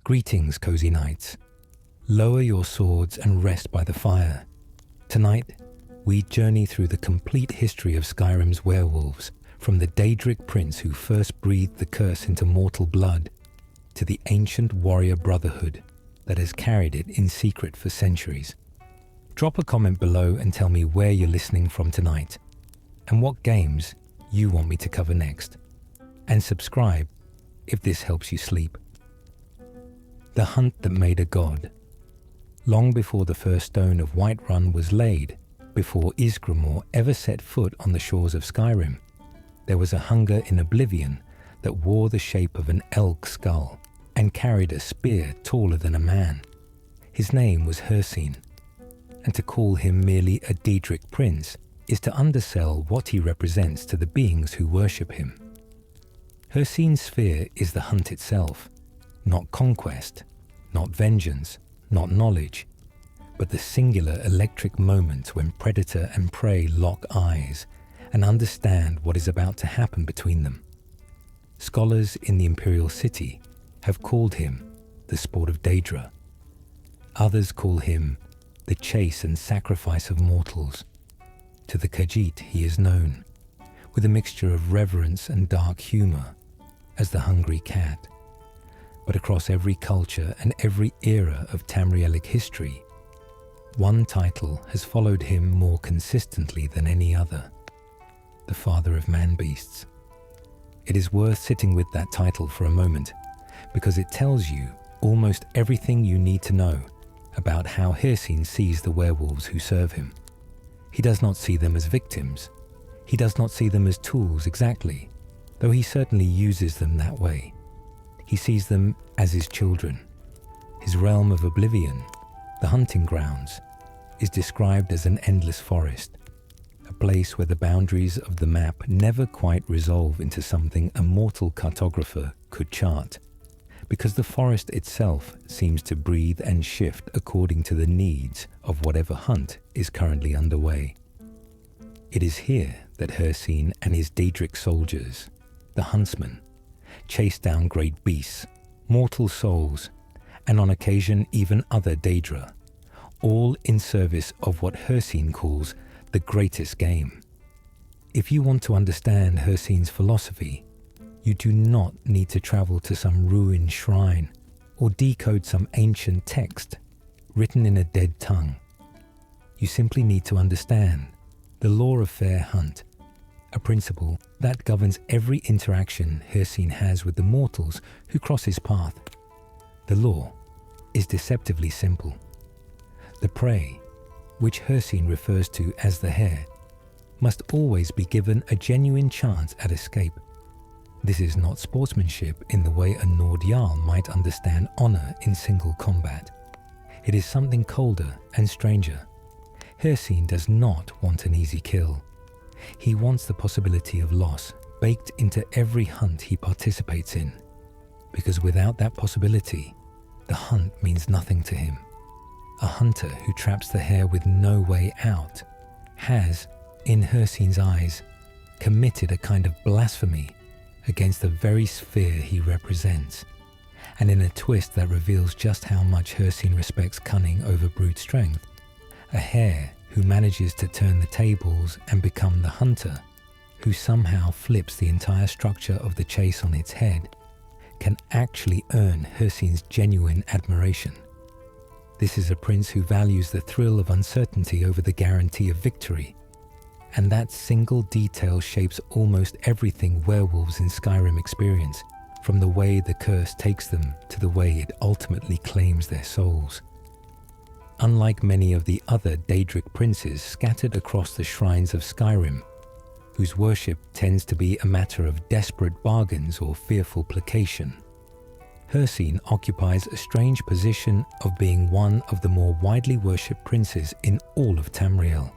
Greetings, cozy knights. Lower your swords and rest by the fire. Tonight, we journey through the complete history of Skyrim's werewolves, from the Daedric prince who first breathed the curse into mortal blood, to the ancient warrior brotherhood that has carried it in secret for centuries. Drop a comment below and tell me where you're listening from tonight, and what games you want me to cover next. And subscribe if this helps you sleep. The hunt that made a god. Long before the first stone of Whiterun was laid, before Ysgramor ever set foot on the shores of Skyrim, there was a hunger in oblivion that wore the shape of an elk skull and carried a spear taller than a man. His name was Hircine, and to call him merely a Daedric prince is to undersell what he represents to the beings who worship him. Hircine's sphere is the hunt itself, not conquest, not vengeance, not knowledge, but the singular electric moment when predator and prey lock eyes and understand what is about to happen between them. Scholars in the Imperial City have called him the sport of Daedra. Others call him the chase and sacrifice of mortals. To the Khajiit he is known, with a mixture of reverence and dark humor, as the hungry cat. But across every culture and every era of Tamrielic history, one title has followed him more consistently than any other: the father of man-beasts. It is worth sitting with that title for a moment, because it tells you almost everything you need to know about how Hircine sees the werewolves who serve him. He does not see them as victims. He does not see them as tools exactly, though he certainly uses them that way. He sees them as his children. His realm of oblivion, the hunting grounds, is described as an endless forest, a place where the boundaries of the map never quite resolve into something a mortal cartographer could chart, because the forest itself seems to breathe and shift according to the needs of whatever hunt is currently underway. It is here that Hircine and his Daedric soldiers, the huntsmen, chase down great beasts, mortal souls, and on occasion even other Daedra, all in service of what Hircine calls the greatest game. If you want to understand Hircine's philosophy, you do not need to travel to some ruined shrine or decode some ancient text written in a dead tongue. You simply need to understand the law of fair hunt, a principle that governs every interaction Hircine has with the mortals who cross his path. The law is deceptively simple. The prey, which Hircine refers to as the hare, must always be given a genuine chance at escape. This is not sportsmanship in the way a Nord Jarl might understand honor in single combat. It is something colder and stranger. Hircine does not want an easy kill. He wants the possibility of loss baked into every hunt he participates in, because without that possibility, the hunt means nothing to him. A hunter who traps the hare with no way out has, in Hircine's eyes, committed a kind of blasphemy against the very sphere he represents, and in a twist that reveals just how much Hircine respects cunning over brute strength, a hare who manages to turn the tables and become the hunter, who somehow flips the entire structure of the chase on its head, can actually earn Hircine's genuine admiration. This is a prince who values the thrill of uncertainty over the guarantee of victory, and that single detail shapes almost everything werewolves in Skyrim experience, from the way the curse takes them to the way it ultimately claims their souls. Unlike many of the other Daedric princes scattered across the shrines of Skyrim, whose worship tends to be a matter of desperate bargains or fearful placation, Hircine occupies a strange position of being one of the more widely worshipped princes in all of Tamriel,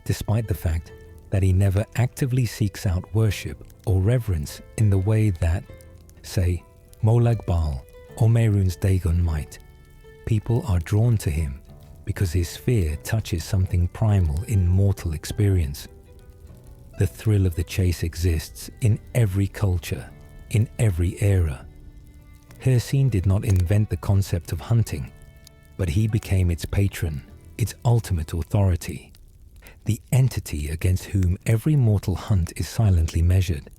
despite the fact that he never actively seeks out worship or reverence in the way that, say, Molag Bal or Mehrunes Dagon might. People are drawn to him because his sphere touches something primal in mortal experience. The thrill of the chase exists in every culture, in every era. Hircine did not invent the concept of hunting, but he became its patron, its ultimate authority, the entity against whom every mortal hunt is silently measured.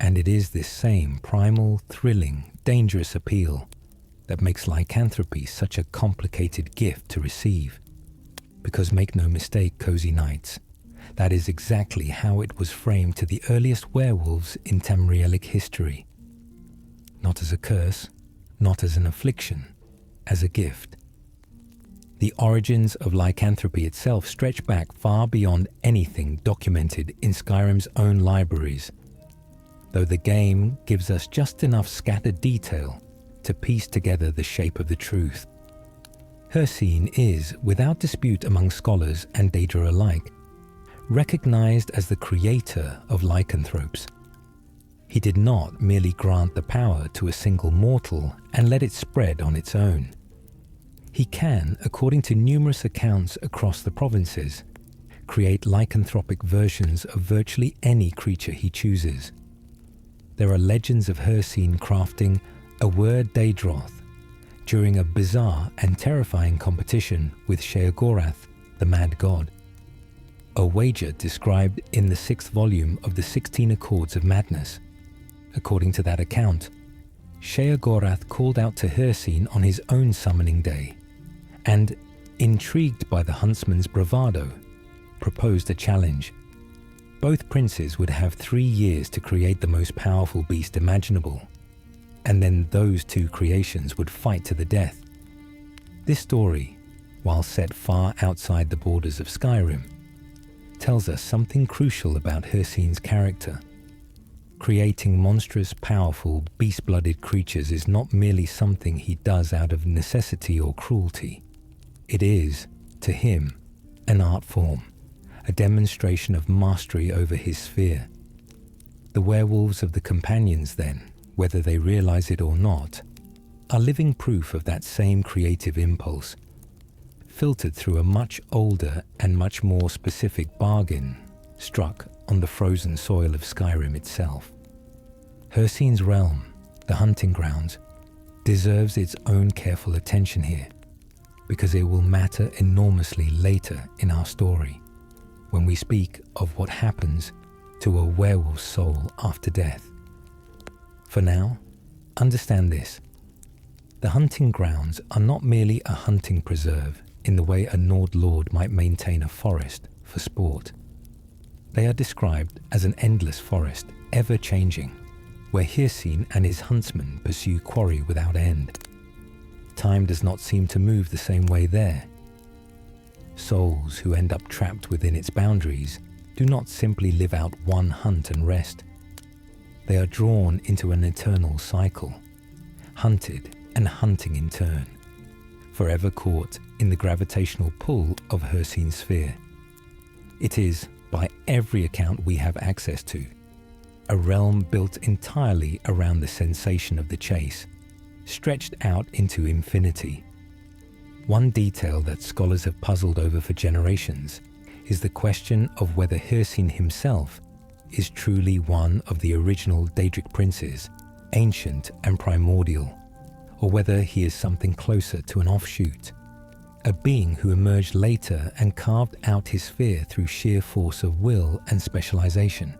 And it is this same primal, thrilling, dangerous appeal that makes lycanthropy such a complicated gift to receive. Because make no mistake, cozy knights, that is exactly how it was framed to the earliest werewolves in Tamrielic history. Not as a curse, not as an affliction, as a gift. The origins of lycanthropy itself stretch back far beyond anything documented in Skyrim's own libraries, though the game gives us just enough scattered detail to piece together the shape of the truth. Hircine is, without dispute among scholars and Daedra alike, recognized as the creator of lycanthropes. He did not merely grant the power to a single mortal and let it spread on its own. He can, according to numerous accounts across the provinces, create lycanthropic versions of virtually any creature he chooses. There are legends of Hircine crafting a word Daedroth during a bizarre and terrifying competition with Sheogorath, the mad god. A wager described in the 6th volume of the 16 Accords of Madness. According to that account, Sheogorath called out to Hircine on his own summoning day, and, intrigued by the huntsman's bravado, proposed a challenge. Both princes would have 3 years to create the most powerful beast imaginable, and then those two creations would fight to the death. This story, while set far outside the borders of Skyrim, tells us something crucial about Hircine's character. Creating monstrous, powerful, beast-blooded creatures is not merely something he does out of necessity or cruelty. It is, to him, an art form, a demonstration of mastery over his sphere. The werewolves of the Companions, then, whether they realize it or not, are living proof of that same creative impulse, filtered through a much older and much more specific bargain struck on the frozen soil of Skyrim itself. Hircine's realm, the hunting grounds, deserves its own careful attention here, because it will matter enormously later in our story, when we speak of what happens to a werewolf's soul after death. For now, understand this. The hunting grounds are not merely a hunting preserve in the way a Nord lord might maintain a forest for sport. They are described as an endless forest, ever-changing, where Hircine and his huntsmen pursue quarry without end. Time does not seem to move the same way there. Souls who end up trapped within its boundaries do not simply live out one hunt and rest. They are drawn into an eternal cycle, hunted and hunting in turn, forever caught in the gravitational pull of Hircine's sphere. It is, by every account we have access to, a realm built entirely around the sensation of the chase, stretched out into infinity. One detail that scholars have puzzled over for generations is the question of whether Hircine himself is truly one of the original Daedric princes, ancient and primordial, or whether he is something closer to an offshoot, a being who emerged later and carved out his sphere through sheer force of will and specialization.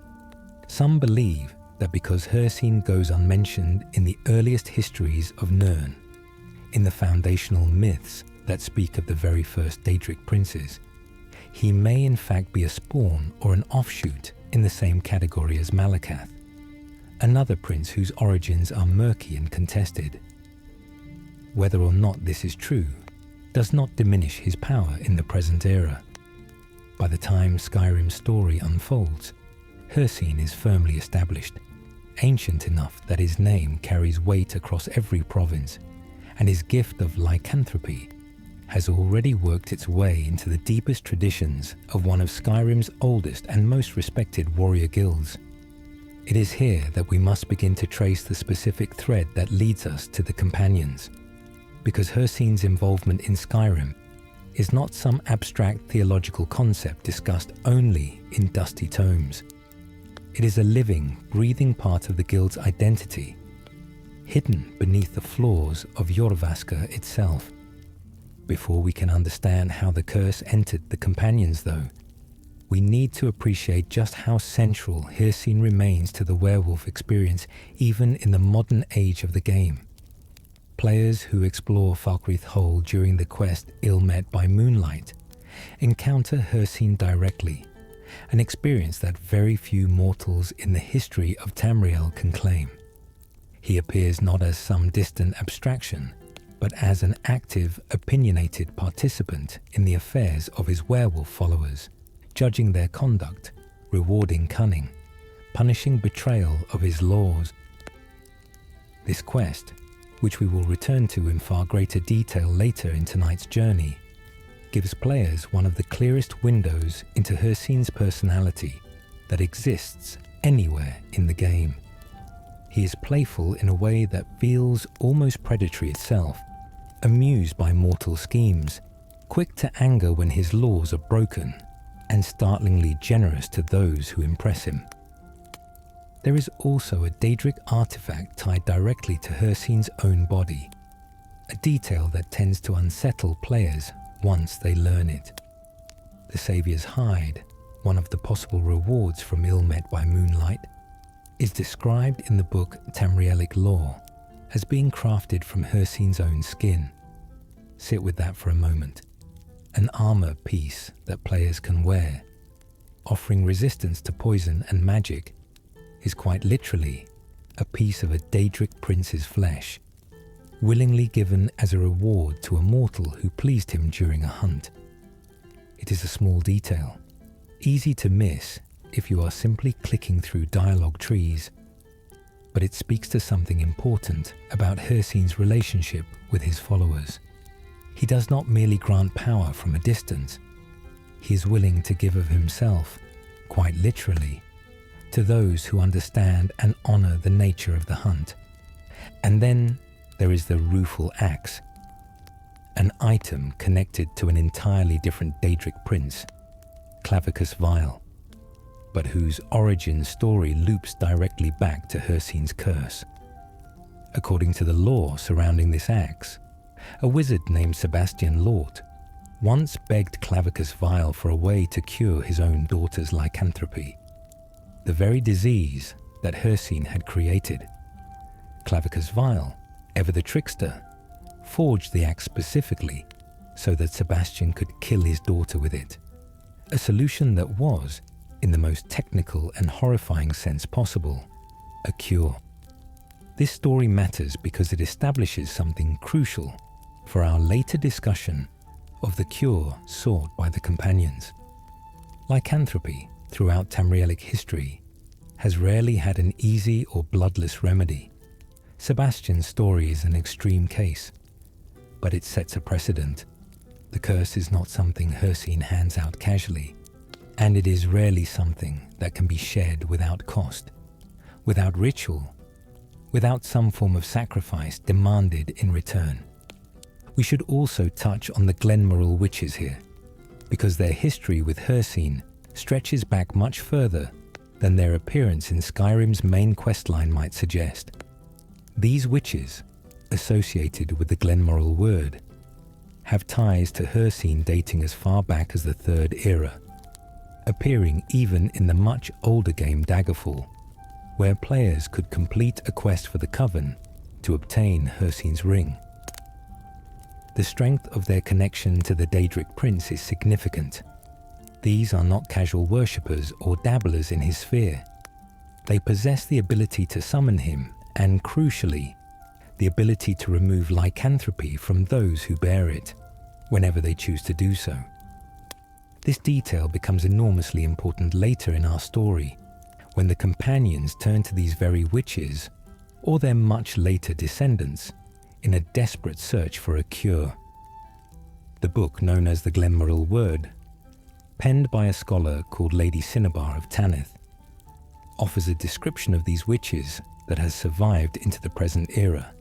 Some believe that because Hircine goes unmentioned in the earliest histories of Nirn, in the foundational myths that speak of the very first Daedric princes, he may in fact be a spawn or an offshoot in the same category as Malakath, another prince whose origins are murky and contested. Whether or not this is true does not diminish his power in the present era. By the time Skyrim's story unfolds, Hircine is firmly established, ancient enough that his name carries weight across every province, and his gift of lycanthropy has already worked its way into the deepest traditions of one of Skyrim's oldest and most respected warrior guilds. It is here that we must begin to trace the specific thread that leads us to the Companions, because Hircine's involvement in Skyrim is not some abstract theological concept discussed only in dusty tomes. It is a living, breathing part of the guild's identity. hidden beneath the floors of Jorvaska itself. Before we can understand how the curse entered the companions, though, we need to appreciate just how central Hircine remains to the werewolf experience even in the modern age of the game. Players who explore Falkreath Hole during the quest Ill Met by Moonlight encounter Hircine directly, an experience that very few mortals in the history of Tamriel can claim. He appears not as some distant abstraction, but as an active, opinionated participant in the affairs of his werewolf followers, judging their conduct, rewarding cunning, punishing betrayal of his laws. This quest, which we will return to in far greater detail later in tonight's journey, gives players one of the clearest windows into Hircine's personality that exists anywhere in the game. He is playful in a way that feels almost predatory itself, amused by mortal schemes, quick to anger when his laws are broken, and startlingly generous to those who impress him. There is also a Daedric artifact tied directly to Hircine's own body, a detail that tends to unsettle players once they learn it. The Saviour's Hide, one of the possible rewards from Ill Met by Moonlight, is described in the book Tamrielic Lore as being crafted from Hircine's own skin. Sit with that for a moment. An armor piece that players can wear, offering resistance to poison and magic, is quite literally a piece of a Daedric prince's flesh, willingly given as a reward to a mortal who pleased him during a hunt. It is a small detail, easy to miss if you are simply clicking through dialogue trees, but it speaks to something important about Hircine's relationship with his followers. He does not merely grant power from a distance. He is willing to give of himself, quite literally, to those who understand and honor the nature of the hunt. And then there is the rueful axe, an item connected to an entirely different Daedric prince, Clavicus Vile, but whose origin story loops directly back to Hircine's curse. According to the lore surrounding this axe, a wizard named Sebastian Lort once begged Clavicus Vile for a way to cure his own daughter's lycanthropy, the very disease that Hircine had created. Clavicus Vile, ever the trickster, forged the axe specifically so that Sebastian could kill his daughter with it, a solution that was, in the most technical and horrifying sense possible, a cure. This story matters because it establishes something crucial for our later discussion of the cure sought by the companions. Lycanthropy, throughout Tamrielic history, has rarely had an easy or bloodless remedy. Sebastian's story is an extreme case, but it sets a precedent. The curse is not something Hircine hands out casually, and it is rarely something that can be shed without cost, without ritual, without some form of sacrifice demanded in return. We should also touch on the Glenmoral witches here, because their history with Hircine stretches back much further than their appearance in Skyrim's main questline might suggest. These witches, associated with the Glenmoral word, have ties to Hircine dating as far back as the Third Era, appearing even in the much older game Daggerfall, where players could complete a quest for the Coven to obtain Hircine's ring. The strength of their connection to the Daedric prince is significant. These are not casual worshippers or dabblers in his sphere. They possess the ability to summon him and, crucially, the ability to remove lycanthropy from those who bear it, whenever they choose to do so. This detail becomes enormously important later in our story, when the companions turn to these very witches, or their much later descendants, in a desperate search for a cure. The book known as the Glenmoral Word, penned by a scholar called Lady Cinnabar of Tanith, offers a description of these witches that has survived into the present era,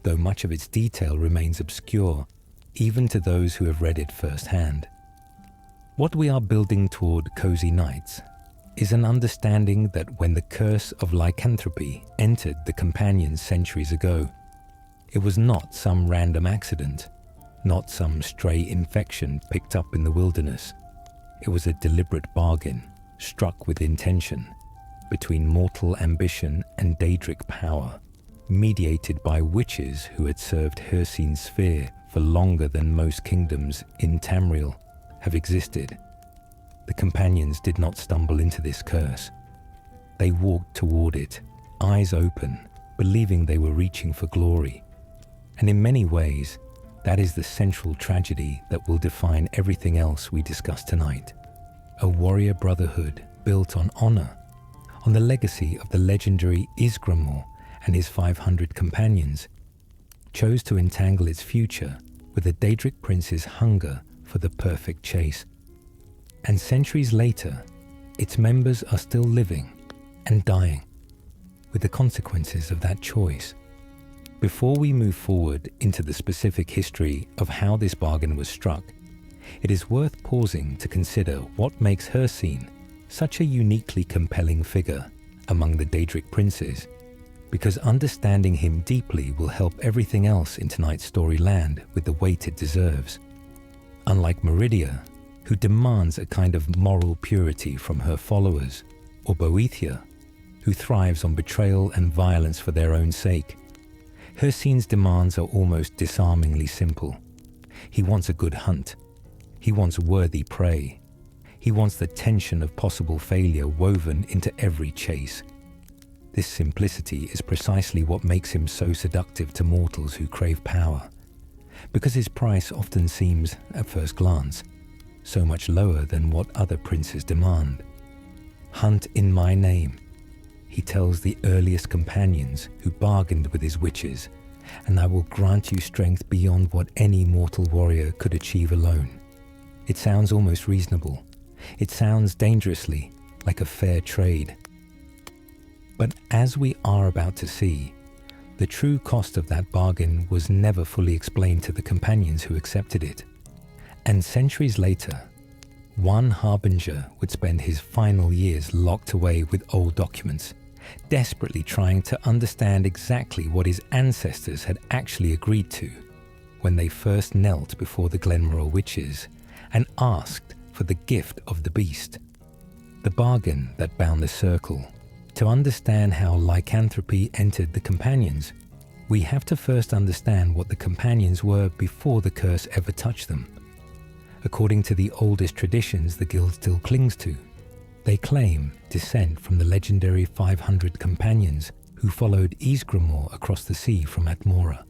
though much of its detail remains obscure even to those who have read it firsthand. What we are building toward cozy nights is an understanding that when the curse of lycanthropy entered the companions centuries ago, it was not some random accident, not some stray infection picked up in the wilderness. It was a deliberate bargain, struck with intention, between mortal ambition and Daedric power, mediated by witches who had served Hircine's sphere for longer than most kingdoms in Tamriel have existed. The companions did not stumble into this curse. They walked toward it, eyes open, believing they were reaching for glory. And in many ways, that is the central tragedy that will define everything else we discuss tonight. A warrior brotherhood built on honor, on the legacy of the legendary Ysgramor and his 500 companions, chose to entangle its future with the Daedric prince's hunger for the perfect chase. And centuries later, its members are still living and dying with the consequences of that choice. Before we move forward into the specific history of how this bargain was struck, it is worth pausing to consider what makes Hircine such a uniquely compelling figure among the Daedric princes, because understanding him deeply will help everything else in tonight's story land with the weight it deserves. Unlike Meridia, who demands a kind of moral purity from her followers, or Boethia, who thrives on betrayal and violence for their own sake, Hircine's demands are almost disarmingly simple. He wants a good hunt. He wants worthy prey. He wants the tension of possible failure woven into every chase. This simplicity is precisely what makes him so seductive to mortals who crave power, because his price often seems, at first glance, so much lower than what other princes demand. Hunt in my name, he tells the earliest companions who bargained with his witches, and I will grant you strength beyond what any mortal warrior could achieve alone. It sounds almost reasonable. It sounds dangerously like a fair trade. But as we are about to see, the true cost of that bargain was never fully explained to the companions who accepted it. And centuries later, one harbinger would spend his final years locked away with old documents, desperately trying to understand exactly what his ancestors had actually agreed to when they first knelt before the Glenmoor witches and asked for the gift of the beast, the bargain that bound the circle. To understand how lycanthropy entered the companions, we have to first understand what the companions were before the curse ever touched them. According to the oldest traditions the guild still clings to, they claim descent from the legendary 500 companions who followed Ysgramor across the sea from Atmora.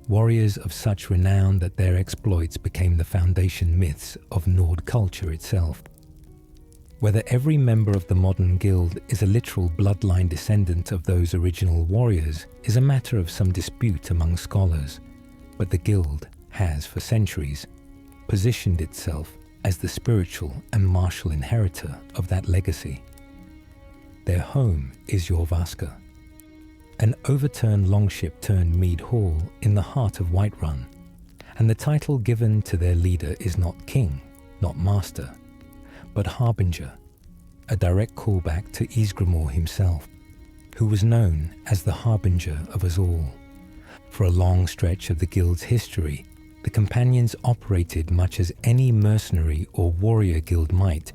Warriors of such renown that their exploits became the foundation myths of Nord culture itself. Whether every member of the modern guild is a literal bloodline descendant of those original warriors is a matter of some dispute among scholars, but the guild has, for centuries, positioned itself as the spiritual and martial inheritor of that legacy. Their home is Jorvaska, an overturned longship turned mead hall in the heart of Whiterun, and the title given to their leader is not king, not master, but harbinger, a direct callback to Ysgramor himself, who was known as the harbinger of us all. For a long stretch of the guild's history, the companions operated much as any mercenary or warrior guild might,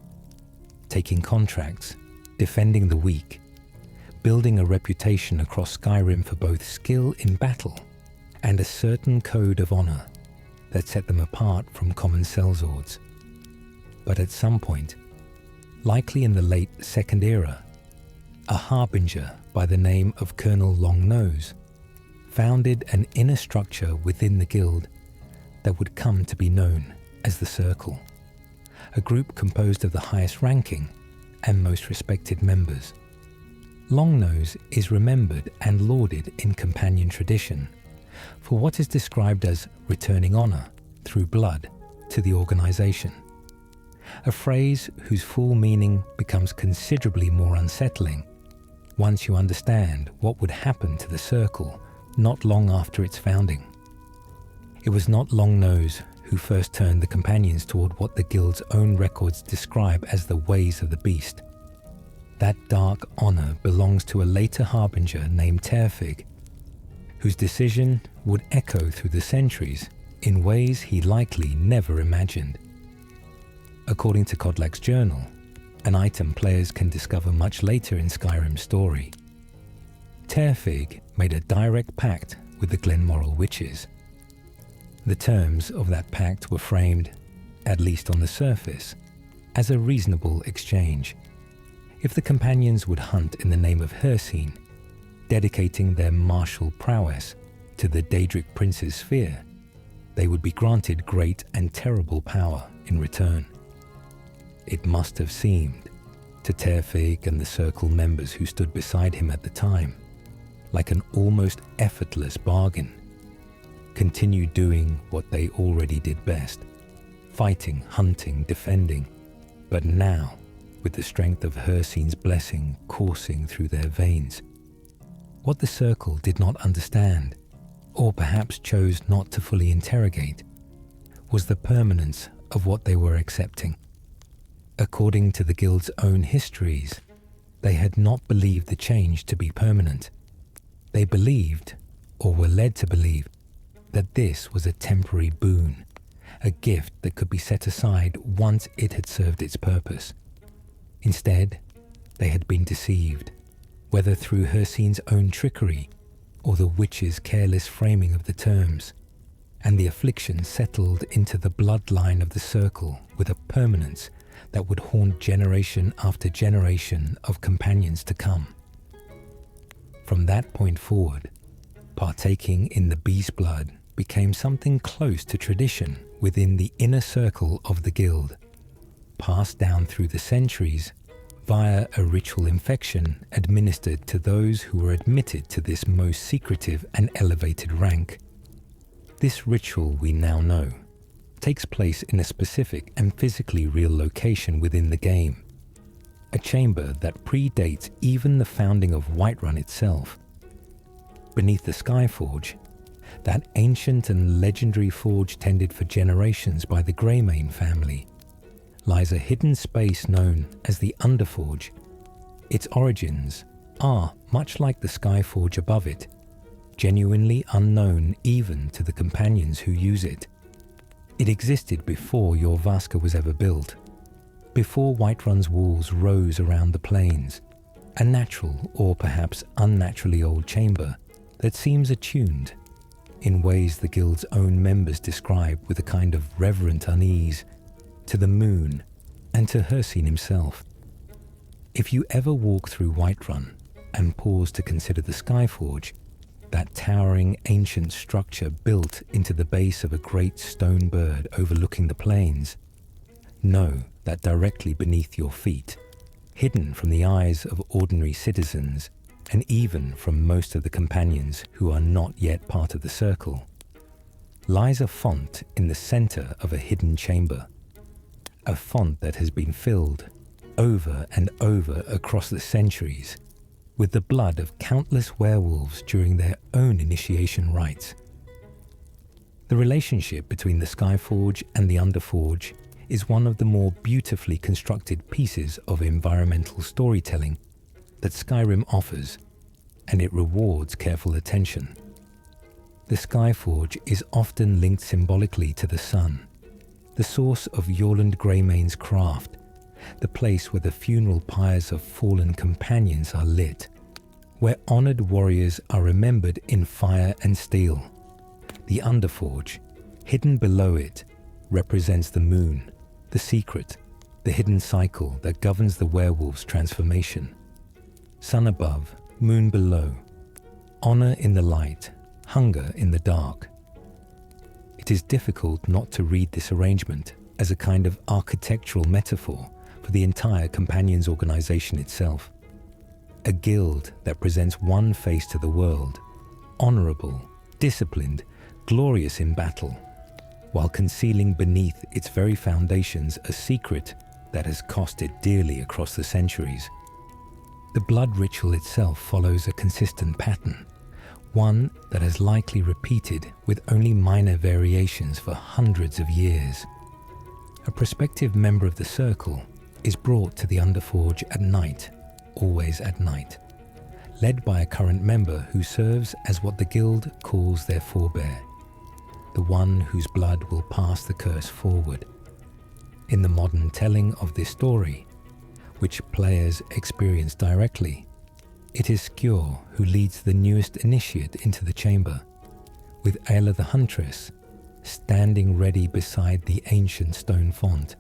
taking contracts, defending the weak, building a reputation across Skyrim for both skill in battle and a certain code of honor that set them apart from common sellswords. But at some point, likely in the late Second Era, a harbinger by the name of Colonel Longnose founded an inner structure within the guild that would come to be known as the Circle, a group composed of the highest ranking and most respected members. Longnose is remembered and lauded in companion tradition for what is described as returning honor through blood to the organization, a phrase whose full meaning becomes considerably more unsettling once you understand what would happen to the Circle not long after its founding. It was not Longnose who first turned the companions toward what the guild's own records describe as the ways of the beast. That dark honor belongs to a later harbinger named Terfig, whose decision would echo through the centuries in ways he likely never imagined. According to Kodlak's journal, an item players can discover much later in Skyrim's story, Terfig made a direct pact with the Glenmoral witches. The terms of that pact were framed, at least on the surface, as a reasonable exchange. If the companions would hunt in the name of Hircine, dedicating their martial prowess to the Daedric prince's sphere, they would be granted great and terrible power in return. It must have seemed, to Terfig and the circle members who stood beside him at the time, like an almost effortless bargain. Continue doing what they already did best, fighting, hunting, defending, but now, with the strength of Hircine's blessing coursing through their veins. What the circle did not understand, or perhaps chose not to fully interrogate, was the permanence of what they were accepting. According to the guild's own histories, they had not believed the change to be permanent. They believed, or were led to believe, that this was a temporary boon, a gift that could be set aside once it had served its purpose. Instead, they had been deceived, whether through Hircine's own trickery or the witch's careless framing of the terms, and the affliction settled into the bloodline of the circle with a permanence that would haunt generation after generation of companions to come. From that point forward, partaking in the beast blood became something close to tradition within the inner circle of the guild, passed down through the centuries via a ritual infection administered to those who were admitted to this most secretive and elevated rank. This ritual, we now know, takes place in a specific and physically real location within the game, a chamber that predates even the founding of Whiterun itself. Beneath the Skyforge, that ancient and legendary forge tended for generations by the Greymane family, lies a hidden space known as the Underforge. Its origins are, much like the Skyforge above it, genuinely unknown even to the companions who use it. It existed before Jorvaska was ever built, before Whiterun's walls rose around the plains, a natural or perhaps unnaturally old chamber that seems attuned, in ways the guild's own members describe with a kind of reverent unease, to the moon and to Hircine himself. If you ever walk through Whiterun and pause to consider the Skyforge, that towering ancient structure built into the base of a great stone bird overlooking the plains, know that directly beneath your feet, hidden from the eyes of ordinary citizens and even from most of the companions who are not yet part of the circle, lies a font in the center of a hidden chamber, a font that has been filled over and over across the centuries with the blood of countless werewolves during their own initiation rites. The relationship between the Skyforge and the Underforge is one of the more beautifully constructed pieces of environmental storytelling that Skyrim offers, and it rewards careful attention. The Skyforge is often linked symbolically to the sun, the source of Yorland Greymane's craft, the place where the funeral pyres of fallen companions are lit, where honoured warriors are remembered in fire and steel. The Underforge, hidden below it, represents the moon, the secret, the hidden cycle that governs the werewolf's transformation. Sun above, moon below, honour in the light, hunger in the dark. It is difficult not to read this arrangement as a kind of architectural metaphor for the entire Companions organization itself. A guild that presents one face to the world, honourable, disciplined, glorious in battle, while concealing beneath its very foundations a secret that has cost it dearly across the centuries. The blood ritual itself follows a consistent pattern, one that has likely repeated with only minor variations for hundreds of years. A prospective member of the circle is brought to the Underforge at night, always at night, led by a current member who serves as what the guild calls their forebear, the one whose blood will pass the curse forward. In the modern telling of this story, which players experience directly, it is Skjor who leads the newest initiate into the chamber, with Aela the Huntress standing ready beside the ancient stone font.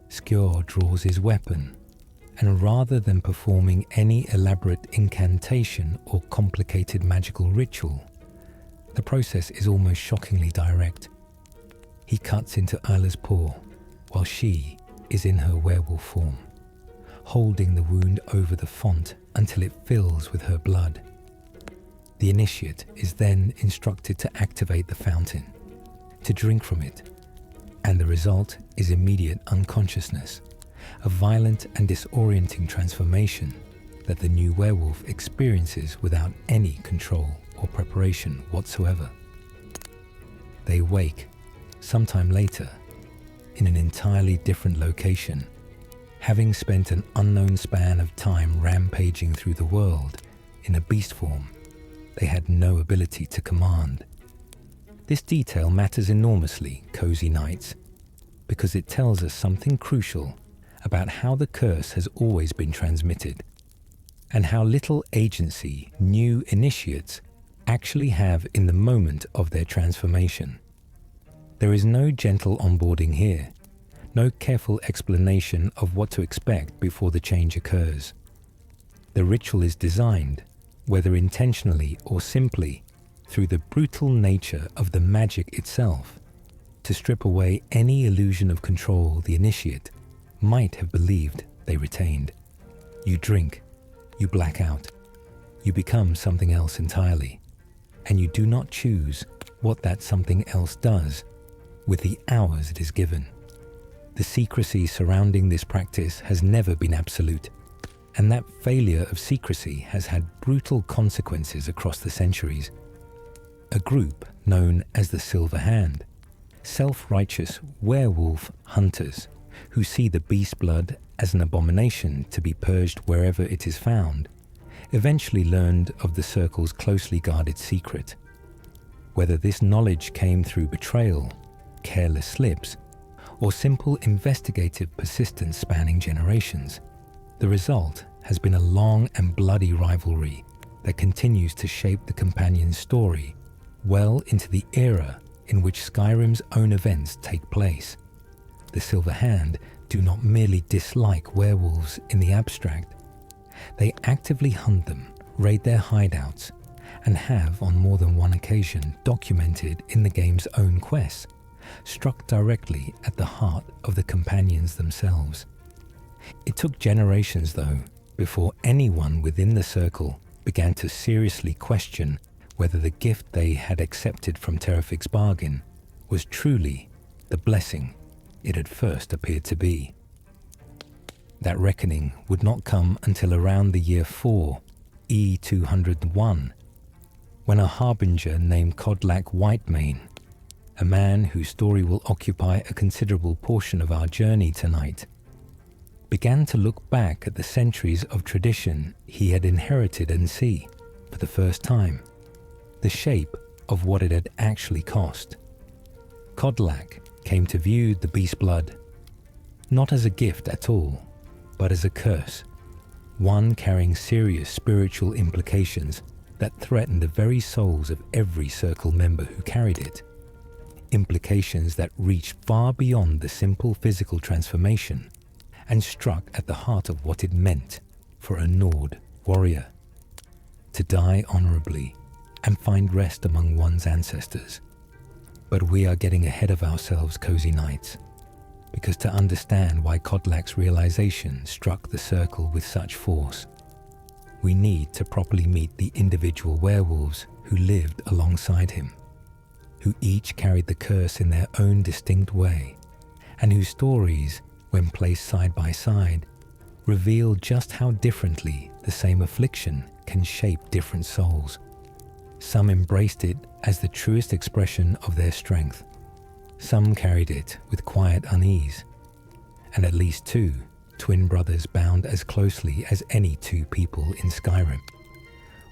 Skjor draws his weapon, and rather than performing any elaborate incantation or complicated magical ritual, the process is almost shockingly direct. He cuts into Aela's paw while she is in her werewolf form, holding the wound over the font until it fills with her blood. The initiate is then instructed to activate the fountain, to drink from it, and the result is immediate unconsciousness, a violent and disorienting transformation that the new werewolf experiences without any control or preparation whatsoever. They wake, sometime later, in an entirely different location, having spent an unknown span of time rampaging through the world in a beast form they had no ability to command. This detail matters enormously, Cozy Knights, because it tells us something crucial about how the curse has always been transmitted, and how little agency new initiates actually have in the moment of their transformation. There is no gentle onboarding here, no careful explanation of what to expect before the change occurs. The ritual is designed, whether intentionally or simply through the brutal nature of the magic itself, to strip away any illusion of control the initiate might have believed they retained. You drink, you black out, you become something else entirely, and you do not choose what that something else does with the hours it is given. The secrecy surrounding this practice has never been absolute, and that failure of secrecy has had brutal consequences across the centuries. A group known as the Silver Hand, self-righteous werewolf hunters who see the beast blood as an abomination to be purged wherever it is found, eventually learned of the Circle's closely guarded secret. Whether this knowledge came through betrayal, careless slips, or simple investigative persistence spanning generations, the result has been a long and bloody rivalry that continues to shape the companion's story well into the era in which Skyrim's own events take place. The Silver Hand do not merely dislike werewolves in the abstract. They actively hunt them, raid their hideouts, and have on more than one occasion documented in the game's own quests, struck directly at the heart of the companions themselves. It took generations, though, before anyone within the Circle began to seriously question whether the gift they had accepted from Terrific's bargain was truly the blessing it had first appeared to be. That reckoning would not come until around the year 4 E201, when a harbinger named Kodlak Whitemane, a man whose story will occupy a considerable portion of our journey tonight, began to look back at the centuries of tradition he had inherited and see, for the first time, the shape of what it had actually cost. Kodlak came to view the beast blood not as a gift at all, but as a curse, one carrying serious spiritual implications that threatened the very souls of every Circle member who carried it. Implications that reached far beyond the simple physical transformation and struck at the heart of what it meant for a Nord warrior to die honorably and find rest among one's ancestors. But we are getting ahead of ourselves, Cozy Knights, because to understand why Kodlak's realization struck the Circle with such force, we need to properly meet the individual werewolves who lived alongside him, who each carried the curse in their own distinct way, and whose stories, when placed side by side, reveal just how differently the same affliction can shape different souls. Some embraced it as the truest expression of their strength. Some carried it with quiet unease, and at least two twin brothers bound as closely as any two people in Skyrim,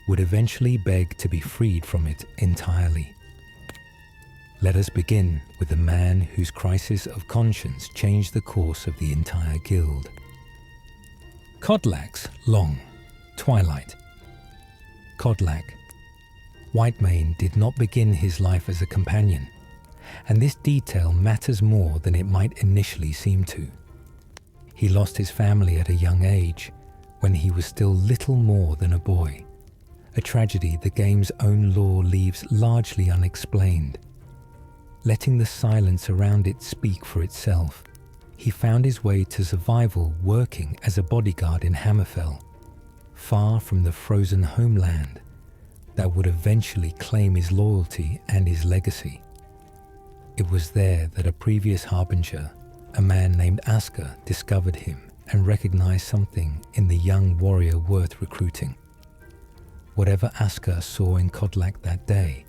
would eventually beg to be freed from it entirely. Let us begin with the man whose crisis of conscience changed the course of the entire guild. Kodlak's long Twilight. Kodlak. Whitemane did not begin his life as a companion, and this detail matters more than it might initially seem to. He lost his family at a young age, when he was still little more than a boy, a tragedy the game's own lore leaves largely unexplained. Letting the silence around it speak for itself, he found his way to survival working as a bodyguard in Hammerfell, far from the frozen homeland that would eventually claim his loyalty and his legacy. It was there that a previous harbinger, a man named Asker, discovered him and recognized something in the young warrior worth recruiting. Whatever Asker saw in Kodlak that day,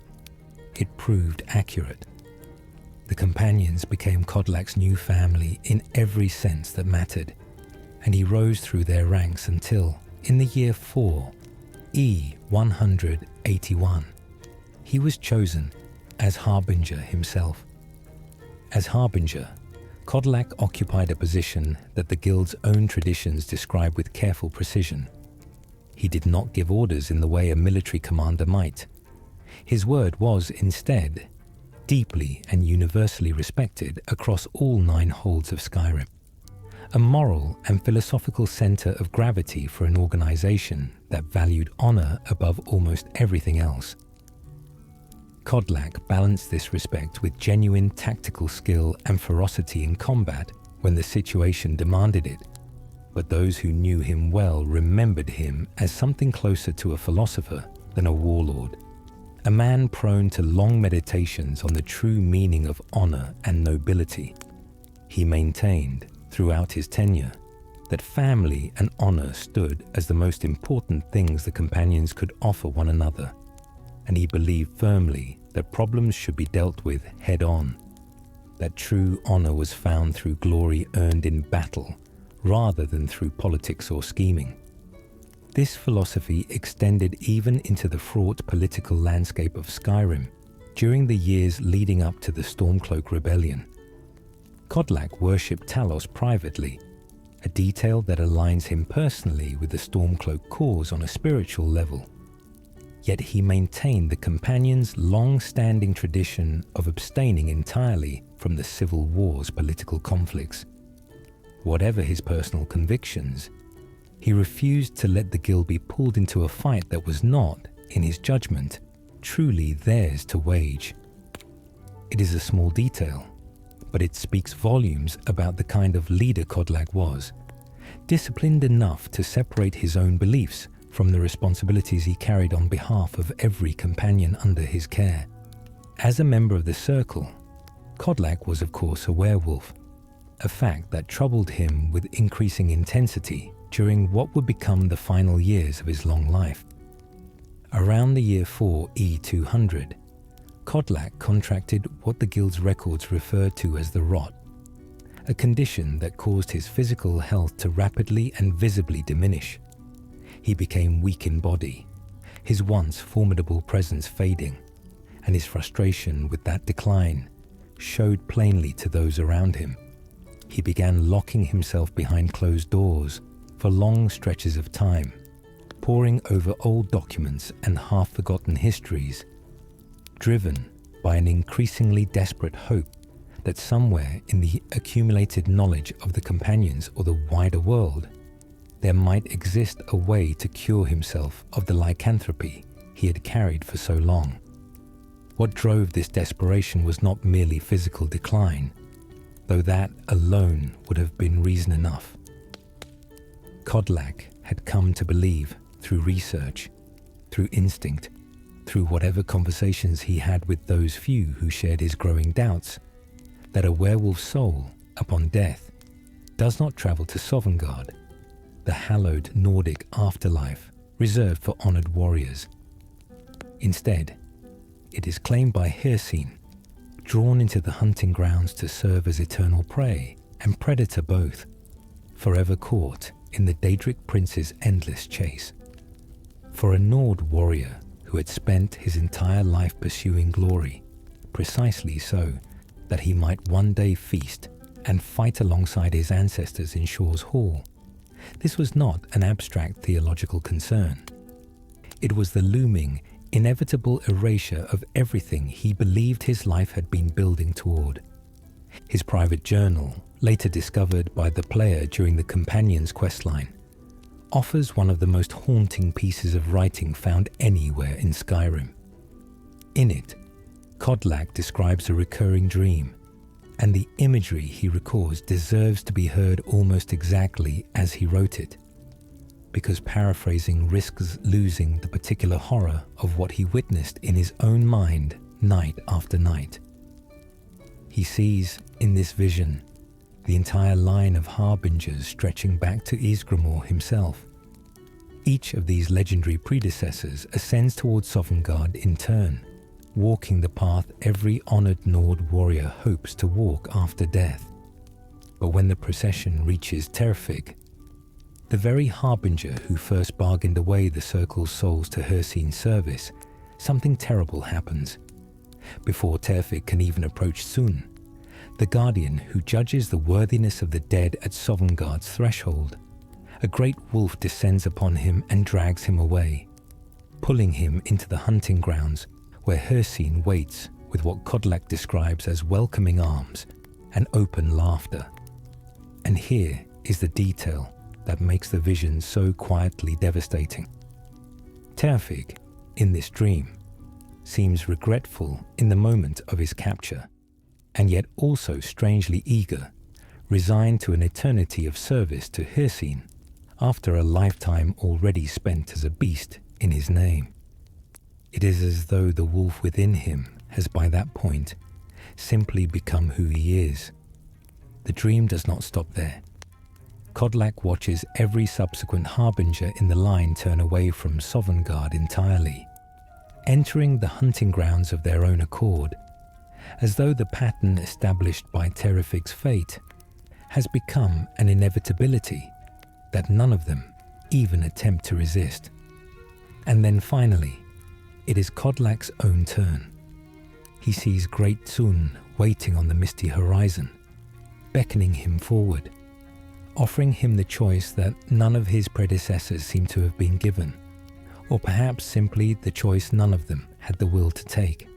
it proved accurate. The companions became Kodlak's new family in every sense that mattered, and he rose through their ranks until, in the year 4, E181, he was chosen as Harbinger himself. As Harbinger, Kodlak occupied a position that the guild's own traditions describe with careful precision. He did not give orders in the way a military commander might. His word was, instead, deeply and universally respected across all 9 holds of Skyrim, a moral and philosophical center of gravity for an organization that valued honor above almost everything else. Kodlak balanced this respect with genuine tactical skill and ferocity in combat when the situation demanded it, but those who knew him well remembered him as something closer to a philosopher than a warlord, a man prone to long meditations on the true meaning of honor and nobility. He maintained, throughout his tenure, that family and honor stood as the most important things the companions could offer one another, and he believed firmly that problems should be dealt with head-on, that true honor was found through glory earned in battle rather than through politics or scheming. This philosophy extended even into the fraught political landscape of Skyrim during the years leading up to the Stormcloak Rebellion. Kodlak worshipped Talos privately, a detail that aligns him personally with the Stormcloak cause on a spiritual level. Yet he maintained the companions' long-standing tradition of abstaining entirely from the Civil War's political conflicts. Whatever his personal convictions, he refused to let the guild be pulled into a fight that was not, in his judgment, truly theirs to wage. It is a small detail, but it speaks volumes about the kind of leader Kodlak was, disciplined enough to separate his own beliefs from the responsibilities he carried on behalf of every companion under his care. As a member of the Circle, Kodlak was of course a werewolf, a fact that troubled him with increasing intensity during what would become the final years of his long life. Around the year 4 E200, Kodlak contracted what the guild's records referred to as the Rot, a condition that caused his physical health to rapidly and visibly diminish. He became weak in body, his once formidable presence fading, and his frustration with that decline showed plainly to those around him. He began locking himself behind closed doors for long stretches of time, poring over old documents and half-forgotten histories, driven by an increasingly desperate hope that somewhere in the accumulated knowledge of the companions or the wider world, there might exist a way to cure himself of the lycanthropy he had carried for so long. What drove this desperation was not merely physical decline, though that alone would have been reason enough. Kodlak had come to believe, through research, through instinct, through whatever conversations he had with those few who shared his growing doubts, that a werewolf's soul, upon death, does not travel to Sovngarde, the hallowed Nordic afterlife reserved for honored warriors. Instead, it is claimed by Hircine, drawn into the hunting grounds to serve as eternal prey and predator both, forever caught in the Daedric Prince's endless chase. For a Nord warrior who had spent his entire life pursuing glory, precisely so that he might one day feast and fight alongside his ancestors in Skjor's hall, this was not an abstract theological concern. It was the looming, inevitable erasure of everything he believed his life had been building toward. His private journal, later discovered by the player during the Companion's questline, offers one of the most haunting pieces of writing found anywhere in Skyrim. In it, Kodlak describes a recurring dream, and the imagery he records deserves to be heard almost exactly as he wrote it, because paraphrasing risks losing the particular horror of what he witnessed in his own mind night after night. He sees, in this vision, the entire line of harbingers stretching back to Ysgramor himself. Each of these legendary predecessors ascends towards Sovngarde in turn, walking the path every honored Nord warrior hopes to walk after death. But when the procession reaches Terfig, the very harbinger who first bargained away the Circle's souls to Hircine's service, something terrible happens. Before Terfig can even approach Sun, the guardian who judges the worthiness of the dead at Sovngarde's threshold, a great wolf descends upon him and drags him away, pulling him into the hunting grounds where Hircine waits with what Kodlak describes as welcoming arms and open laughter. And here is the detail that makes the vision so quietly devastating. Terfig, in this dream, seems regretful in the moment of his capture, and yet also strangely eager, resigned to an eternity of service to Hircine after a lifetime already spent as a beast in his name. It is as though the wolf within him has by that point simply become who he is. The dream does not stop there. Kodlak watches every subsequent harbinger in the line turn away from Sovngarde entirely, entering the hunting grounds of their own accord, as though the pattern established by Terfig's fate has become an inevitability that none of them even attempt to resist. And then finally, it is Kodlak's own turn. He sees Great Sun waiting on the misty horizon, beckoning him forward, offering him the choice that none of his predecessors seem to have been given, or perhaps simply the choice none of them had the will to take.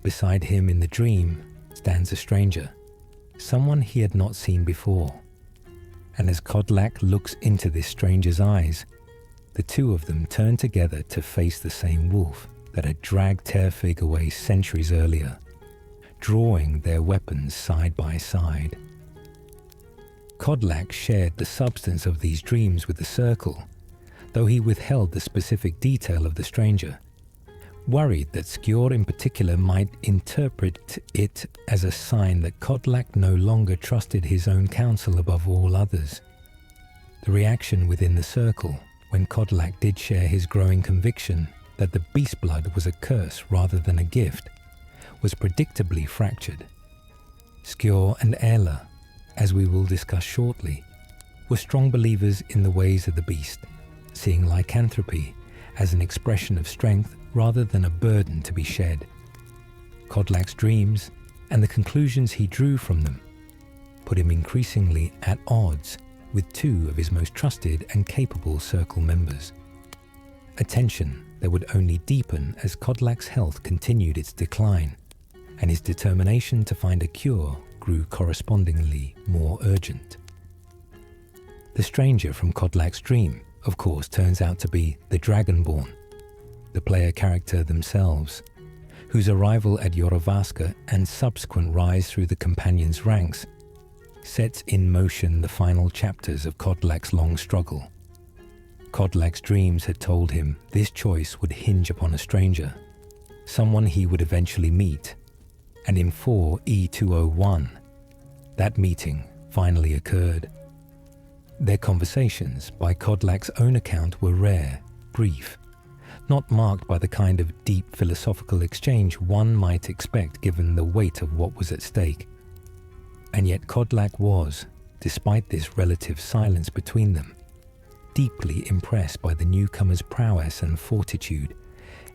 Beside him in the dream stands a stranger, someone he had not seen before. And as Kodlak looks into this stranger's eyes, the two of them turn together to face the same wolf that had dragged Terfig away centuries earlier, drawing their weapons side by side. Kodlak shared the substance of these dreams with the Circle, though he withheld the specific detail of the stranger, worried that Skjor in particular might interpret it as a sign that Kodlak no longer trusted his own counsel above all others. The reaction within the Circle, when Kodlak did share his growing conviction that the beast blood was a curse rather than a gift, was predictably fractured. Skjor and Aela, as we will discuss shortly, were strong believers in the ways of the beast, seeing lycanthropy as an expression of strength rather than a burden to be shed. Kodlak's dreams and the conclusions he drew from them put him increasingly at odds with two of his most trusted and capable Circle members. A tension that would only deepen as Kodlak's health continued its decline, and his determination to find a cure grew correspondingly more urgent. The stranger from Kodlak's dream, of course, turns out to be the Dragonborn, the player character themselves, whose arrival at Joravaska and subsequent rise through the Companion's ranks sets in motion the final chapters of Kodlak's long struggle. Kodlak's dreams had told him this choice would hinge upon a stranger, someone he would eventually meet, and in 4E201, that meeting finally occurred. Their conversations, by Kodlak's own account, were rare, brief, not marked by the kind of deep philosophical exchange one might expect given the weight of what was at stake. And yet Kodlak was, despite this relative silence between them, deeply impressed by the newcomer's prowess and fortitude,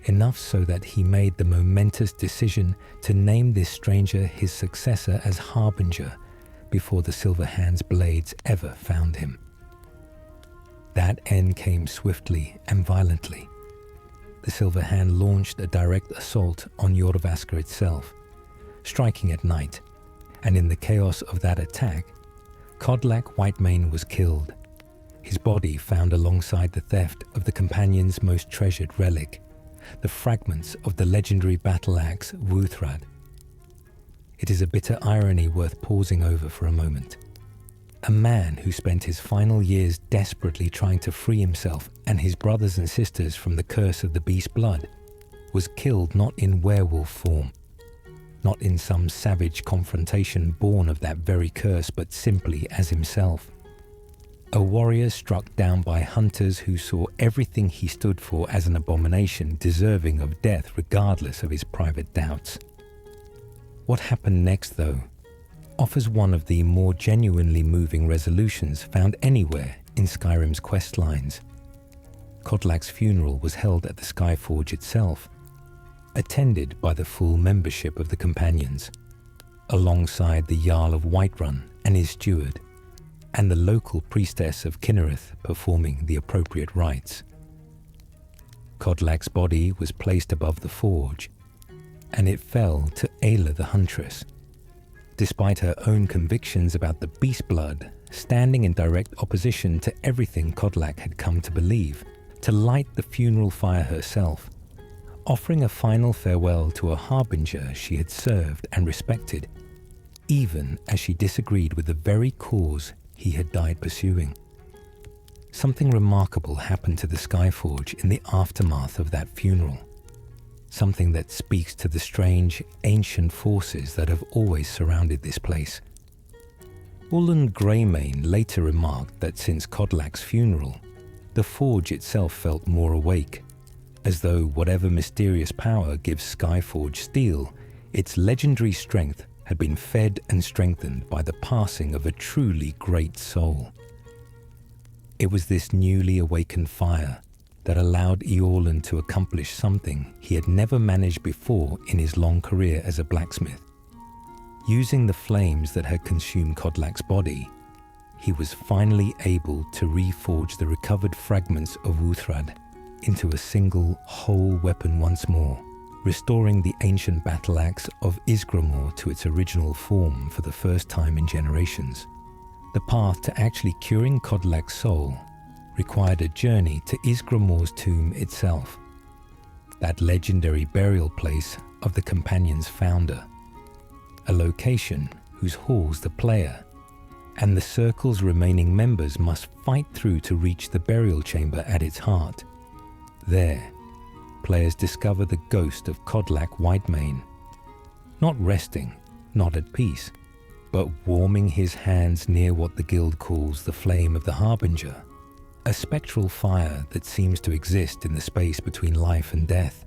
enough so that he made the momentous decision to name this stranger his successor as Harbinger before the Silver Hand's blades ever found him. That end came swiftly and violently. The Silver Hand launched a direct assault on Jorvaskr itself, striking at night, and in the chaos of that attack, Kodlak Whitemane was killed, his body found alongside the theft of the companion's most treasured relic, the fragments of the legendary battle axe Wuthrad. It is a bitter irony worth pausing over for a moment. A man who spent his final years desperately trying to free himself and his brothers and sisters from the curse of the beast blood was killed not in werewolf form, not in some savage confrontation born of that very curse, but simply as himself. A warrior struck down by hunters who saw everything he stood for as an abomination deserving of death regardless of his private doubts. What happened next, though, offers one of the more genuinely moving resolutions found anywhere in Skyrim's quest lines. Kodlak's funeral was held at the Skyforge itself, attended by the full membership of the companions, alongside the Jarl of Whiterun and his steward, and the local priestess of Kinnereth performing the appropriate rites. Kodlak's body was placed above the forge, and it fell to Aela the Huntress, despite her own convictions about the beast blood standing in direct opposition to everything Kodlak had come to believe, to light the funeral fire herself, offering a final farewell to a harbinger she had served and respected, even as she disagreed with the very cause he had died pursuing. Something remarkable happened to the Skyforge in the aftermath of that funeral. Something that speaks to the strange, ancient forces that have always surrounded this place. Ulland Greymane later remarked that since Kodlak's funeral, the forge itself felt more awake, as though whatever mysterious power gives Skyforge steel, its legendary strength had been fed and strengthened by the passing of a truly great soul. It was this newly awakened fire that allowed Eorlund to accomplish something he had never managed before in his long career as a blacksmith. Using the flames that had consumed Kodlak's body, he was finally able to reforge the recovered fragments of Wuthrad into a single, whole weapon once more, restoring the ancient battle axe of Ysgramor to its original form for the first time in generations. The path to actually curing Kodlak's soul required a journey to Ysgramor's tomb itself, that legendary burial place of the companion's founder, a location whose halls the player and the circle's remaining members must fight through to reach the burial chamber at its heart. There, players discover the ghost of Kodlak Whitemane, not resting, not at peace, but warming his hands near what the guild calls the flame of the Harbinger, a spectral fire that seems to exist in the space between life and death.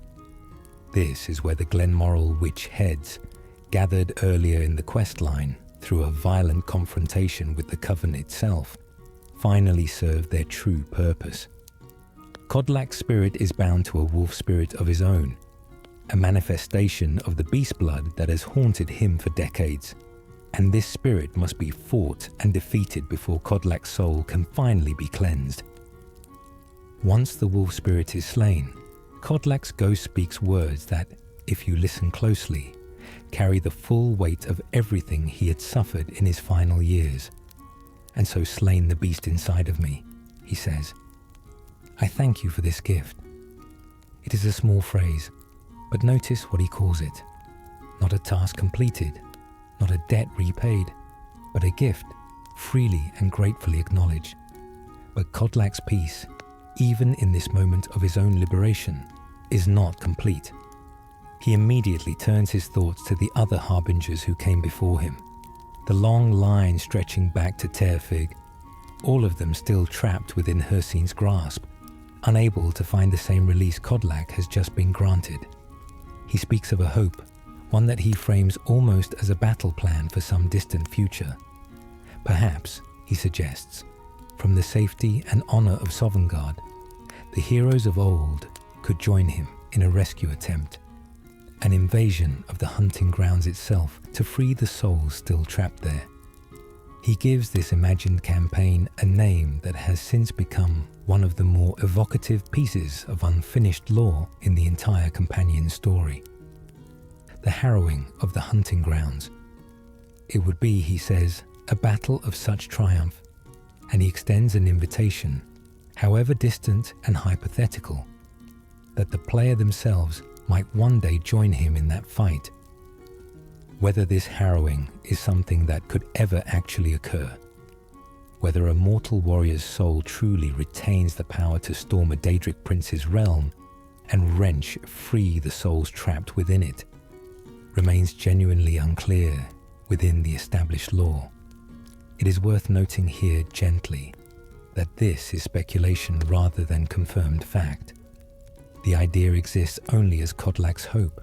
This is where the Glenmoral witch heads, gathered earlier in the quest line through a violent confrontation with the Coven itself, finally serve their true purpose. Kodlak's spirit is bound to a wolf spirit of his own, a manifestation of the beast blood that has haunted him for decades, and this spirit must be fought and defeated before Kodlak's soul can finally be cleansed. Once the wolf spirit is slain, Kodlak's ghost speaks words that, if you listen closely, carry the full weight of everything he had suffered in his final years. And so slain the beast inside of me, he says. I thank you for this gift. It is a small phrase, but notice what he calls it. Not a task completed, not a debt repaid, but a gift, freely and gratefully acknowledged. But Kodlak's peace, even in this moment of his own liberation, is not complete. He immediately turns his thoughts to the other harbingers who came before him, the long line stretching back to Terfig, all of them still trapped within Hircine's grasp, unable to find the same release Kodlak has just been granted. He speaks of a hope, one that he frames almost as a battle plan for some distant future. Perhaps, he suggests, from the safety and honor of Sovngarde, the heroes of old could join him in a rescue attempt, an invasion of the hunting grounds itself to free the souls still trapped there. He gives this imagined campaign a name that has since become one of the more evocative pieces of unfinished lore in the entire companion story. The harrowing of the hunting grounds. It would be, he says, a battle of such triumph, and he extends an invitation, however distant and hypothetical, that the player themselves might one day join him in that fight. Whether this harrowing is something that could ever actually occur, whether a mortal warrior's soul truly retains the power to storm a Daedric prince's realm and wrench free the souls trapped within it, remains genuinely unclear within the established lore. It is worth noting here gently that this is speculation rather than confirmed fact. The idea exists only as Kodlak's hope,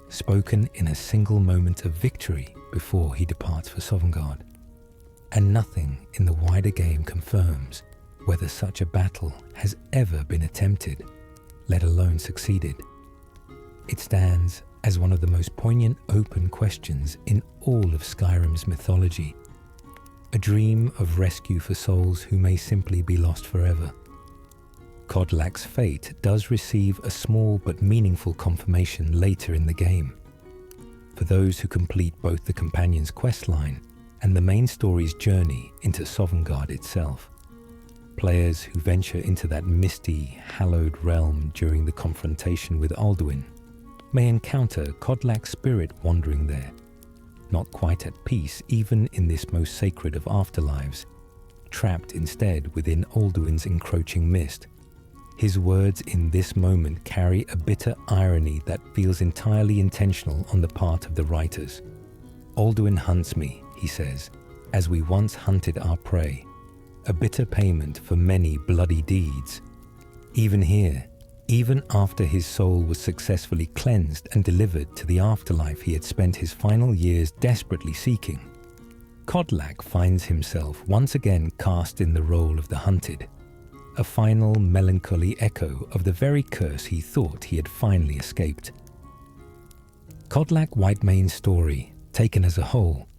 spoken in a single moment of victory before he departs for Sovngarde. And nothing in the wider game confirms whether such a battle has ever been attempted, let alone succeeded. It stands as one of the most poignant open questions in all of Skyrim's mythology, a dream of rescue for souls who may simply be lost forever. Kodlak's fate does receive a small but meaningful confirmation later in the game. For those who complete both the companion's questline and the main story's journey into Sovngarde itself, players who venture into that misty, hallowed realm during the confrontation with Alduin may encounter Kodlak's spirit wandering there, not quite at peace even in this most sacred of afterlives, trapped instead within Alduin's encroaching mist. His words in this moment carry a bitter irony that feels entirely intentional on the part of the writers. Alduin hunts me, he says, as we once hunted our prey, a bitter payment for many bloody deeds. Even here, even after his soul was successfully cleansed and delivered to the afterlife he had spent his final years desperately seeking, Kodlak finds himself once again cast in the role of the hunted, a final melancholy echo of the very curse he thought he had finally escaped. Kodlak Whitemane's story, taken as a whole,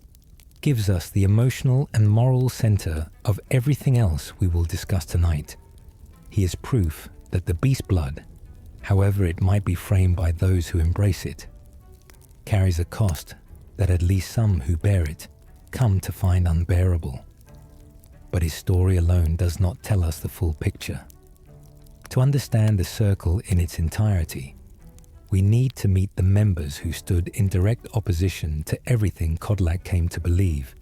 gives us the emotional and moral center of everything else we will discuss tonight. He is proof that the beast blood, however it might be framed by those who embrace it, carries a cost that at least some who bear it come to find unbearable. But his story alone does not tell us the full picture. To understand the circle in its entirety, we need to meet the members who stood in direct opposition to everything Kodlak came to believe,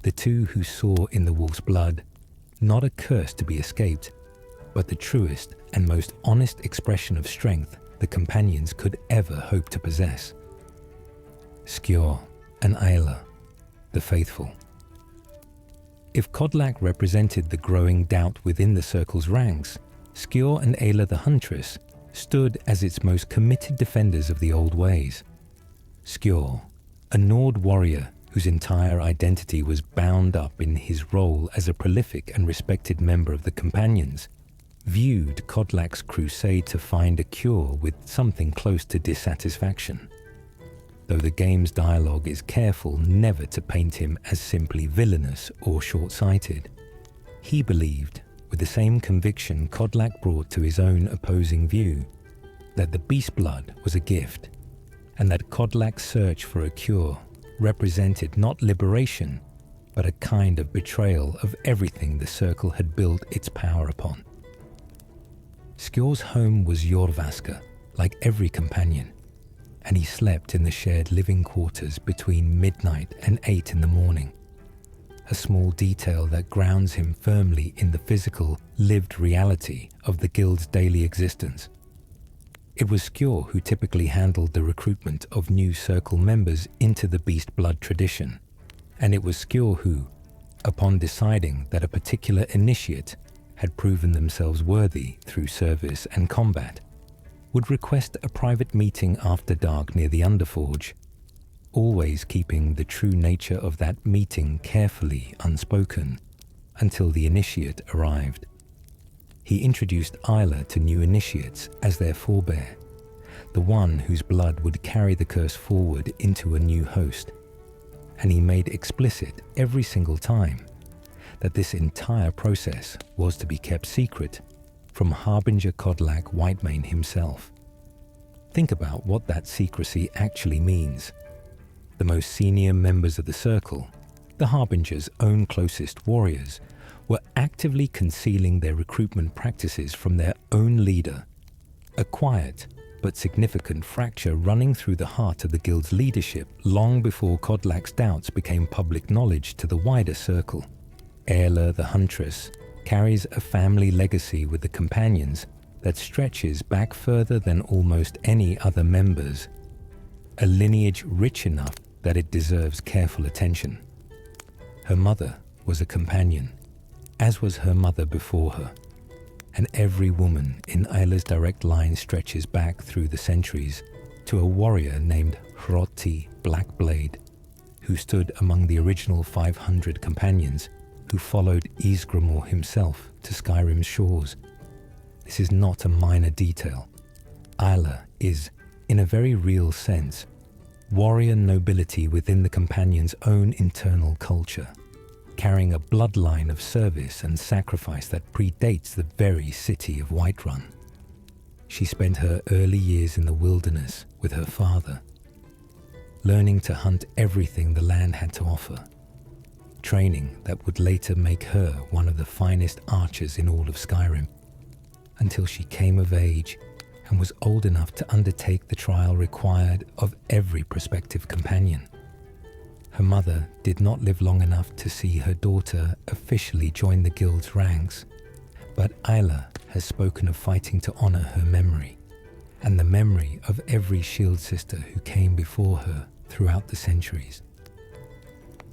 the two who saw in the wolf's blood not a curse to be escaped, but the truest and most honest expression of strength the companions could ever hope to possess. Skjor and Aela, the faithful. If Kodlak represented the growing doubt within the circle's ranks, Skjor and Aela the huntress stood as its most committed defenders of the old ways. Skjor, a Nord warrior whose entire identity was bound up in his role as a prolific and respected member of the companions, viewed Kodlak's crusade to find a cure with something close to dissatisfaction. Though the game's dialogue is careful never to paint him as simply villainous or short-sighted, he believed, with the same conviction Kodlak brought to his own opposing view, that the beast blood was a gift, and that Kodlak's search for a cure represented not liberation, but a kind of betrayal of everything the Circle had built its power upon. Skjor's home was Jorvaska, like every companion, and he slept in the shared living quarters between midnight and 8 in the morning, a small detail that grounds him firmly in the physical, lived reality of the guild's daily existence. It was Skjor who typically handled the recruitment of new Circle members into the Beast Blood tradition, and it was Skjor who, upon deciding that a particular initiate had proven themselves worthy through service and combat, would request a private meeting after dark near the Underforge, always keeping the true nature of that meeting carefully unspoken until the initiate arrived. He introduced Aela to new initiates as their forebear, the one whose blood would carry the curse forward into a new host. And he made explicit every single time that this entire process was to be kept secret from Harbinger Kodlak Whitemane himself. Think about what that secrecy actually means. The most senior members of the Circle, the Harbinger's own closest warriors, were actively concealing their recruitment practices from their own leader, a quiet but significant fracture running through the heart of the Guild's leadership long before Kodlak's doubts became public knowledge to the wider Circle. Aela the Huntress carries a family legacy with the Companions that stretches back further than almost any other members, a lineage rich enough that it deserves careful attention. Her mother was a Companion, as was her mother before her, and every woman in Aela's direct line stretches back through the centuries to a warrior named Hroti Blackblade, who stood among the original 500 Companions who followed Ysgramor himself to Skyrim's shores. This is not a minor detail. Aela is, in a very real sense, warrior nobility within the Companions' own internal culture, carrying a bloodline of service and sacrifice that predates the very city of Whiterun. She spent her early years in the wilderness with her father, learning to hunt everything the land had to offer, training that would later make her one of the finest archers in all of Skyrim, until she came of age and was old enough to undertake the trial required of every prospective companion. Her mother did not live long enough to see her daughter officially join the Guild's ranks, but Aela has spoken of fighting to honor her memory, and the memory of every shield sister who came before her throughout the centuries.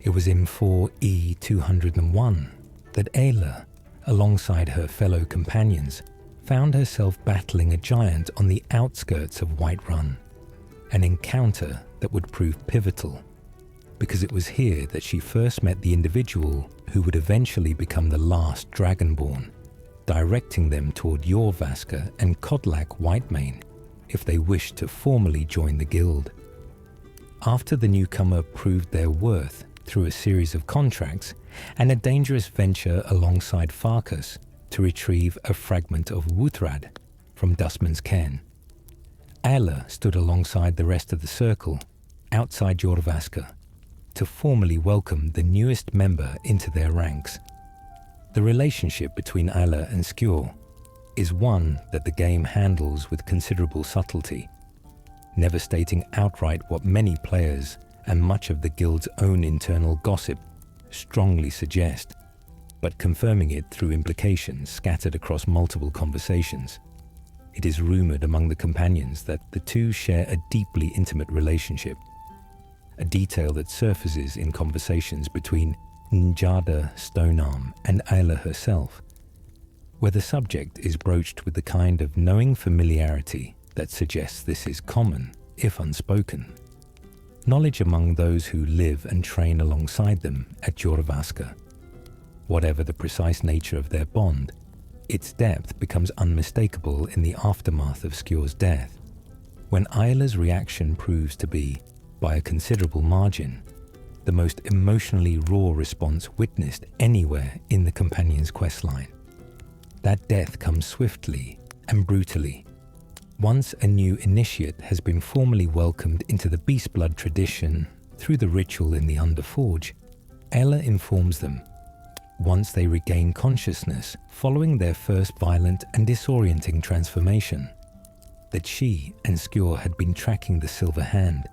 It was in 4E201 that Aela, alongside her fellow companions, found herself battling a giant on the outskirts of Whiterun, an encounter that would prove pivotal, because it was here that she first met the individual who would eventually become the last Dragonborn, directing them toward Jorvaskr and Kodlak Whitemane if they wished to formally join the Guild. After the newcomer proved their worth through a series of contracts and a dangerous venture alongside Farkas to retrieve a fragment of Wuthrad from Dustman's Cairn, Aela stood alongside the rest of the Circle outside Jorvaskr to formally welcome the newest member into their ranks. The relationship between Aela and Skjor is one that the game handles with considerable subtlety, never stating outright what many players and much of the Guild's own internal gossip strongly suggest, but confirming it through implications scattered across multiple conversations. It is rumored among the Companions that the two share a deeply intimate relationship, a detail that surfaces in conversations between Njada Stonearm and Aela herself, where the subject is broached with the kind of knowing familiarity that suggests this is common, if unspoken. Knowledge among those who live and train alongside them at Jorvaskr. Whatever the precise nature of their bond, its depth becomes unmistakable in the aftermath of Skjor's death, when Aela's reaction proves to be, by a considerable margin, the most emotionally raw response witnessed anywhere in the Companion's questline. That death comes swiftly and brutally. Once a new initiate has been formally welcomed into the Beastblood tradition through the ritual in the Underforge, Aela informs them, once they regain consciousness following their first violent and disorienting transformation, that she and Skjor had been tracking the Silver Hand,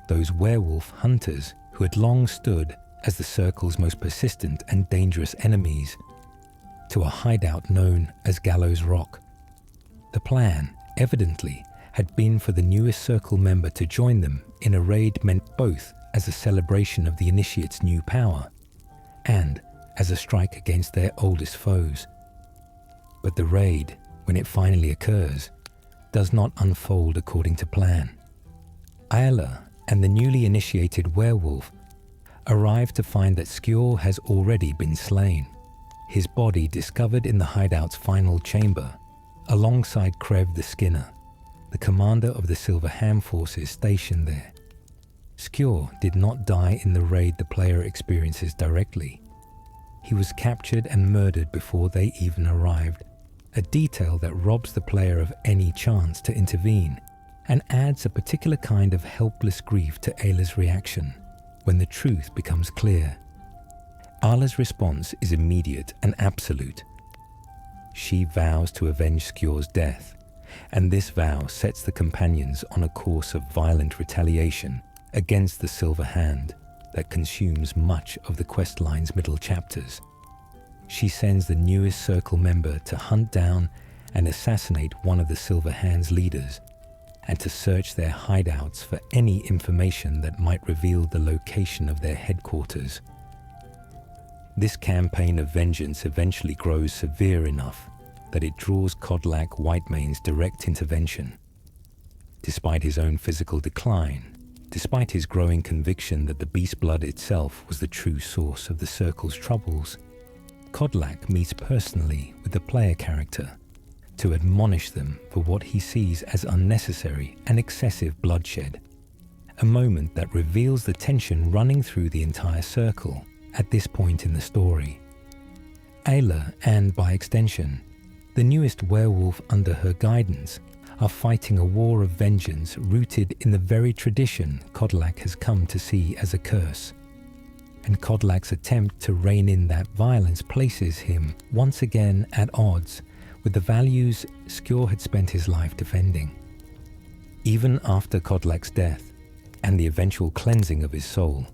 those werewolf hunters who had long stood as the Circle's most persistent and dangerous enemies, to a hideout known as Gallows Rock. The plan, evidently, had been for the newest Circle member to join them in a raid meant both as a celebration of the Initiate's new power and as a strike against their oldest foes. But the raid, when it finally occurs, does not unfold according to plan. Aela and the newly initiated werewolf arrive to find that Skjor has already been slain, his body discovered in the hideout's final chamber, alongside Krev the Skinner, the commander of the Silver Hand forces stationed there. Skjor did not die in the raid the player experiences directly. He was captured and murdered before they even arrived, a detail that robs the player of any chance to intervene and adds a particular kind of helpless grief to Aela's reaction when the truth becomes clear. Aela's response is immediate and absolute. She vows to avenge Skjor's death, and this vow sets the companions on a course of violent retaliation against the Silver Hand that consumes much of the questline's middle chapters. She sends the newest Circle member to hunt down and assassinate one of the Silver Hand's leaders, and to search their hideouts for any information that might reveal the location of their headquarters. This campaign of vengeance eventually grows severe enough that it draws Kodlak Whitemane's direct intervention. Despite his own physical decline, despite his growing conviction that the beast blood itself was the true source of the Circle's troubles, Kodlak meets personally with the player character to admonish them for what he sees as unnecessary and excessive bloodshed, a moment that reveals the tension running through the entire Circle at this point in the story. Aela, and by extension, the newest werewolf under her guidance, are fighting a war of vengeance rooted in the very tradition Kodlak has come to see as a curse. And Kodlak's attempt to rein in that violence places him once again at odds with the values Skjor had spent his life defending. Even after Kodlak's death and the eventual cleansing of his soul,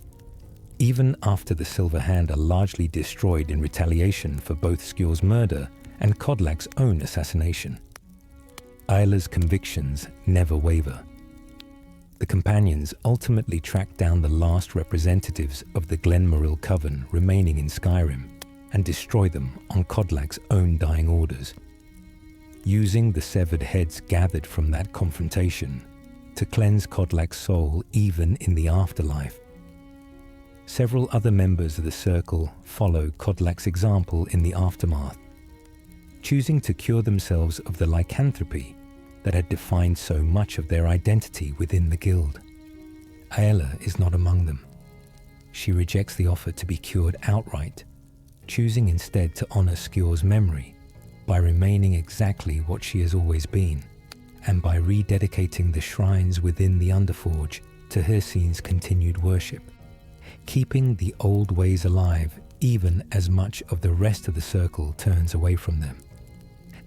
even after the Silver Hand are largely destroyed in retaliation for both Skjor's murder and Kodlak's own assassination, Aela's convictions never waver. The companions ultimately track down the last representatives of the Glenmoril Coven remaining in Skyrim and destroy them on Kodlak's own dying orders, using the severed heads gathered from that confrontation to cleanse Kodlak's soul even in the afterlife. Several other members of the Circle follow Kodlak's example in the aftermath, choosing to cure themselves of the lycanthropy that had defined so much of their identity within the guild. Aela is not among them. She rejects the offer to be cured outright, choosing instead to honor Skjor's memory by remaining exactly what she has always been, and by rededicating the shrines within the Underforge to Hircine's continued worship, keeping the old ways alive even as much of the rest of the Circle turns away from them.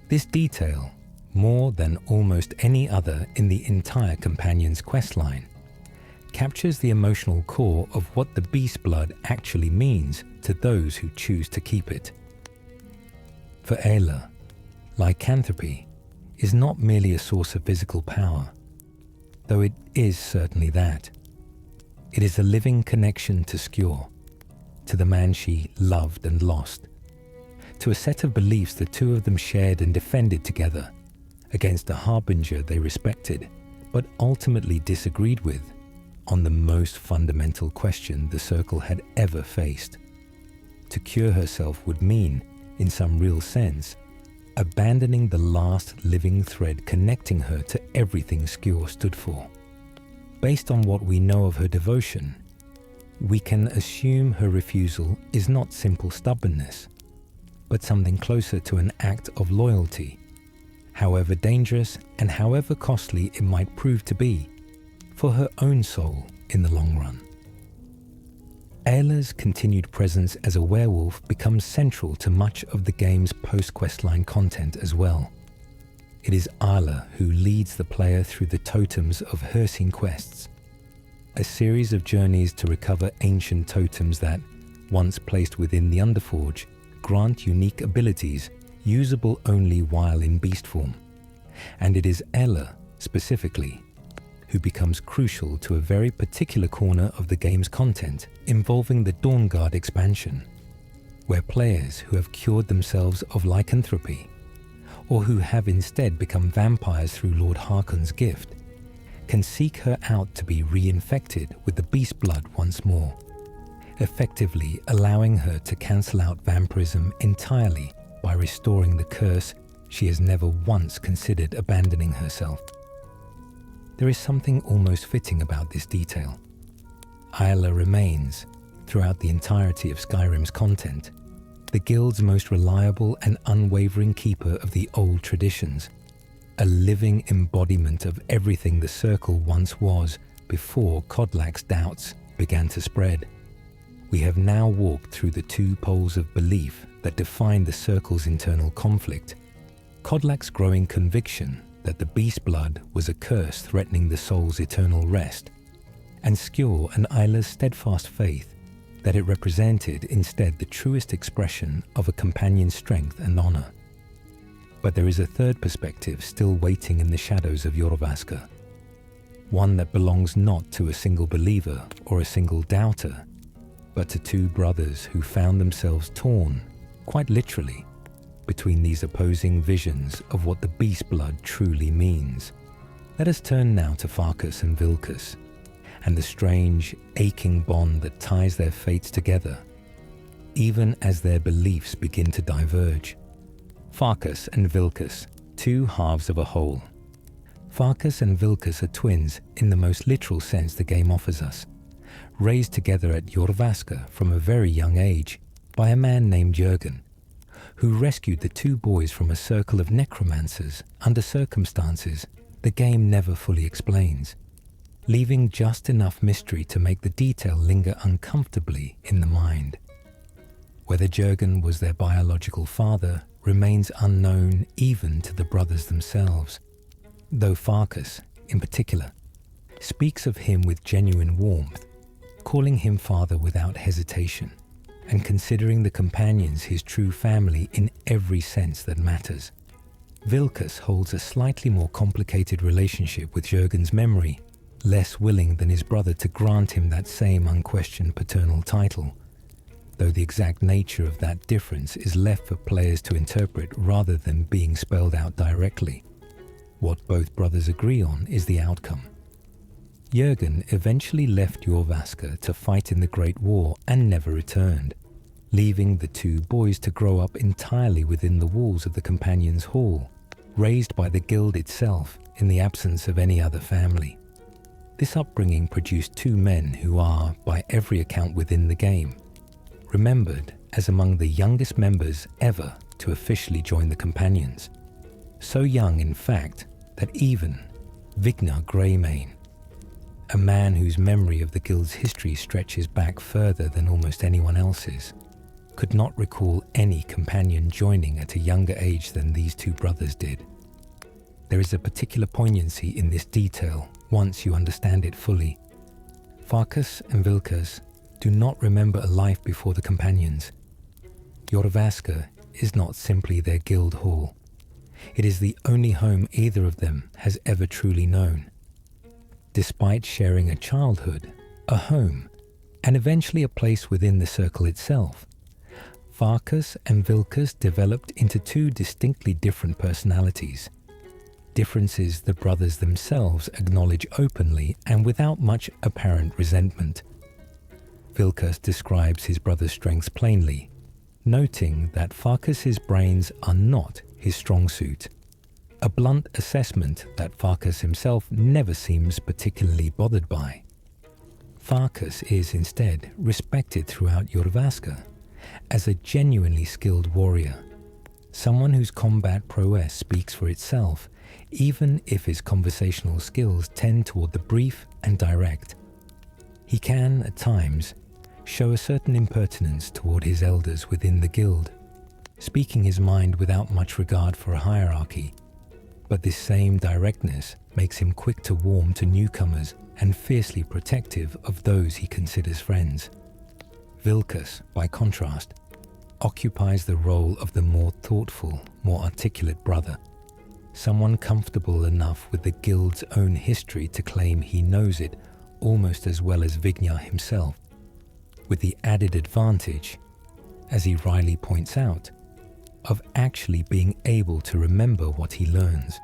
This detail, more than almost any other in the entire Companion's questline, captures the emotional core of what the beast blood actually means to those who choose to keep it. For Aela, lycanthropy is not merely a source of physical power, though it is certainly that. It is a living connection to Skjor, to the man she loved and lost, to a set of beliefs the two of them shared and defended together against a harbinger they respected but ultimately disagreed with on the most fundamental question the Circle had ever faced. To cure herself would mean, in some real sense, abandoning the last living thread connecting her to everything Skjor stood for. Based on what we know of her devotion, we can assume her refusal is not simple stubbornness, but something closer to an act of loyalty, however dangerous and however costly it might prove to be, for her own soul in the long run. Aela's continued presence as a werewolf becomes central to much of the game's post-questline content as well. It is Aela who leads the player through the totems of Hircine quests, a series of journeys to recover ancient totems that, once placed within the Underforge, grant unique abilities usable only while in beast form. And it is Aela, specifically, who becomes crucial to a very particular corner of the game's content involving the Dawnguard expansion, where players who have cured themselves of lycanthropy, or who have instead become vampires through Lord Harkon's gift, can seek her out to be reinfected with the beast blood once more, effectively allowing her to cancel out vampirism entirely by restoring the curse she has never once considered abandoning herself. There is something almost fitting about this detail. Aela remains, throughout the entirety of Skyrim's content, the guild's most reliable and unwavering keeper of the old traditions, a living embodiment of everything the Circle once was before Kodlak's doubts began to spread. We have now walked through the two poles of belief that define the Circle's internal conflict: Kodlak's growing conviction that the beast blood was a curse threatening the soul's eternal rest, and Skjor and Aela's steadfast faith that it represented instead the truest expression of a companion's strength and honor. But there is a third perspective still waiting in the shadows of Jorrvaskr, one that belongs not to a single believer or a single doubter, but to two brothers who found themselves torn, quite literally, between these opposing visions of what the beast blood truly means. Let us turn now to Farkas and Vilkas, and the strange, aching bond that ties their fates together, even as their beliefs begin to diverge. Farkas and Vilkas, two halves of a whole. Farkas and Vilkas are twins in the most literal sense the game offers us, raised together at Jorrvaskr from a very young age by a man named Jurgen, who rescued the two boys from a circle of necromancers under circumstances the game never fully explains, leaving just enough mystery to make the detail linger uncomfortably in the mind. Whether Jurgen was their biological father remains unknown even to the brothers themselves, though Farkas, in particular, speaks of him with genuine warmth, calling him father without hesitation, and considering the companions his true family in every sense that matters. Vilkas holds a slightly more complicated relationship with Jurgen's memory, less willing than his brother to grant him that same unquestioned paternal title, though the exact nature of that difference is left for players to interpret rather than being spelled out directly. What both brothers agree on is the outcome. Jurgen eventually left Jorrvaskr to fight in the Great War and never returned, leaving the two boys to grow up entirely within the walls of the Companions' Hall, raised by the guild itself in the absence of any other family. This upbringing produced two men who are, by every account within the game, remembered as among the youngest members ever to officially join the Companions. So young, in fact, that even Vignar Greymane, a man whose memory of the guild's history stretches back further than almost anyone else's, could not recall any companion joining at a younger age than these two brothers did. There is a particular poignancy in this detail once you understand it fully. Farkas and Vilkas do not remember a life before the Companions. Jorrvaskr is not simply their guild hall. It is the only home either of them has ever truly known. Despite sharing a childhood, a home, and eventually a place within the circle itself, Farkas and Vilkas developed into two distinctly different personalities, differences the brothers themselves acknowledge openly and without much apparent resentment. Vilkas describes his brother's strengths plainly, noting that Farkas's brains are not his strong suit, a blunt assessment that Farkas himself never seems particularly bothered by. Farkas is instead respected throughout Jorrvaskr as a genuinely skilled warrior, someone whose combat prowess speaks for itself, even if his conversational skills tend toward the brief and direct. He can, at times, show a certain impertinence toward his elders within the guild, speaking his mind without much regard for a hierarchy, but this same directness makes him quick to warm to newcomers and fiercely protective of those he considers friends. Vilkas, by contrast, occupies the role of the more thoughtful, more articulate brother, someone comfortable enough with the guild's own history to claim he knows it almost as well as Vignar himself, with the added advantage, as he wryly points out, of actually being able to remember what he learns.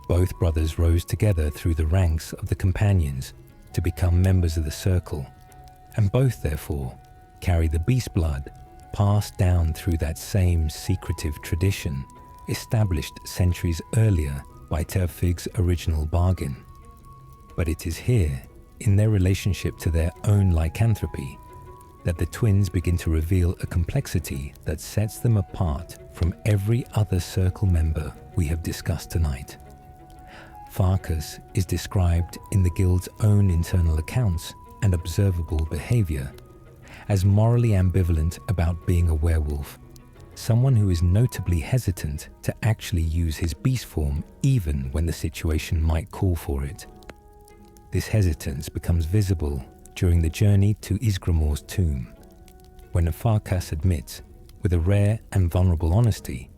both brothers rose together through the ranks of the companions to become members of the circle, and both therefore carry the beast blood passed down through that same secretive tradition established centuries earlier by Terfig's original bargain. But it is here, in their relationship to their own lycanthropy, that the twins begin to reveal a complexity that sets them apart from every other circle member we have discussed tonight. Farkas is described in the guild's own internal accounts and observable behavior as morally ambivalent about being a werewolf, someone who is notably hesitant to actually use his beast form even when the situation might call for it. This hesitance becomes visible during the journey to Ysgramor's tomb, when Farkas admits, with a rare and vulnerable honesty,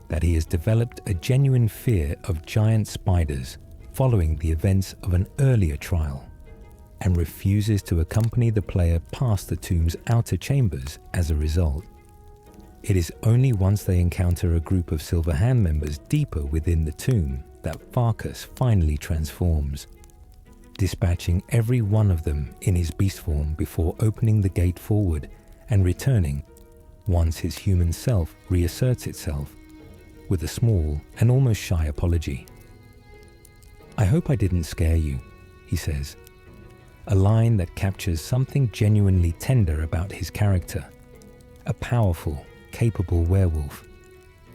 that he has developed a genuine fear of giant spiders following the events of an earlier trial, and refuses to accompany the player past the tomb's outer chambers as a result. It is only once they encounter a group of Silver Hand members deeper within the tomb that Farkas finally transforms, dispatching every one of them in his beast form before opening the gate forward and returning, once his human self reasserts itself, with a small and almost shy apology. "I hope I didn't scare you," he says, a line that captures something genuinely tender about his character, a powerful, capable werewolf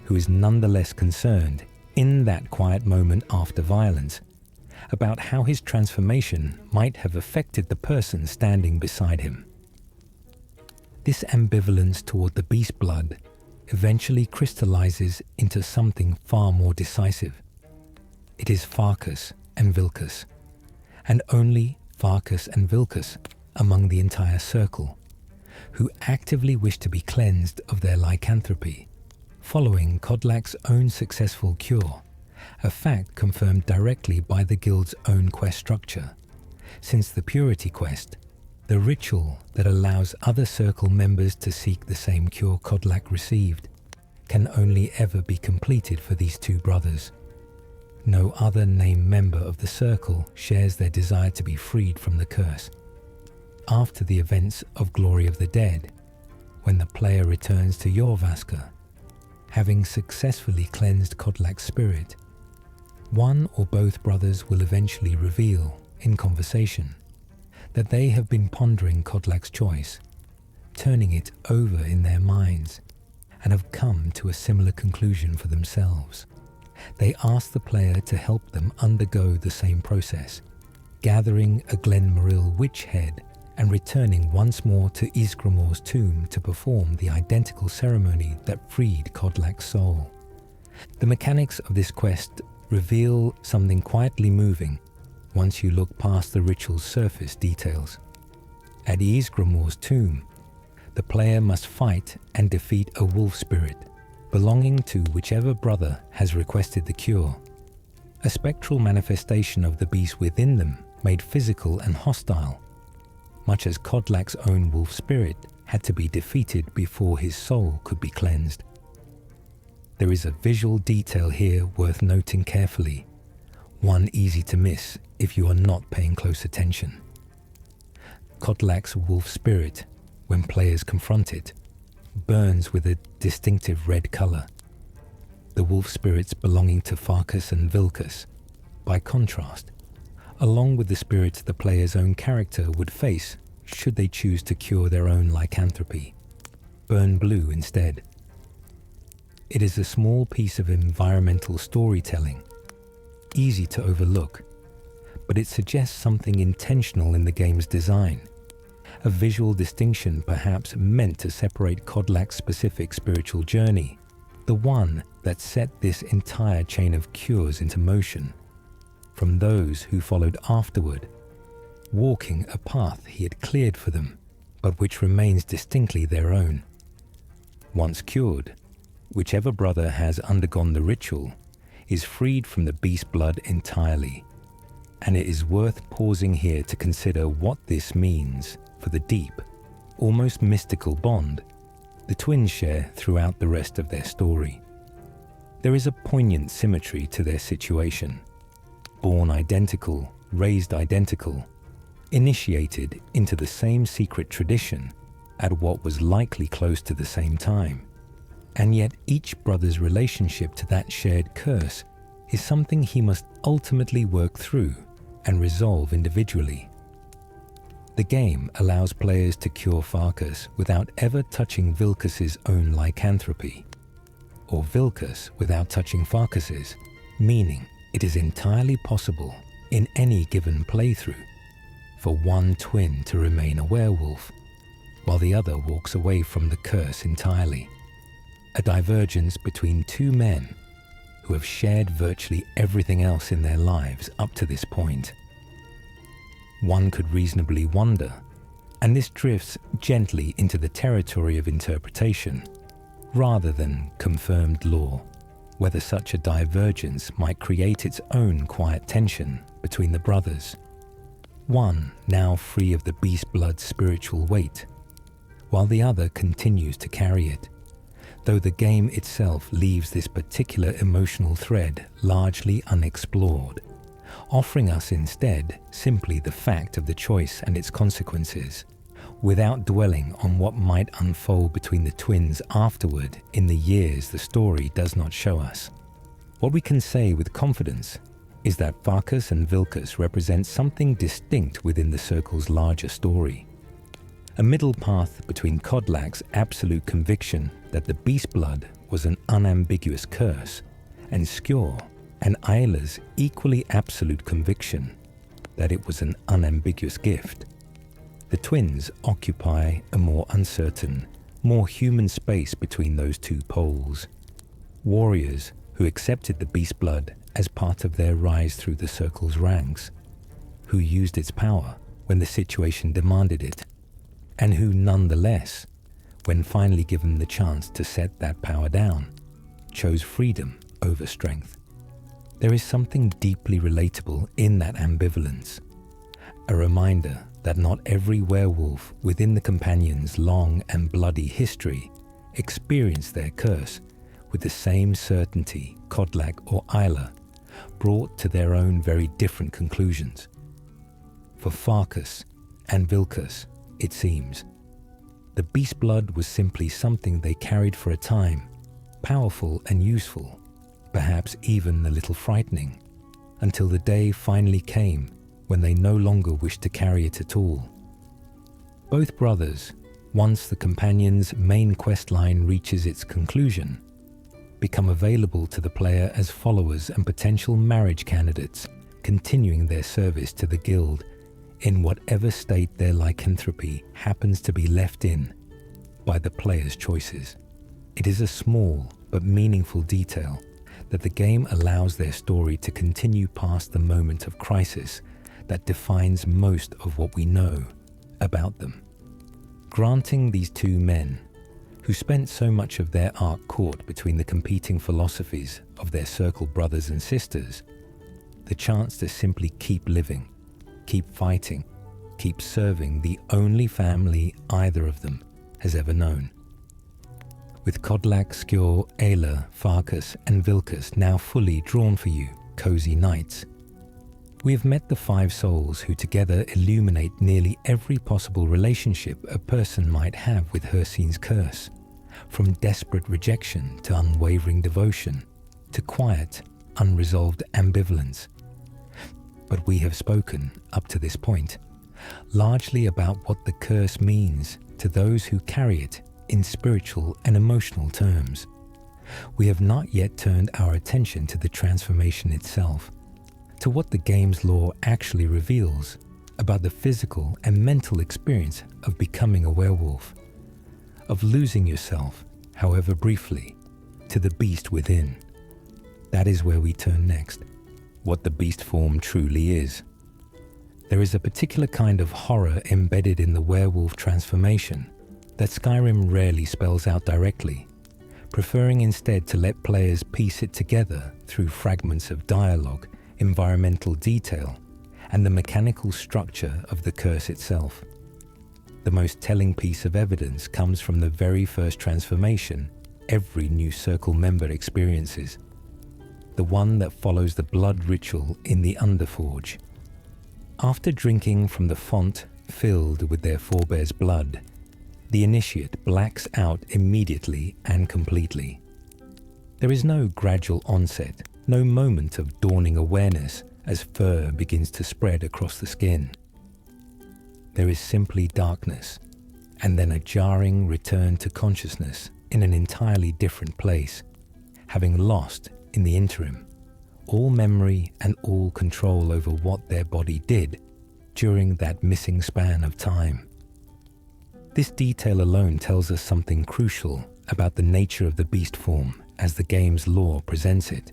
who is nonetheless concerned, in that quiet moment after violence, about how his transformation might have affected the person standing beside him. This ambivalence toward the beast blood eventually crystallizes into something far more decisive. It is Farkas and Vilkas, and only Farkas and Vilkas among the entire circle, who actively wish to be cleansed of their lycanthropy, following Kodlak's own successful cure, a fact confirmed directly by the guild's own quest structure, since the Purity quest, the ritual that allows other circle members to seek the same cure Kodlak received, can only ever be completed for these two brothers. No other named member of the circle shares their desire to be freed from the curse. After the events of Glory of the Dead, when the player returns to Jorvaska, having successfully cleansed Kodlak's spirit, one or both brothers will eventually reveal, in conversation, that they have been pondering Kodlak's choice, turning it over in their minds, and have come to a similar conclusion for themselves. They ask the player to help them undergo the same process, gathering a Glen Moril witch head and returning once more to Ysgramor's tomb to perform the identical ceremony that freed Kodlak's soul. The mechanics of this quest reveal something quietly moving once you look past the ritual's surface details. At Ysgramor's tomb, the player must fight and defeat a wolf spirit belonging to whichever brother has requested the cure, a spectral manifestation of the beast within them made physical and hostile, much as Kodlak's own wolf spirit had to be defeated before his soul could be cleansed. There is a visual detail here worth noting carefully, one easy to miss if you are not paying close attention. Kodlak's wolf spirit, when players confront it, burns with a distinctive red color. The wolf spirits belonging to Farkas and Vilkas, by contrast, along with the spirits the player's own character would face should they choose to cure their own lycanthropy, burn blue instead. It is a small piece of environmental storytelling, easy to overlook, but it suggests something intentional in the game's design, a visual distinction perhaps meant to separate Kodlak's specific spiritual journey, the one that set this entire chain of cures into motion, from those who followed afterward, walking a path he had cleared for them, but which remains distinctly their own. Once cured, whichever brother has undergone the ritual is freed from the beast blood entirely, and it is worth pausing here to consider what this means for the deep, almost mystical bond the twins share throughout the rest of their story. There is a poignant symmetry to their situation, born identical, raised identical, initiated into the same secret tradition at what was likely close to the same time. And yet each brother's relationship to that shared curse is something he must ultimately work through and resolve individually. The game allows players to cure Farkas without ever touching Vilkas's own lycanthropy, or Vilkas without touching Farkas's, meaning it is entirely possible in any given playthrough for one twin to remain a werewolf, while the other walks away from the curse entirely. A divergence between two men who have shared virtually everything else in their lives up to this point. One could reasonably wonder, and this drifts gently into the territory of interpretation, rather than confirmed lore, whether such a divergence might create its own quiet tension between the brothers, one now free of the beast blood's spiritual weight, while the other continues to carry it, though the game itself leaves this particular emotional thread largely unexplored, offering us instead simply the fact of the choice and its consequences, without dwelling on what might unfold between the twins afterward in the years the story does not show us. What we can say with confidence is that Farkas and Vilkas represent something distinct within the Circle's larger story. A middle path between Kodlak's absolute conviction that the beast blood was an unambiguous curse, and Skjor and Aela's equally absolute conviction that it was an unambiguous gift. The twins occupy a more uncertain, more human space between those two poles. Warriors who accepted the beast blood as part of their rise through the Circle's ranks, who used its power when the situation demanded it, and who nonetheless, when finally given the chance to set that power down, chose freedom over strength. There is something deeply relatable in that ambivalence, a reminder that not every werewolf within the Companion's long and bloody history experienced their curse with the same certainty Kodlak or Aela brought to their own very different conclusions. For Farkas and Vilkas, it seems, the beast blood was simply something they carried for a time, powerful and useful, perhaps even a little frightening, until the day finally came when they no longer wished to carry it at all. Both brothers, once the Companion's main quest line reaches its conclusion, become available to the player as followers and potential marriage candidates, continuing their service to the Guild in whatever state their lycanthropy happens to be left in by the player's choices. It is a small but meaningful detail that the game allows their story to continue past the moment of crisis that defines most of what we know about them. Granting these two men, who spent so much of their arc caught between the competing philosophies of their Circle brothers and sisters, the chance to simply keep living, keep fighting, keep serving the only family either of them has ever known. With Kodlak, Skjor, Aela, Farkas and Vilkas now fully drawn for you, cozy nights, we have met the five souls who together illuminate nearly every possible relationship a person might have with Hircine's curse, from desperate rejection to unwavering devotion, to quiet, unresolved ambivalence. But we have spoken, up to this point, largely about what the curse means to those who carry it in spiritual and emotional terms. We have not yet turned our attention to the transformation itself, to what the game's lore actually reveals about the physical and mental experience of becoming a werewolf, of losing yourself, however briefly, to the beast within. That is where we turn next, what the beast form truly is. There is a particular kind of horror embedded in the werewolf transformation that Skyrim rarely spells out directly, preferring instead to let players piece it together through fragments of dialogue, environmental detail, and the mechanical structure of the curse itself. The most telling piece of evidence comes from the very first transformation every new Circle member experiences. the one that follows the blood ritual in the Underforge. After drinking from the font filled with their forebears' blood, the initiate blacks out immediately and completely. There is no gradual onset, no moment of dawning awareness as fur begins to spread across the skin. There is simply darkness, and then a jarring return to consciousness in an entirely different place, having lost, in the interim, all memory and all control over what their body did during that missing span of time. This detail alone tells us something crucial about the nature of the beast form as the game's lore presents it.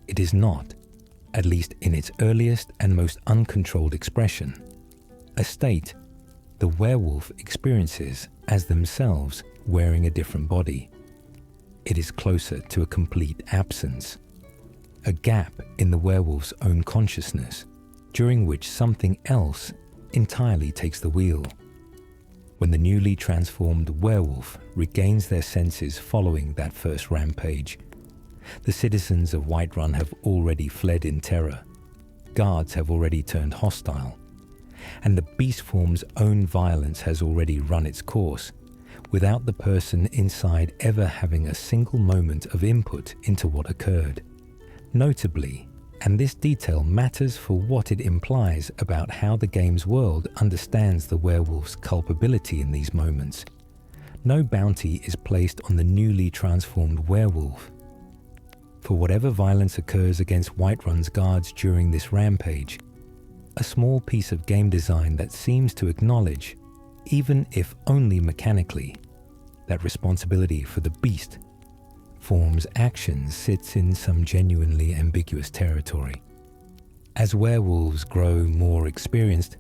It is not, at least in its earliest and most uncontrolled expression, a state the werewolf experiences as themselves wearing a different body. It is closer to a complete absence, a gap in the werewolf's own consciousness, during which something else entirely takes the wheel. When the newly transformed werewolf regains their senses following that first rampage, the citizens of Whiterun have already fled in terror, guards have already turned hostile, and the beast form's own violence has already run its course, without the person inside ever having a single moment of input into what occurred. Notably, and this detail matters for what it implies about how the game's world understands the werewolf's culpability in these moments, no bounty is placed on the newly transformed werewolf. For whatever violence occurs against Whiterun's guards during this rampage, a small piece of game design that seems to acknowledge, even if only mechanically, that responsibility for the beast form's actions sits in some genuinely ambiguous territory. As werewolves grow more experienced,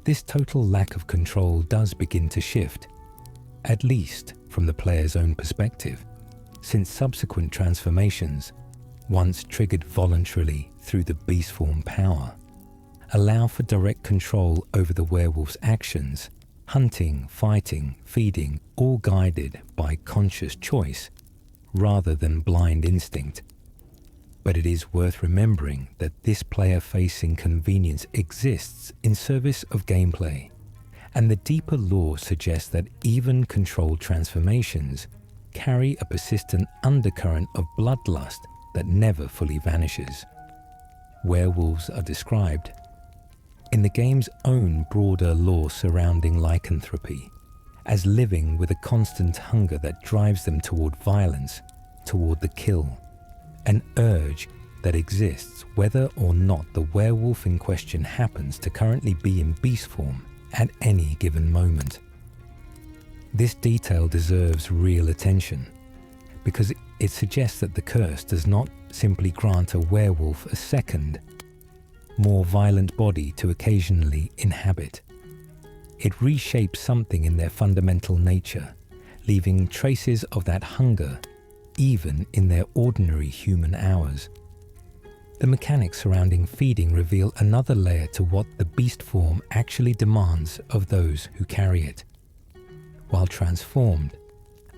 this total lack of control does begin to shift, at least from the player's own perspective, since subsequent transformations, once triggered voluntarily through the beast form power, allow for direct control over the werewolf's actions, hunting, fighting, feeding, all guided by conscious choice rather than blind instinct. But it is worth remembering that this player-facing convenience exists in service of gameplay, and the deeper lore suggests that even controlled transformations carry a persistent undercurrent of bloodlust that never fully vanishes. Werewolves are described, in the game's own broader lore surrounding lycanthropy, as living with a constant hunger that drives them toward violence, toward the kill, an urge that exists whether or not the werewolf in question happens to currently be in beast form at any given moment. This detail deserves real attention, because it suggests that the curse does not simply grant a werewolf a second, more violent body to occasionally inhabit. It reshapes something in their fundamental nature, leaving traces of that hunger even in their ordinary human hours. The mechanics surrounding feeding reveal another layer to what the beast form actually demands of those who carry it. While transformed,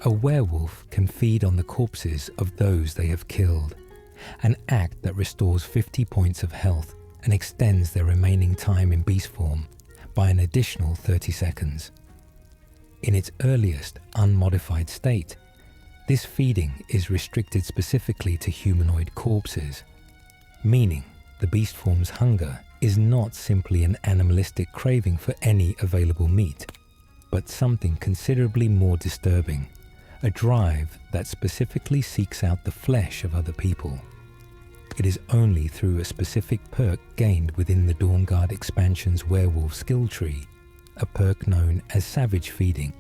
a werewolf can feed on the corpses of those they have killed, an act that restores 50 points of health and extends their remaining time in beast form by an additional 30 seconds. In its earliest, unmodified state, this feeding is restricted specifically to humanoid corpses, meaning the beast form's hunger is not simply an animalistic craving for any available meat, but something considerably more disturbing, a drive that specifically seeks out the flesh of other people. It is only through a specific perk gained within the Dawnguard expansion's werewolf skill tree, a perk known as Savage Feeding,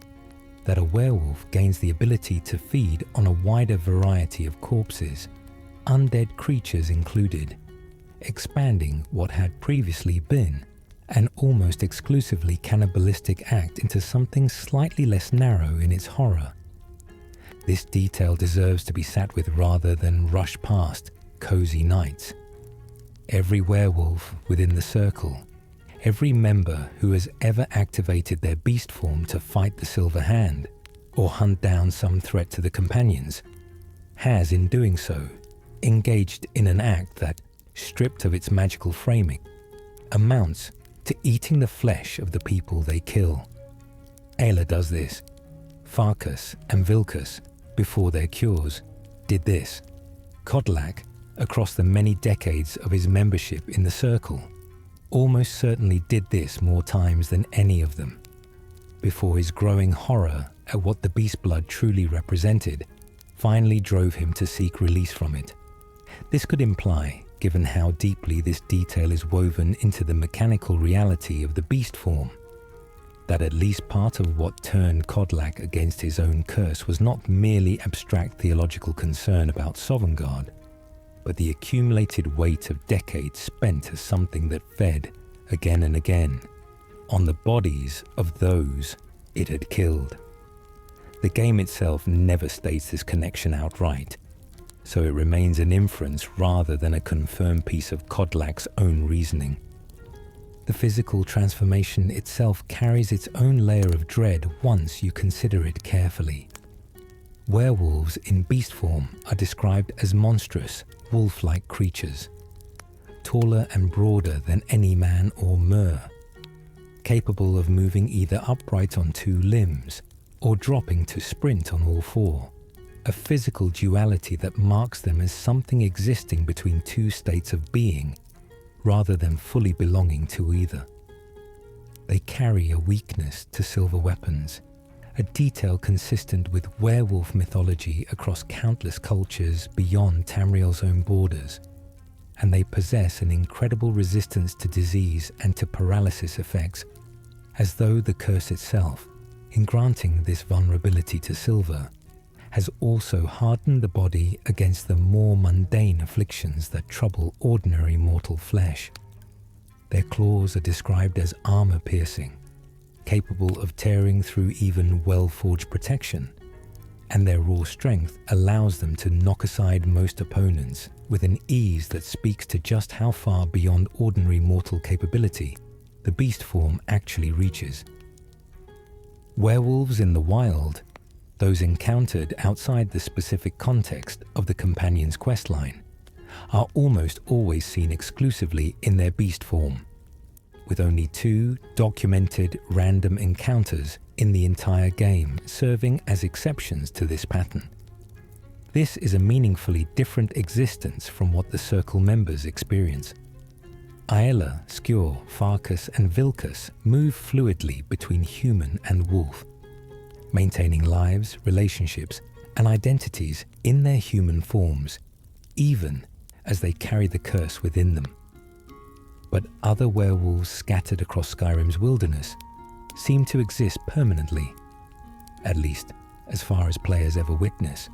that a werewolf gains the ability to feed on a wider variety of corpses, undead creatures included, expanding what had previously been an almost exclusively cannibalistic act into something slightly less narrow in its horror. This detail deserves to be sat with rather than rushed past cozy nights. Every werewolf within the circle, every member who has ever activated their beast form to fight the Silver Hand or hunt down some threat to the companions, has in doing so engaged in an act that, stripped of its magical framing, amounts to eating the flesh of the people they kill. Aela does this. Farkas and Vilkas, before their cures, did this. Kodlak, across the many decades of his membership in the Circle, almost certainly did this more times than any of them, before his growing horror at what the beast blood truly represented finally drove him to seek release from it. This could imply, given how deeply this detail is woven into the mechanical reality of the beast form, that at least part of what turned Kodlak against his own curse was not merely abstract theological concern about Sovngarde, but the accumulated weight of decades spent as something that fed, again and again, on the bodies of those it had killed. The game itself never states this connection outright, so it remains an inference rather than a confirmed piece of Kodlak's own reasoning. The physical transformation itself carries its own layer of dread once you consider it carefully. Werewolves in beast form are described as monstrous, wolf-like creatures, taller and broader than any man or mer, capable of moving either upright on two limbs or dropping to sprint on all four, a physical duality that marks them as something existing between two states of being rather than fully belonging to either. They carry a weakness to silver weapons, a detail consistent with werewolf mythology across countless cultures beyond Tamriel's own borders, and they possess an incredible resistance to disease and to paralysis effects, as though the curse itself, in granting this vulnerability to silver, has also hardened the body against the more mundane afflictions that trouble ordinary mortal flesh. Their claws are described as armor-piercing, capable of tearing through even well-forged protection, and their raw strength allows them to knock aside most opponents with an ease that speaks to just how far beyond ordinary mortal capability the beast form actually reaches. Werewolves in the wild, those encountered outside the specific context of the companion's questline, are almost always seen exclusively in their beast form, with only 2 documented random encounters in the entire game serving as exceptions to this pattern. This is a meaningfully different existence from what the Circle members experience. Aela, Skjor, Farkas and Vilkas move fluidly between human and wolf, maintaining lives, relationships and identities in their human forms, even as they carry the curse within them. But other werewolves scattered across Skyrim's wilderness seem to exist permanently, at least as far as players ever witness,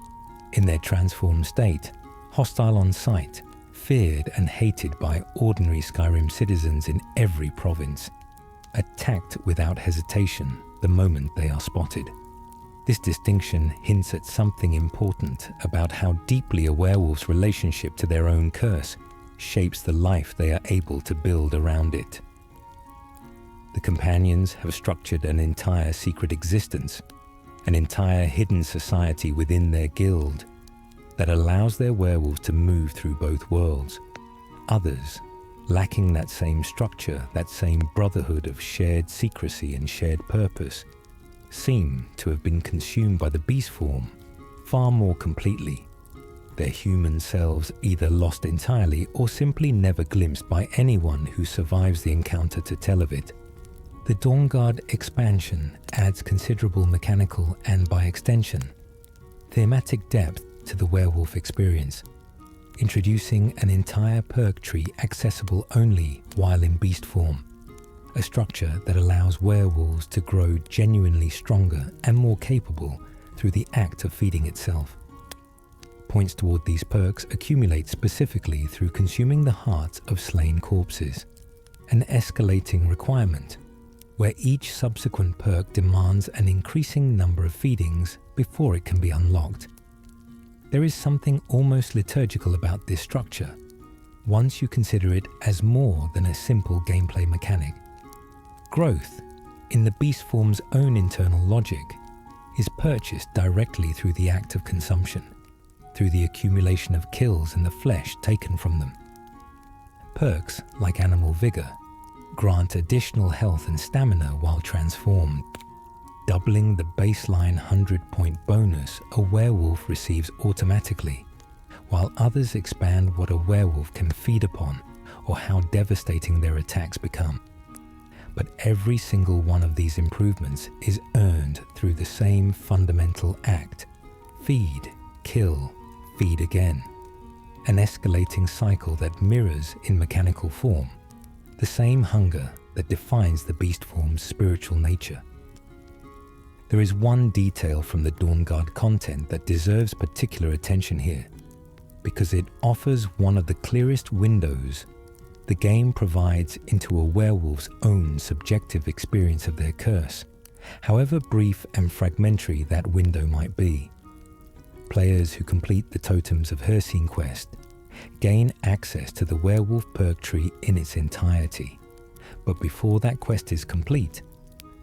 in their transformed state, hostile on sight, feared and hated by ordinary Skyrim citizens in every province, attacked without hesitation the moment they are spotted. This distinction hints at something important about how deeply a werewolf's relationship to their own curse shapes the life they are able to build around it. The companions have structured an entire secret existence, an entire hidden society within their guild that allows their werewolves to move through both worlds. Others, lacking that same structure, that same brotherhood of shared secrecy and shared purpose, seem to have been consumed by the beast form far more completely, their human selves either lost entirely or simply never glimpsed by anyone who survives the encounter to tell of it. The Dawnguard expansion adds considerable mechanical and, by extension, thematic depth to the werewolf experience, introducing an entire perk tree accessible only while in beast form, a structure that allows werewolves to grow genuinely stronger and more capable through the act of feeding itself. Points toward these perks accumulate specifically through consuming the hearts of slain corpses, an escalating requirement where each subsequent perk demands an increasing number of feedings before it can be unlocked. There is something almost liturgical about this structure, once you consider it as more than a simple gameplay mechanic. Growth, in the beast form's own internal logic, is purchased directly through the act of consumption. through the accumulation of kills and the flesh taken from them. Perks, like animal vigor, grant additional health and stamina while transformed, doubling the baseline 100-point bonus a werewolf receives automatically, while others expand what a werewolf can feed upon or how devastating their attacks become. But every single one of these improvements is earned through the same fundamental act: feed, kill, feed again. An escalating cycle that mirrors, in mechanical form, the same hunger that defines the beast form's spiritual nature. There is one detail from the Dawnguard content that deserves particular attention here, because it offers one of the clearest windows the game provides into a werewolf's own subjective experience of their curse, however brief and fragmentary that window might be. Players who complete the Totems of Hircine quest gain access to the werewolf perk tree in its entirety, but before that quest is complete,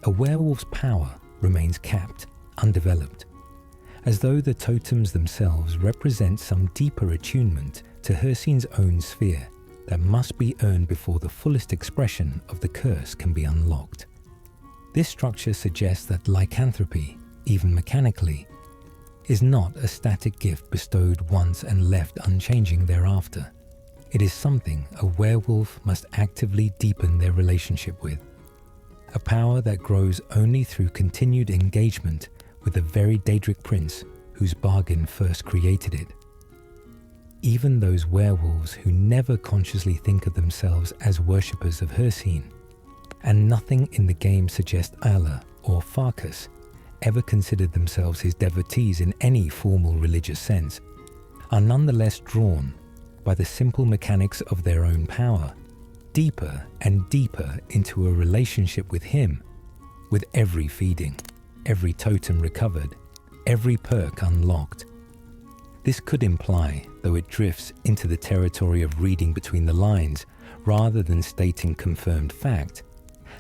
a werewolf's power remains capped, undeveloped, as though the totems themselves represent some deeper attunement to Hircine's own sphere that must be earned before the fullest expression of the curse can be unlocked. This structure suggests that lycanthropy, even mechanically, is not a static gift bestowed once and left unchanging thereafter. It is something a werewolf must actively deepen their relationship with, a power that grows only through continued engagement with the very Daedric prince whose bargain first created it. Even those werewolves who never consciously think of themselves as worshippers of Hircine, and nothing in the game suggests Aela or Farkas ever considered themselves his devotees in any formal religious sense, are nonetheless drawn by the simple mechanics of their own power, deeper and deeper into a relationship with him, with every feeding, every totem recovered, every perk unlocked. This could imply, though it drifts into the territory of reading between the lines rather than stating confirmed fact,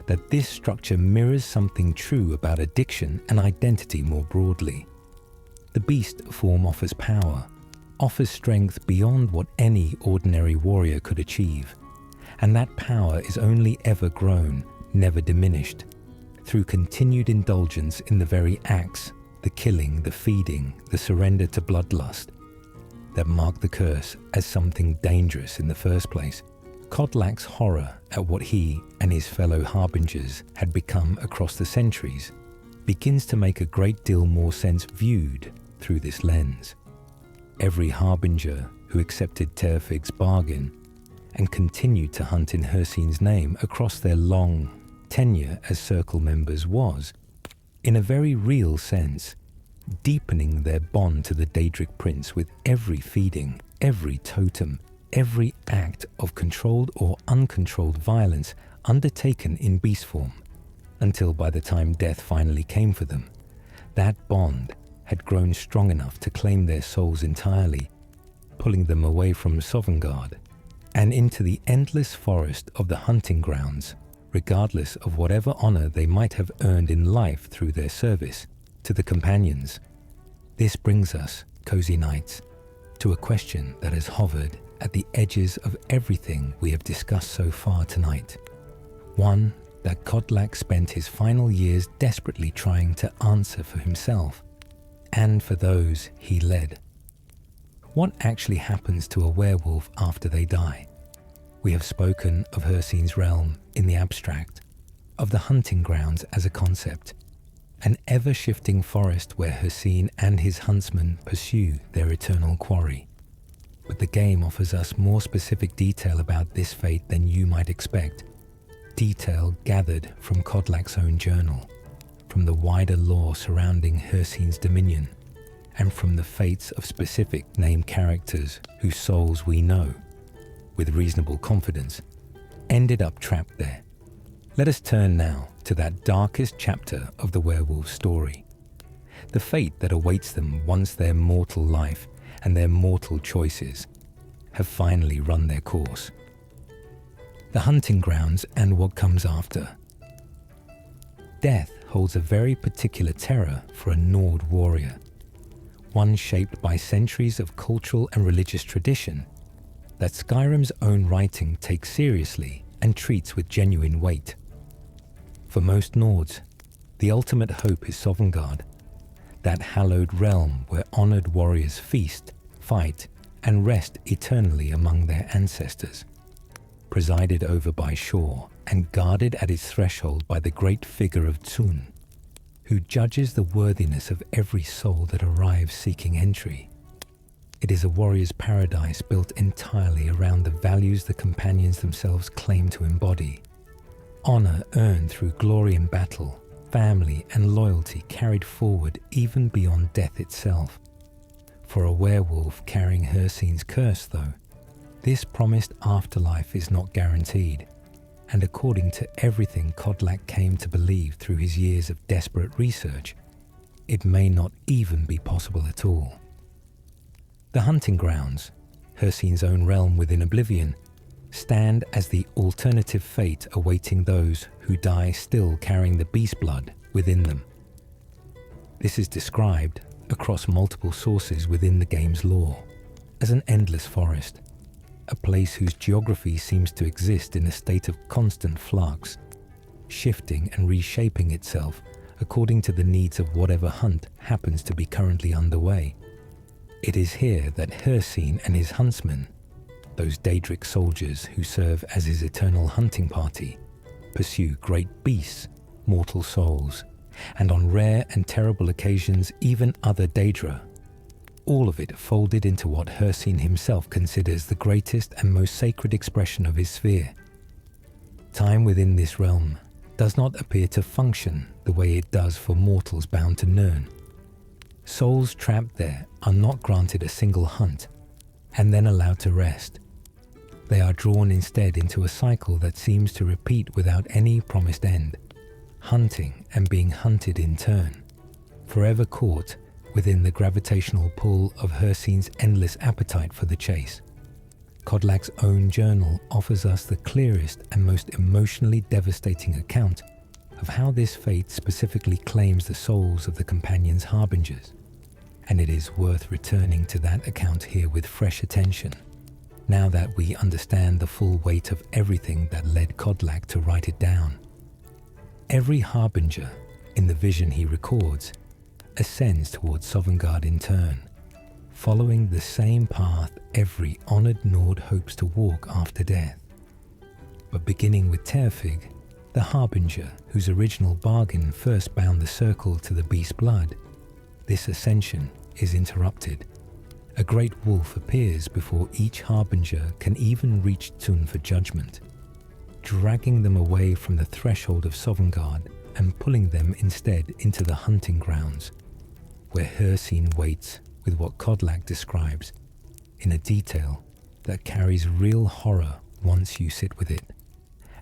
that this structure mirrors something true about addiction and identity more broadly. The beast form offers power, offers strength beyond what any ordinary warrior could achieve, and that power is only ever grown, never diminished, through continued indulgence in the very acts, the killing, the feeding, the surrender to bloodlust, that mark the curse as something dangerous in the first place. Kodlak's horror at what he and his fellow harbingers had become across the centuries begins to make a great deal more sense viewed through this lens. Every harbinger who accepted Terfig's bargain and continued to hunt in Hircine's name across their long tenure as Circle members was, in a very real sense, deepening their bond to the Daedric prince with every feeding, every totem, every act of controlled or uncontrolled violence undertaken in beast form, until by the time death finally came for them, that bond had grown strong enough to claim their souls entirely, pulling them away from Sovngarde and into the endless forest of the hunting grounds, regardless of whatever honor they might have earned in life through their service to the companions. This brings us, cozy knights, to a question that has hovered at the edges of everything we have discussed so far tonight. One that Kodlak spent his final years desperately trying to answer for himself and for those he led. What actually happens to a werewolf after they die? We have spoken of Hircine's realm in the abstract, of the hunting grounds as a concept, an ever-shifting forest where Hircine and his huntsmen pursue their eternal quarry. But the game offers us more specific detail about this fate than you might expect, detail gathered from Kodlak's own journal, from the wider lore surrounding Hircine's dominion, and from the fates of specific named characters whose souls we know, with reasonable confidence, ended up trapped there. Let us turn now to that darkest chapter of the werewolf story, the fate that awaits them once their mortal life and their mortal choices have finally run their course. The hunting grounds and what comes after. Death holds a very particular terror for a Nord warrior, one shaped by centuries of cultural and religious tradition that Skyrim's own writing takes seriously and treats with genuine weight. For most Nords, the ultimate hope is Sovngarde, that hallowed realm where honored warriors feast, fight, and rest eternally among their ancestors, presided over by Skjor and guarded at its threshold by the great figure of Tsun, who judges the worthiness of every soul that arrives seeking entry. It is a warrior's paradise built entirely around the values the companions themselves claim to embody. Honor earned through glory in battle, family and loyalty carried forward even beyond death itself. For a werewolf carrying Hircine's curse, though, this promised afterlife is not guaranteed, and according to everything Kodlak came to believe through his years of desperate research, it may not even be possible at all. The hunting grounds, Hircine's own realm within Oblivion, stand as the alternative fate awaiting those who die still carrying the beast blood within them. This is described, across multiple sources within the game's lore, as an endless forest, a place whose geography seems to exist in a state of constant flux, shifting and reshaping itself according to the needs of whatever hunt happens to be currently underway. It is here that Hircine and his huntsmen, those Daedric soldiers who serve as his eternal hunting party, pursue great beasts, mortal souls, and on rare and terrible occasions even other Daedra, all of it folded into what Hircine himself considers the greatest and most sacred expression of his sphere. Time within this realm does not appear to function the way it does for mortals bound to Nirn. Souls trapped there are not granted a single hunt and then allowed to rest. They are drawn instead into a cycle that seems to repeat without any promised end, hunting and being hunted in turn, forever caught within the gravitational pull of Hircine's endless appetite for the chase. Kodlak's own journal offers us the clearest and most emotionally devastating account of how this fate specifically claims the souls of the companions' harbingers, and it is worth returning to that account here with fresh attention, now that we understand the full weight of everything that led Kodlak to write it down. Every harbinger, in the vision he records, ascends towards Sovngarde in turn, following the same path every honored Nord hopes to walk after death. But beginning with Terfig, the harbinger whose original bargain first bound the circle to the beast blood, this ascension is interrupted. A great wolf appears before each harbinger can even reach Tsun for judgment, dragging them away from the threshold of Sovngarde and pulling them instead into the hunting grounds, where Hircine waits with what Kodlak describes in a detail that carries real horror once you sit with it,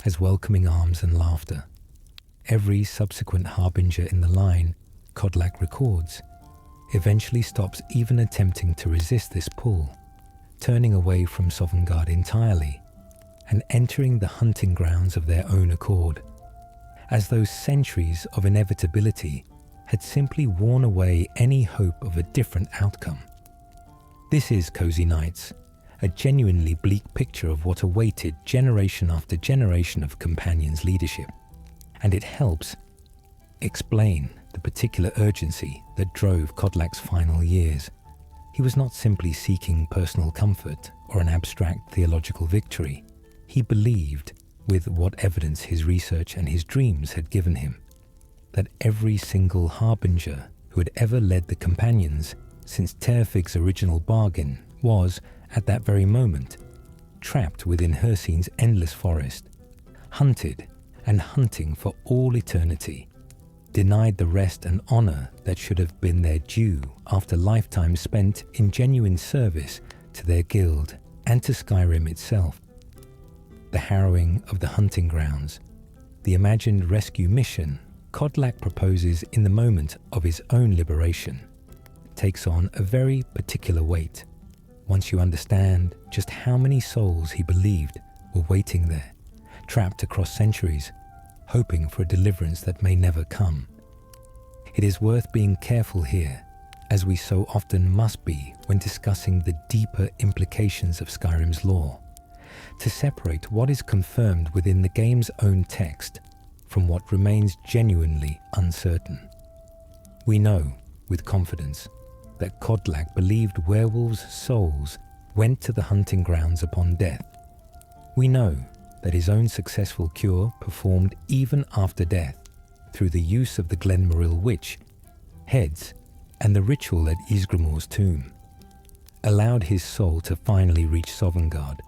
as welcoming arms and laughter. Every subsequent harbinger in the line, Kodlak records, eventually stops even attempting to resist this pull, turning away from Sovngarde entirely and entering the hunting grounds of their own accord, as those centuries of inevitability had simply worn away any hope of a different outcome. This is Cozy Nights, a genuinely bleak picture of what awaited generation after generation of companions' leadership, and it helps explain the particular urgency that drove Kodlak's final years. He was not simply seeking personal comfort or an abstract theological victory. He believed, with what evidence his research and his dreams had given him, that every single harbinger who had ever led the companions since Terfig's original bargain was, at that very moment, trapped within Hircine's endless forest, hunted and hunting for all eternity, denied the rest and honor that should have been their due after lifetimes spent in genuine service to their guild and to Skyrim itself. The harrowing of the hunting grounds, the imagined rescue mission Kodlak proposes in the moment of his own liberation, takes on a very particular weight once you understand just how many souls he believed were waiting there, trapped across centuries, hoping for a deliverance that may never come. It is worth being careful here, as we so often must be when discussing the deeper implications of Skyrim's lore, to separate what is confirmed within the game's own text from what remains genuinely uncertain. We know, with confidence, that Kodlak believed werewolves' souls went to the hunting grounds upon death. We know that his own successful cure performed even after death through the use of the Glenmoril witch, heads, and the ritual at Ysgramor's tomb, allowed his soul to finally reach Sovngarde,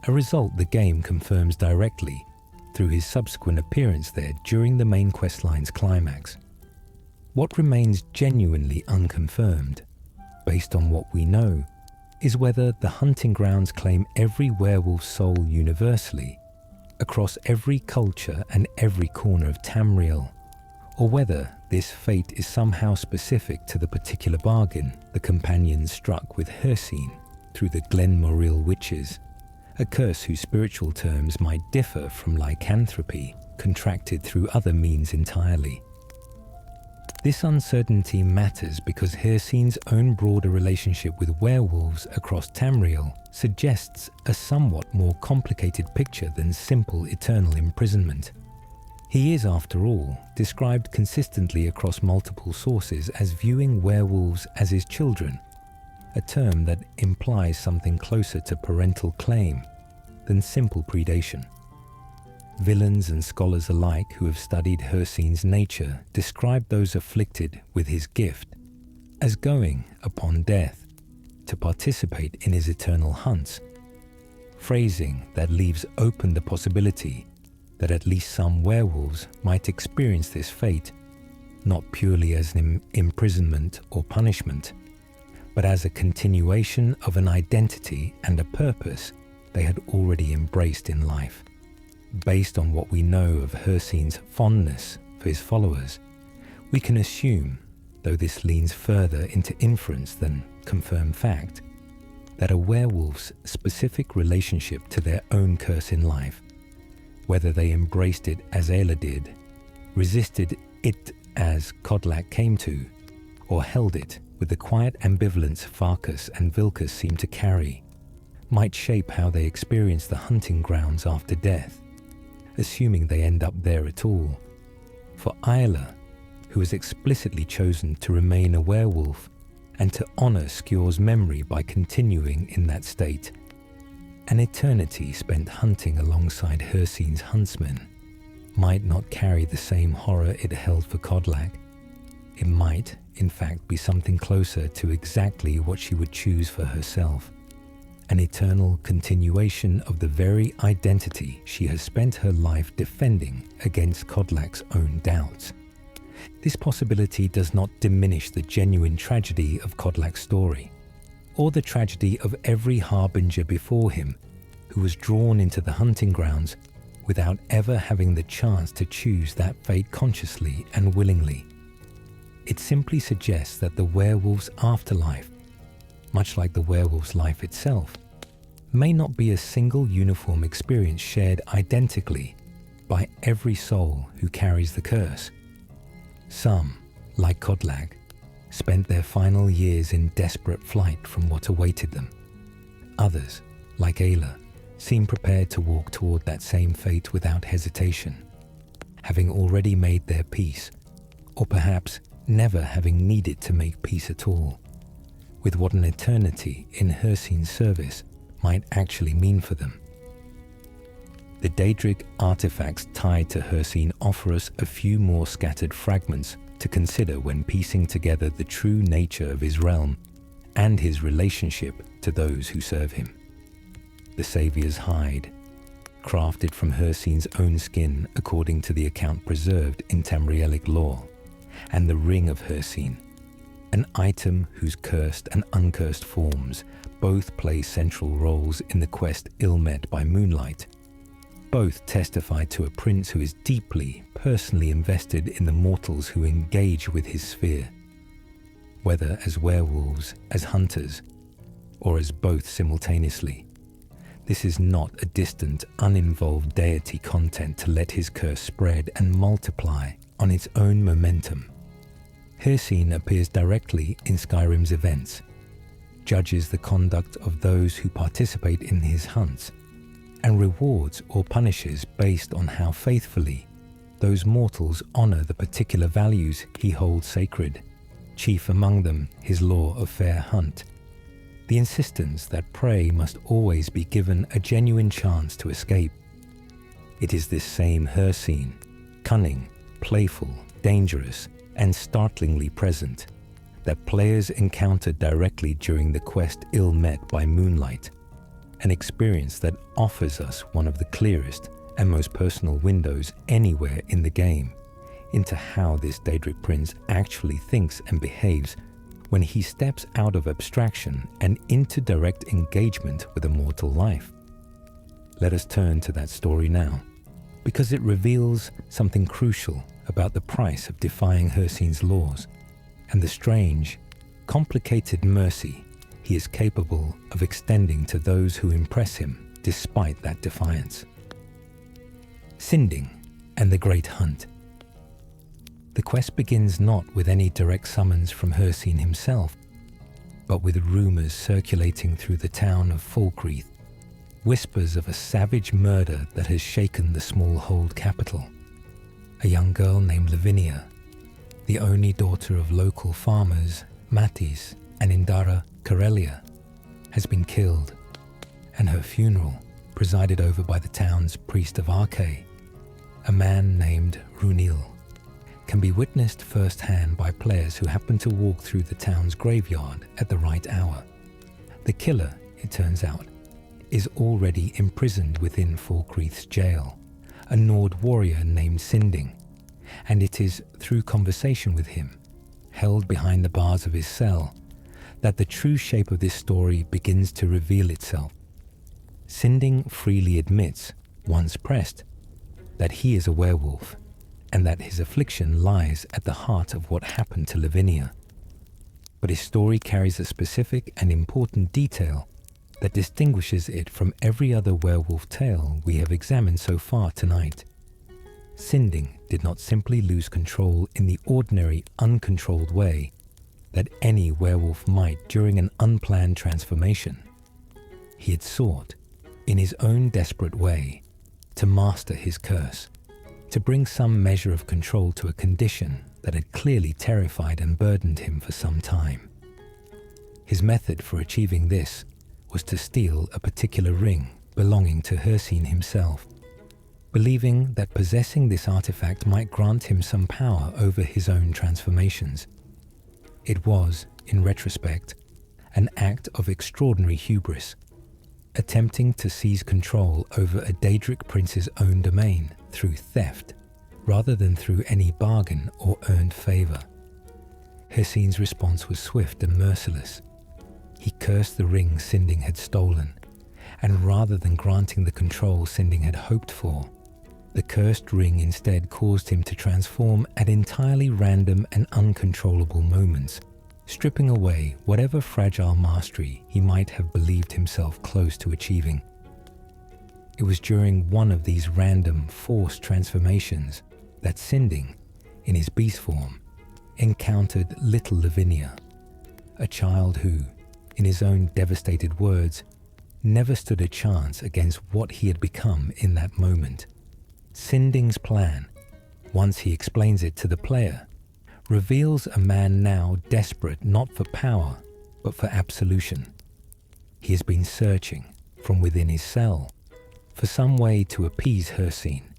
a result the game confirms directly through his subsequent appearance there during the main questline's climax. What remains genuinely unconfirmed, based on what we know, is whether the hunting grounds claim every werewolf soul universally, across every culture and every corner of Tamriel, or whether this fate is somehow specific to the particular bargain the companions struck with Hircine through the Glenmoril witches, a curse whose spiritual terms might differ from lycanthropy contracted through other means entirely. This uncertainty matters because Hircine's own broader relationship with werewolves across Tamriel suggests a somewhat more complicated picture than simple eternal imprisonment. He is, after all, described consistently across multiple sources as viewing werewolves as his children, a term that implies something closer to parental claim than simple predation. Villains and scholars alike who have studied Hircine's nature describe those afflicted with his gift as going, upon death, to participate in his eternal hunts, phrasing that leaves open the possibility that at least some werewolves might experience this fate, not purely as an imprisonment or punishment, but as a continuation of an identity and a purpose they had already embraced in life. Based on what we know of Hircine's fondness for his followers, we can assume, though this leans further into inference than confirmed fact, that a werewolf's specific relationship to their own curse in life, whether they embraced it as Aela did, resisted it as Kodlak came to, or held it with the quiet ambivalence Farkas and Vilkas seem to carry, might shape how they experience the hunting grounds after death, assuming they end up there at all. For Aela, who has explicitly chosen to remain a werewolf and to honor Skjor's memory by continuing in that state, an eternity spent hunting alongside Hircine's huntsmen might not carry the same horror it held for Kodlak. It might, in fact, be something closer to exactly what she would choose for herself, an eternal continuation of the very identity she has spent her life defending against Kodlak's own doubts. This possibility does not diminish the genuine tragedy of Kodlak's story, or the tragedy of every harbinger before him who was drawn into the hunting grounds without ever having the chance to choose that fate consciously and willingly. It simply suggests that the werewolf's afterlife, much like the werewolf's life itself, may not be a single uniform experience shared identically by every soul who carries the curse. Some, like Kodlak, spent their final years in desperate flight from what awaited them. Others, like Aela, seem prepared to walk toward that same fate without hesitation, having already made their peace, or perhaps never having needed to make peace at all, with what an eternity in Hircine's service might actually mean for them. The Daedric artifacts tied to Hircine offer us a few more scattered fragments to consider when piecing together the true nature of his realm and his relationship to those who serve him. The Saviour's hide, crafted from Hircine's own skin according to the account preserved in Tamrielic lore, and the Ring of Hircine, an item whose cursed and uncursed forms both play central roles in the quest ill-met by moonlight. Both testify to a prince who is deeply, personally invested in the mortals who engage with his sphere, whether as werewolves, as hunters, or as both simultaneously. This is not a distant, uninvolved deity content to let his curse spread and multiply on its own momentum. Hircine appears directly in Skyrim's events, judges the conduct of those who participate in his hunts, and rewards or punishes based on how faithfully those mortals honor the particular values he holds sacred, chief among them his law of fair hunt, the insistence that prey must always be given a genuine chance to escape. It is this same Hircine, cunning, playful, dangerous, and startlingly present, that players encounter directly during the quest ill-met by moonlight, an experience that offers us one of the clearest and most personal windows anywhere in the game into how this Daedric prince actually thinks and behaves when he steps out of abstraction and into direct engagement with a mortal life. Let us turn to that story now, because it reveals something crucial about the price of defying Hircine's laws and the strange, complicated mercy he is capable of extending to those who impress him despite that defiance. Sinding and the Great Hunt. The quest begins not with any direct summons from Hircine himself, but with rumours circulating through the town of Falkreath, whispers of a savage murder that has shaken the small hold capital. A young girl named Lavinia, the only daughter of local farmers Mattis and Indara Karelia, has been killed, and her funeral, presided over by the town's priest of Arche, a man named Runil, can be witnessed firsthand by players who happen to walk through the town's graveyard at the right hour. The killer, it turns out, is already imprisoned within Falkreath's jail, a Nord warrior named Sinding, and it is through conversation with him, held behind the bars of his cell, that the true shape of this story begins to reveal itself. Sinding freely admits, once pressed, that he is a werewolf, and that his affliction lies at the heart of what happened to Lavinia. But his story carries a specific and important detail that distinguishes it from every other werewolf tale we have examined so far tonight. Sinding did not simply lose control in the ordinary, uncontrolled way that any werewolf might during an unplanned transformation. He had sought, in his own desperate way, to master his curse, to bring some measure of control to a condition that had clearly terrified and burdened him for some time. His method for achieving this was to steal a particular ring belonging to Hircine himself, believing that possessing this artifact might grant him some power over his own transformations. It was, in retrospect, an act of extraordinary hubris, attempting to seize control over a Daedric prince's own domain through theft, rather than through any bargain or earned favour. Hircine's response was swift and merciless. He cursed the ring Sinding had stolen, and rather than granting the control Sinding had hoped for, the cursed ring instead caused him to transform at entirely random and uncontrollable moments, stripping away whatever fragile mastery he might have believed himself close to achieving. It was during one of these random, forced transformations that Sinding, in his beast form, encountered little Lavinia, a child who, in his own devastated words, never stood a chance against what he had become in that moment. Sinding's plan, once he explains it to the player, reveals a man now desperate not for power, but for absolution. He has been searching, from within his cell, for some way to appease Hircine,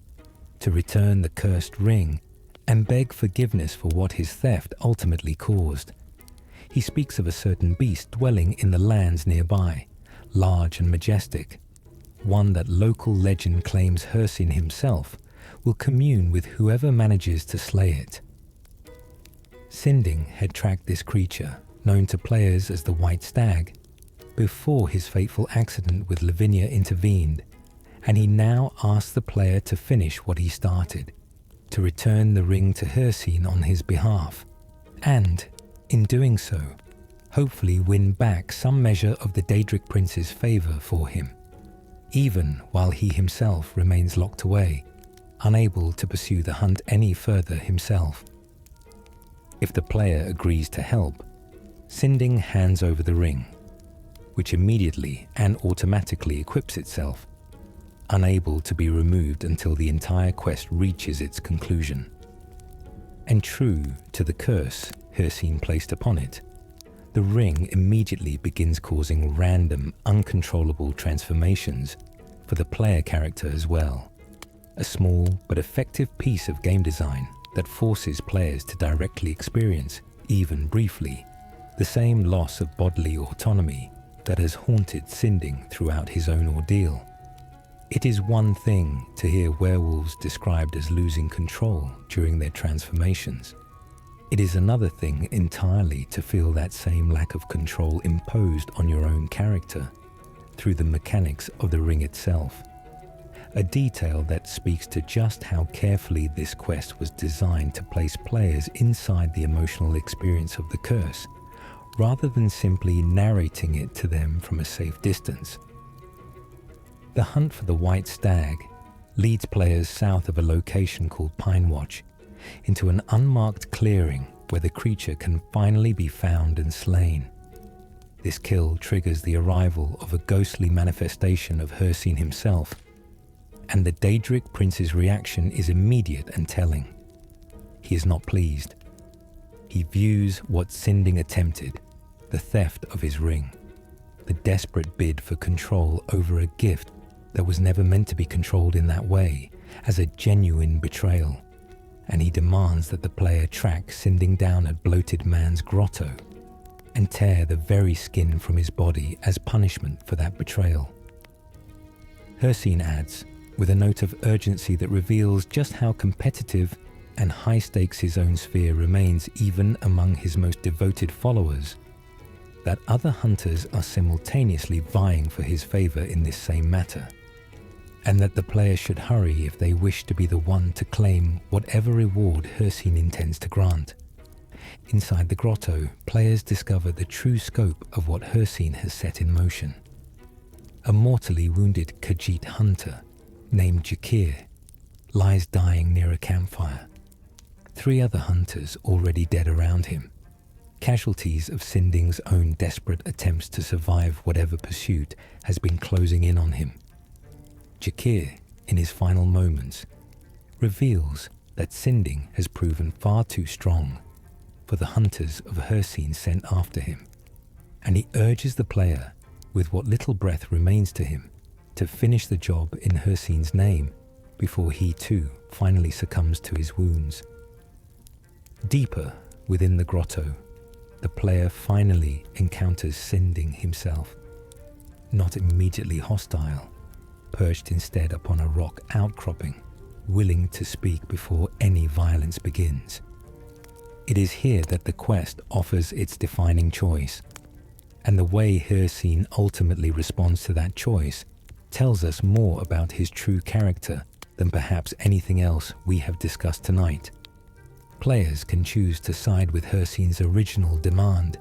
to return the cursed ring, and beg forgiveness for what his theft ultimately caused. He speaks of a certain beast dwelling in the lands nearby, large and majestic, one that local legend claims Hircine himself will commune with whoever manages to slay it. Sinding had tracked this creature, known to players as the White Stag, before his fateful accident with Lavinia intervened, and he now asked the player to finish what he started, to return the ring to Hircine on his behalf, and, in doing so, hopefully win back some measure of the Daedric prince's favour for him, even while he himself remains locked away, unable to pursue the hunt any further himself. If the player agrees to help, Sinding hands over the ring, which immediately and automatically equips itself, unable to be removed until the entire quest reaches its conclusion. And true to the curse Hircine placed upon it, the ring immediately begins causing random, uncontrollable transformations for the player character as well. A small but effective piece of game design that forces players to directly experience, even briefly, the same loss of bodily autonomy that has haunted Sinding throughout his own ordeal. It is one thing to hear werewolves described as losing control during their transformations. It is another thing entirely to feel that same lack of control imposed on your own character through the mechanics of the ring itself. A detail that speaks to just how carefully this quest was designed to place players inside the emotional experience of the curse, rather than simply narrating it to them from a safe distance. The hunt for the white stag leads players south of a location called Pine Watch into an unmarked clearing where the creature can finally be found and slain. This kill triggers the arrival of a ghostly manifestation of Hircine himself, and the Daedric Prince's reaction is immediate and telling. He is not pleased. He views what Sinding attempted, the theft of his ring, the desperate bid for control over a gift that was never meant to be controlled in that way, as a genuine betrayal, and he demands that the player track Sinding down at Bloated Man's grotto and tear the very skin from his body as punishment for that betrayal. Hircine adds, with a note of urgency that reveals just how competitive and high stakes his own sphere remains even among his most devoted followers, that other hunters are simultaneously vying for his favor in this same matter, and that the player should hurry if they wish to be the one to claim whatever reward Hircine intends to grant. Inside the grotto, players discover the true scope of what Hircine has set in motion. A mortally wounded Khajiit hunter named Skjor lies dying near a campfire. 3 other hunters already dead around him, casualties of Sinding's own desperate attempts to survive whatever pursuit has been closing in on him. Skjor, in his final moments, reveals that Sinding has proven far too strong for the hunters of Hircine sent after him, and he urges the player, with what little breath remains to him, to finish the job in Hircine's name before he too finally succumbs to his wounds. Deeper within the grotto, the player finally encounters Sinding himself, not immediately hostile, perched instead upon a rock outcropping, willing to speak before any violence begins. It is here that the quest offers its defining choice, and the way Hircine ultimately responds to that choice tells us more about his true character than perhaps anything else we have discussed tonight. Players can choose to side with Hircine's original demand,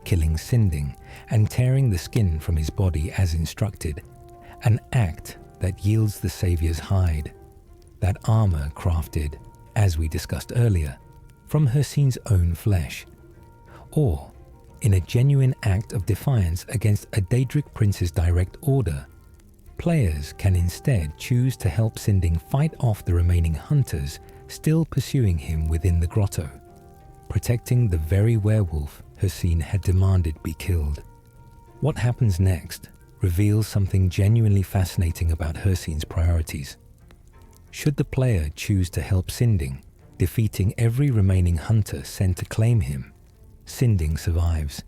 killing Sinding and tearing the skin from his body as instructed, an act that yields the Saviour's hide, that armor crafted, as we discussed earlier, from Hircine's own flesh. Or, in a genuine act of defiance against a Daedric Prince's direct order, players can instead choose to help Sinding fight off the remaining hunters still pursuing him within the grotto, protecting the very werewolf Hircine had demanded be killed. What happens next reveals something genuinely fascinating about Hircine's priorities. Should the player choose to help Sinding, defeating every remaining hunter sent to claim him, Sinding survives,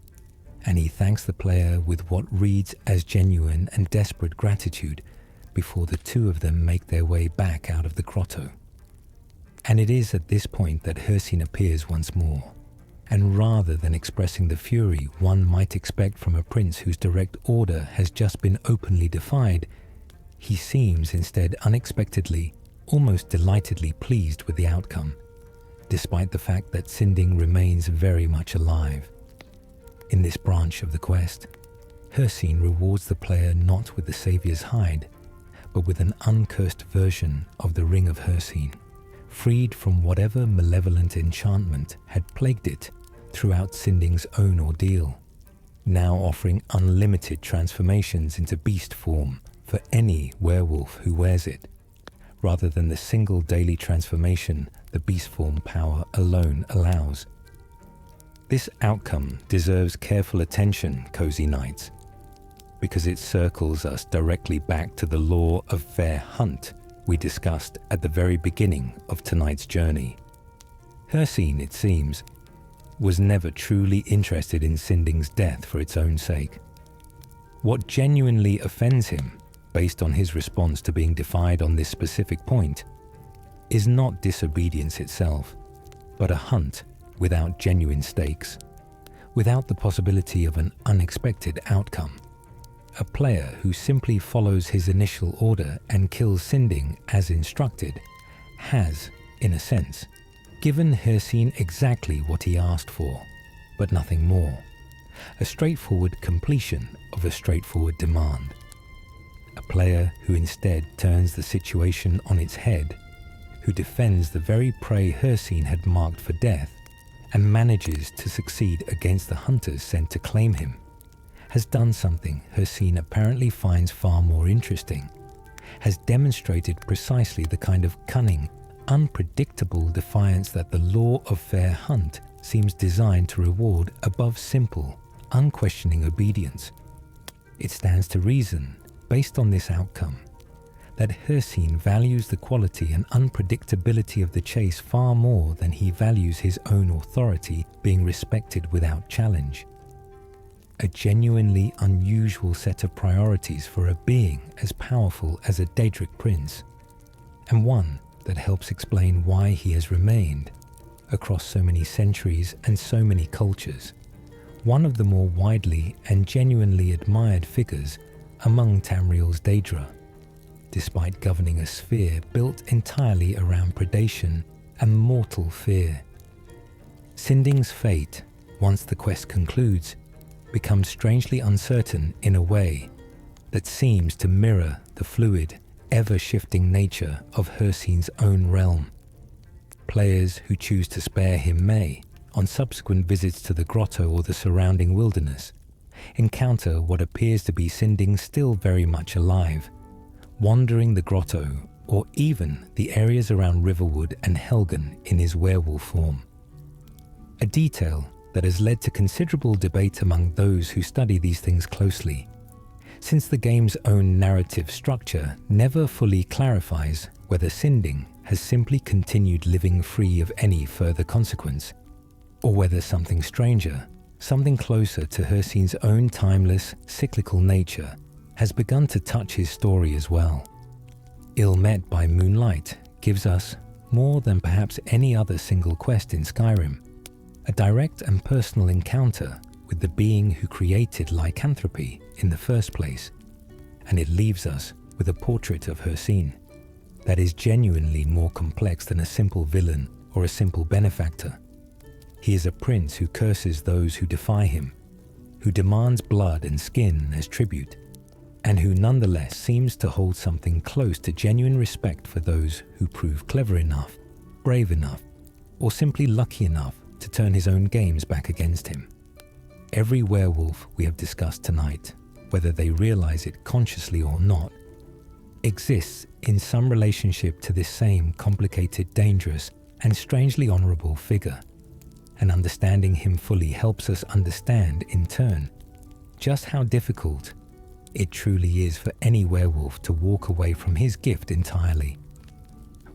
and he thanks the player with what reads as genuine and desperate gratitude before the 2 of them make their way back out of the grotto. And it is at this point that Hircine appears once more, and rather than expressing the fury one might expect from a prince whose direct order has just been openly defied, he seems instead unexpectedly, almost delightedly pleased with the outcome, despite the fact that Sinding remains very much alive. In this branch of the quest, Hircine rewards the player not with the Saviour's hide, but with an uncursed version of the Ring of Hircine, freed from whatever malevolent enchantment had plagued it throughout Sinding's own ordeal, now offering unlimited transformations into beast form for any werewolf who wears it, rather than the single daily transformation the beast form power alone allows. This outcome deserves careful attention, cozy knights, because it circles us directly back to the law of fair hunt we discussed at the very beginning of tonight's journey. Hircine, it seems, was never truly interested in Sinding's death for its own sake. What genuinely offends him, based on his response to being defied on this specific point, is not disobedience itself, but a hunt without genuine stakes, without the possibility of an unexpected outcome. A player who simply follows his initial order and kills Sinding as instructed has, in a sense, given Hircine exactly what he asked for, but nothing more. A straightforward completion of a straightforward demand. A player who instead turns the situation on its head, who defends the very prey Hircine had marked for death, and manages to succeed against the hunters sent to claim him, has done something Hircine apparently finds far more interesting, has demonstrated precisely the kind of cunning, unpredictable defiance that the law of fair hunt seems designed to reward above simple, unquestioning obedience. It stands to reason, based on this outcome, that Hircine values the quality and unpredictability of the chase far more than he values his own authority being respected without challenge. A genuinely unusual set of priorities for a being as powerful as a Daedric prince, and one that helps explain why he has remained, across so many centuries and so many cultures, one of the more widely and genuinely admired figures among Tamriel's Daedra, despite governing a sphere built entirely around predation and mortal fear. Sinding's fate, once the quest concludes, becomes strangely uncertain in a way that seems to mirror the fluid, ever-shifting nature of Hircine's own realm. Players who choose to spare him may, on subsequent visits to the grotto or the surrounding wilderness, encounter what appears to be Sinding still very much alive, wandering the grotto or even the areas around Riverwood and Helgen in his werewolf form. A detail that has led to considerable debate among those who study these things closely, since the game's own narrative structure never fully clarifies whether Sinding has simply continued living free of any further consequence, or whether something stranger, something closer to Hircine's own timeless, cyclical nature, has begun to touch his story as well. Ill Met by Moonlight gives us, more than perhaps any other single quest in Skyrim, a direct and personal encounter with the being who created lycanthropy in the first place, and it leaves us with a portrait of Hircine that is genuinely more complex than a simple villain or a simple benefactor. He is a prince who curses those who defy him, who demands blood and skin as tribute, and who nonetheless seems to hold something close to genuine respect for those who prove clever enough, brave enough, or simply lucky enough to turn his own games back against him. Every werewolf we have discussed tonight, whether they realize it consciously or not, exists in some relationship to this same complicated, dangerous, and strangely honorable figure, and understanding him fully helps us understand, in turn, just how difficult it truly is for any werewolf to walk away from his gift entirely.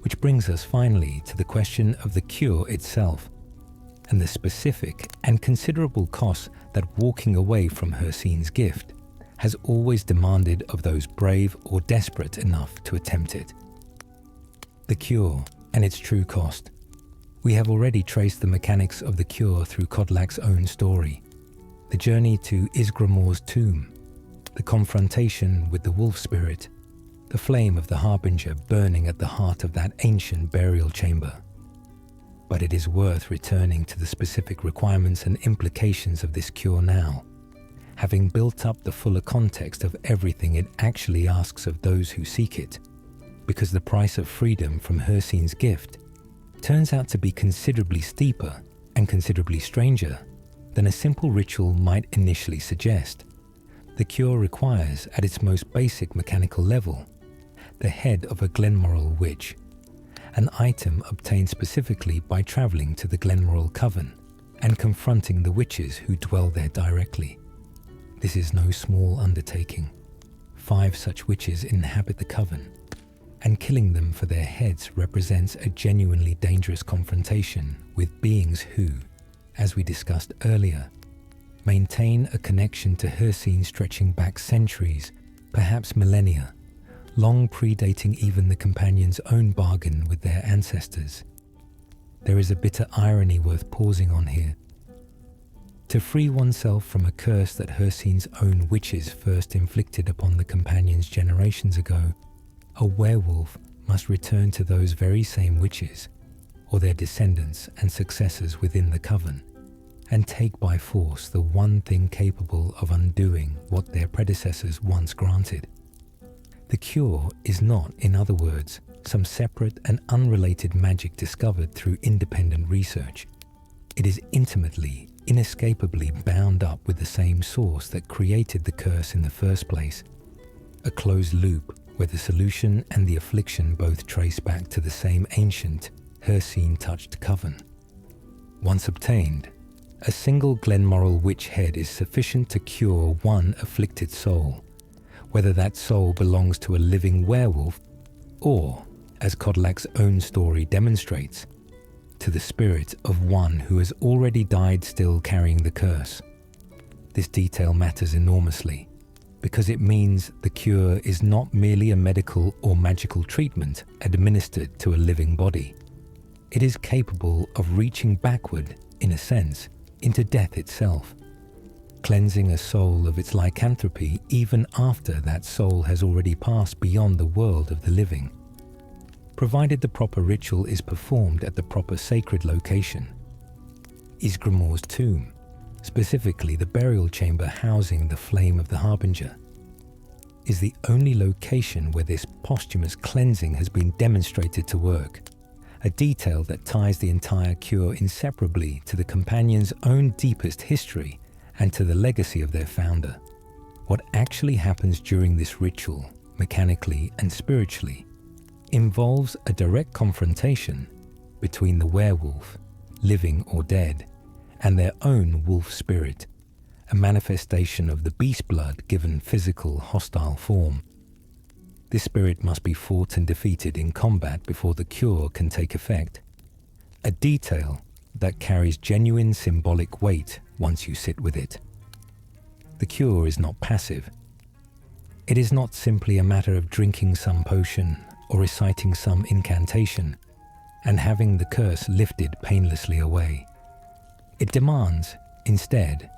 Which brings us finally to the question of the cure itself, and the specific and considerable costs that walking away from Hircine's gift has always demanded of those brave or desperate enough to attempt it. The cure and its true cost. We have already traced the mechanics of the cure through Kodlak's own story, the journey to Isgramor's tomb, the confrontation with the wolf spirit, the flame of the harbinger burning at the heart of that ancient burial chamber. But it is worth returning to the specific requirements and implications of this cure now, having built up the fuller context of everything it actually asks of those who seek it, because the price of freedom from Hircine's gift turns out to be considerably steeper and considerably stranger than a simple ritual might initially suggest. The cure requires, at its most basic mechanical level, the head of a Glenmoral witch, an item obtained specifically by travelling to the Glenmoral Coven and confronting the witches who dwell there directly. This is no small undertaking. 5 such witches inhabit the Coven, and killing them for their heads represents a genuinely dangerous confrontation with beings who, as we discussed earlier, maintain a connection to Hircine stretching back centuries, perhaps millennia, long predating even the companions' own bargain with their ancestors. There is a bitter irony worth pausing on here. To free oneself from a curse that Hircine's own witches first inflicted upon the companions generations ago, a werewolf must return to those very same witches, or their descendants and successors within the Coven, and take by force the one thing capable of undoing what their predecessors once granted. The cure is not, in other words, some separate and unrelated magic discovered through independent research. It is intimately, inescapably bound up with the same source that created the curse in the first place, a closed loop where the solution and the affliction both trace back to the same ancient, Hircine-touched coven. Once obtained, a single Glenmoral witch head is sufficient to cure one afflicted soul, whether that soul belongs to a living werewolf or, as Kodlak's own story demonstrates, to the spirit of one who has already died still carrying the curse. This detail matters enormously, because it means the cure is not merely a medical or magical treatment administered to a living body. It is capable of reaching backward, in a sense, into death itself, cleansing a soul of its lycanthropy even after that soul has already passed beyond the world of the living, provided the proper ritual is performed at the proper sacred location. Ysgramor's tomb, specifically the burial chamber housing the Flame of the Harbinger, is the only location where this posthumous cleansing has been demonstrated to work, a detail that ties the entire cure inseparably to the companions' own deepest history and to the legacy of their founder. What actually happens during this ritual, mechanically and spiritually, involves a direct confrontation between the werewolf, living or dead, and their own wolf spirit, a manifestation of the beast blood given physical, hostile form. This spirit must be fought and defeated in combat before the cure can take effect, a detail that carries genuine symbolic weight once you sit with it. The cure is not passive. It is not simply a matter of drinking some potion or reciting some incantation and having the curse lifted painlessly away. It demands, instead,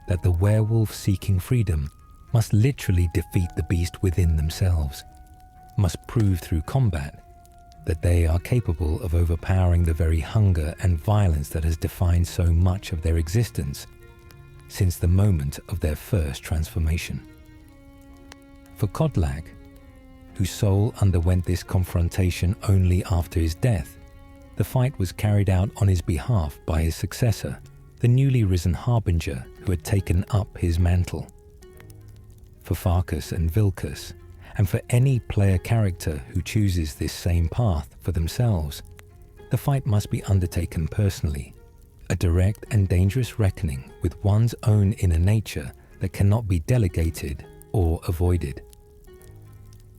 that the werewolf seeking freedom must literally defeat the beast within themselves, must prove through combat that they are capable of overpowering the very hunger and violence that has defined so much of their existence since the moment of their first transformation. For Kodlak, whose soul underwent this confrontation only after his death, the fight was carried out on his behalf by his successor, the newly risen Harbinger who had taken up his mantle. For Farkas and Vilkas, and for any player character who chooses this same path for themselves, the fight must be undertaken personally, a direct and dangerous reckoning with one's own inner nature that cannot be delegated or avoided.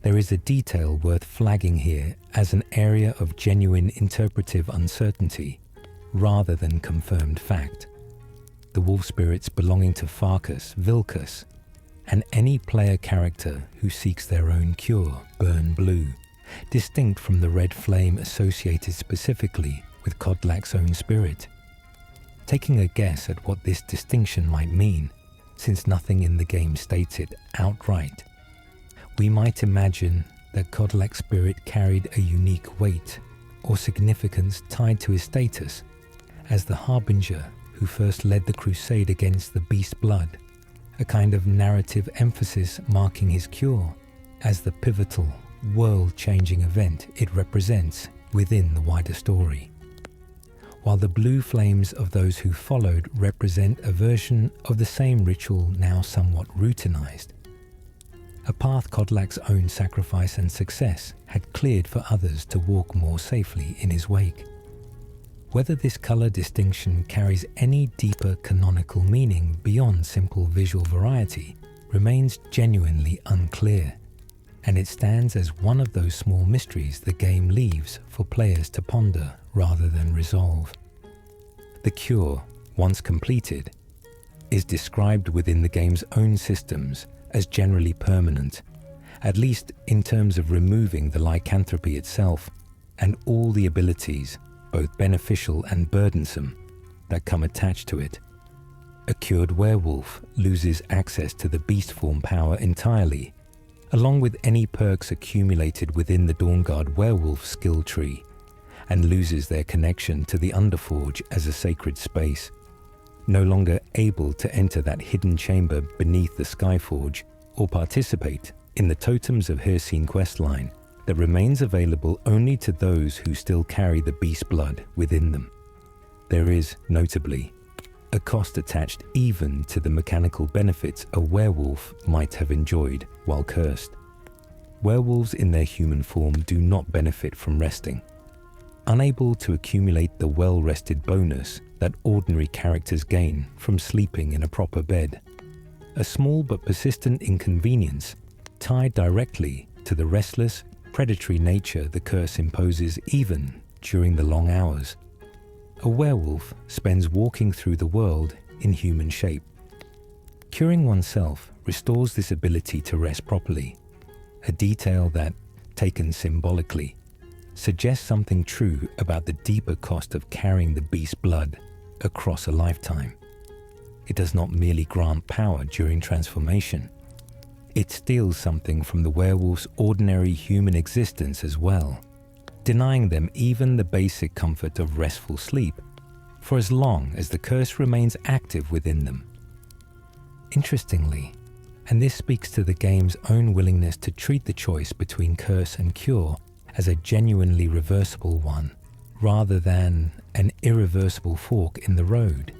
There is a detail worth flagging here as an area of genuine interpretive uncertainty rather than confirmed fact. The wolf spirits belonging to Farkas, Vilkas, and any player character who seeks their own cure burn blue, distinct from the red flame associated specifically with Kodlak's own spirit. Taking a guess at what this distinction might mean, since nothing in the game states it outright, we might imagine that Kodlak's spirit carried a unique weight or significance tied to his status as the Harbinger who first led the crusade against the beast blood, a kind of narrative emphasis marking his cure as the pivotal, world-changing event it represents within the wider story. while the blue flames of those who followed represent a version of the same ritual now somewhat routinized. A path Kodlak's own sacrifice and success had cleared for others to walk more safely in his wake. Whether this color distinction carries any deeper canonical meaning beyond simple visual variety remains genuinely unclear, and it stands as one of those small mysteries the game leaves for players to ponder rather than resolve. The cure, once completed, is described within the game's own systems as generally permanent, at least in terms of removing the lycanthropy itself and all the abilities, both beneficial and burdensome, that come attached to it. A cured werewolf loses access to the beast form power entirely, along with any perks accumulated within the Dawnguard werewolf skill tree, and loses their connection to the Underforge as a sacred space, no longer able to enter that hidden chamber beneath the Skyforge or participate in the Totems of Hircine questline that remains available only to those who still carry the beast blood within them. There is, notably, a cost attached even to the mechanical benefits a werewolf might have enjoyed while cursed. Werewolves in their human form do not benefit from resting. Unable to accumulate the well-rested bonus that ordinary characters gain from sleeping in a proper bed. A small but persistent inconvenience tied directly to the restless, predatory nature the curse imposes even during the long hours. A werewolf spends walking through the world in human shape. Curing oneself restores this ability to rest properly, a detail that, taken symbolically, suggests something true about the deeper cost of carrying the beast blood across a lifetime. It does not merely grant power during transformation. It steals something from the werewolf's ordinary human existence as well, denying them even the basic comfort of restful sleep, for as long as the curse remains active within them. Interestingly, and this speaks to the game's own willingness to treat the choice between curse and cure as a genuinely reversible one, rather than an irreversible fork in the road.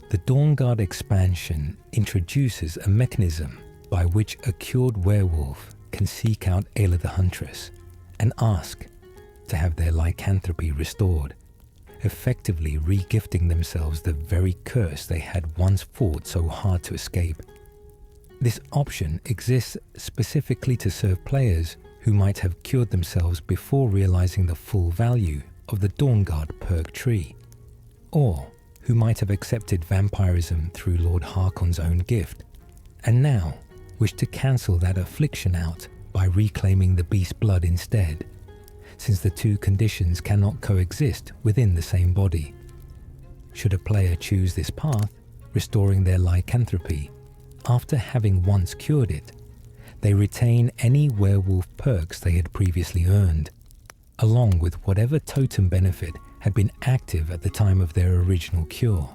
The Dawnguard expansion introduces a mechanism by which a cured werewolf can seek out Aela the Huntress and ask to have their lycanthropy restored, effectively re-gifting themselves the very curse they had once fought so hard to escape. This option exists specifically to serve players who might have cured themselves before realizing the full value of the Dawnguard perk tree, or who might have accepted vampirism through Lord Harkon's own gift, and now wish to cancel that affliction out by reclaiming the beast blood instead, since the two conditions cannot coexist within the same body. Should a player choose this path, restoring their lycanthropy, after having once cured it, they retain any werewolf perks they had previously earned, along with whatever totem benefit had been active at the time of their original cure,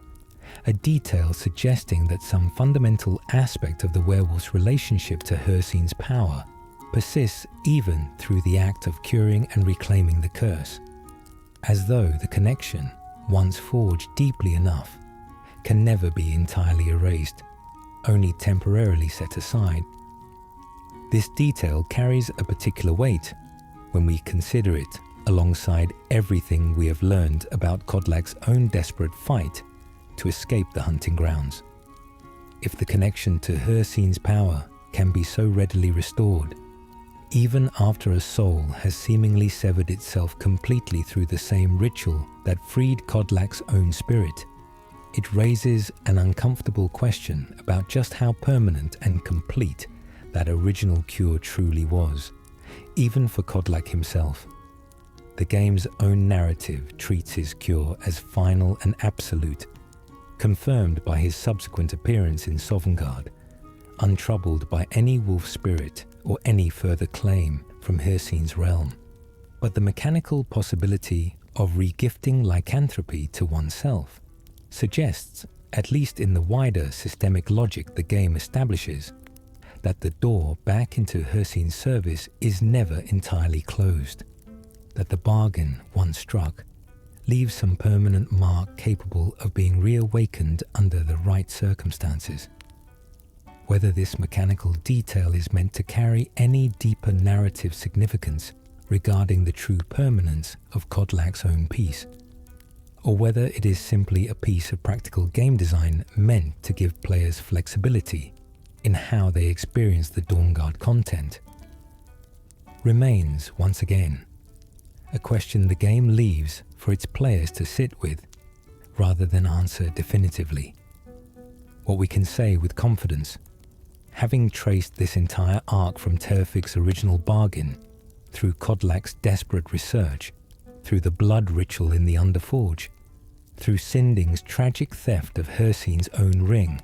a detail suggesting that some fundamental aspect of the werewolf's relationship to Hircine's power persists even through the act of curing and reclaiming the curse, as though the connection, once forged deeply enough, can never be entirely erased, only temporarily set aside. This detail carries a particular weight when we consider it alongside everything we have learned about Kodlak's own desperate fight to escape the hunting grounds. If the connection to Hircine's power can be so readily restored, even after a soul has seemingly severed itself completely through the same ritual that freed Kodlak's own spirit, it raises an uncomfortable question about just how permanent and complete that original cure truly was, even for Kodlak himself. The game's own narrative treats his cure as final and absolute, confirmed by his subsequent appearance in Sovngarde, untroubled by any wolf spirit or any further claim from Hircine's realm. But the mechanical possibility of regifting lycanthropy to oneself suggests, at least in the wider systemic logic the game establishes, that the door back into Hircine's service is never entirely closed, that the bargain once struck, leaves some permanent mark capable of being reawakened under the right circumstances. Whether this mechanical detail is meant to carry any deeper narrative significance regarding the true permanence of Kodlak's own piece, or whether it is simply a piece of practical game design meant to give players flexibility in how they experience the Dawnguard content, remains, once again, a question the game leaves for its players to sit with, rather than answer definitively. What we can say with confidence, having traced this entire arc from Terfig's original bargain, through Kodlak's desperate research, through the blood ritual in the Underforge, through Sinding's tragic theft of Hircine's own ring,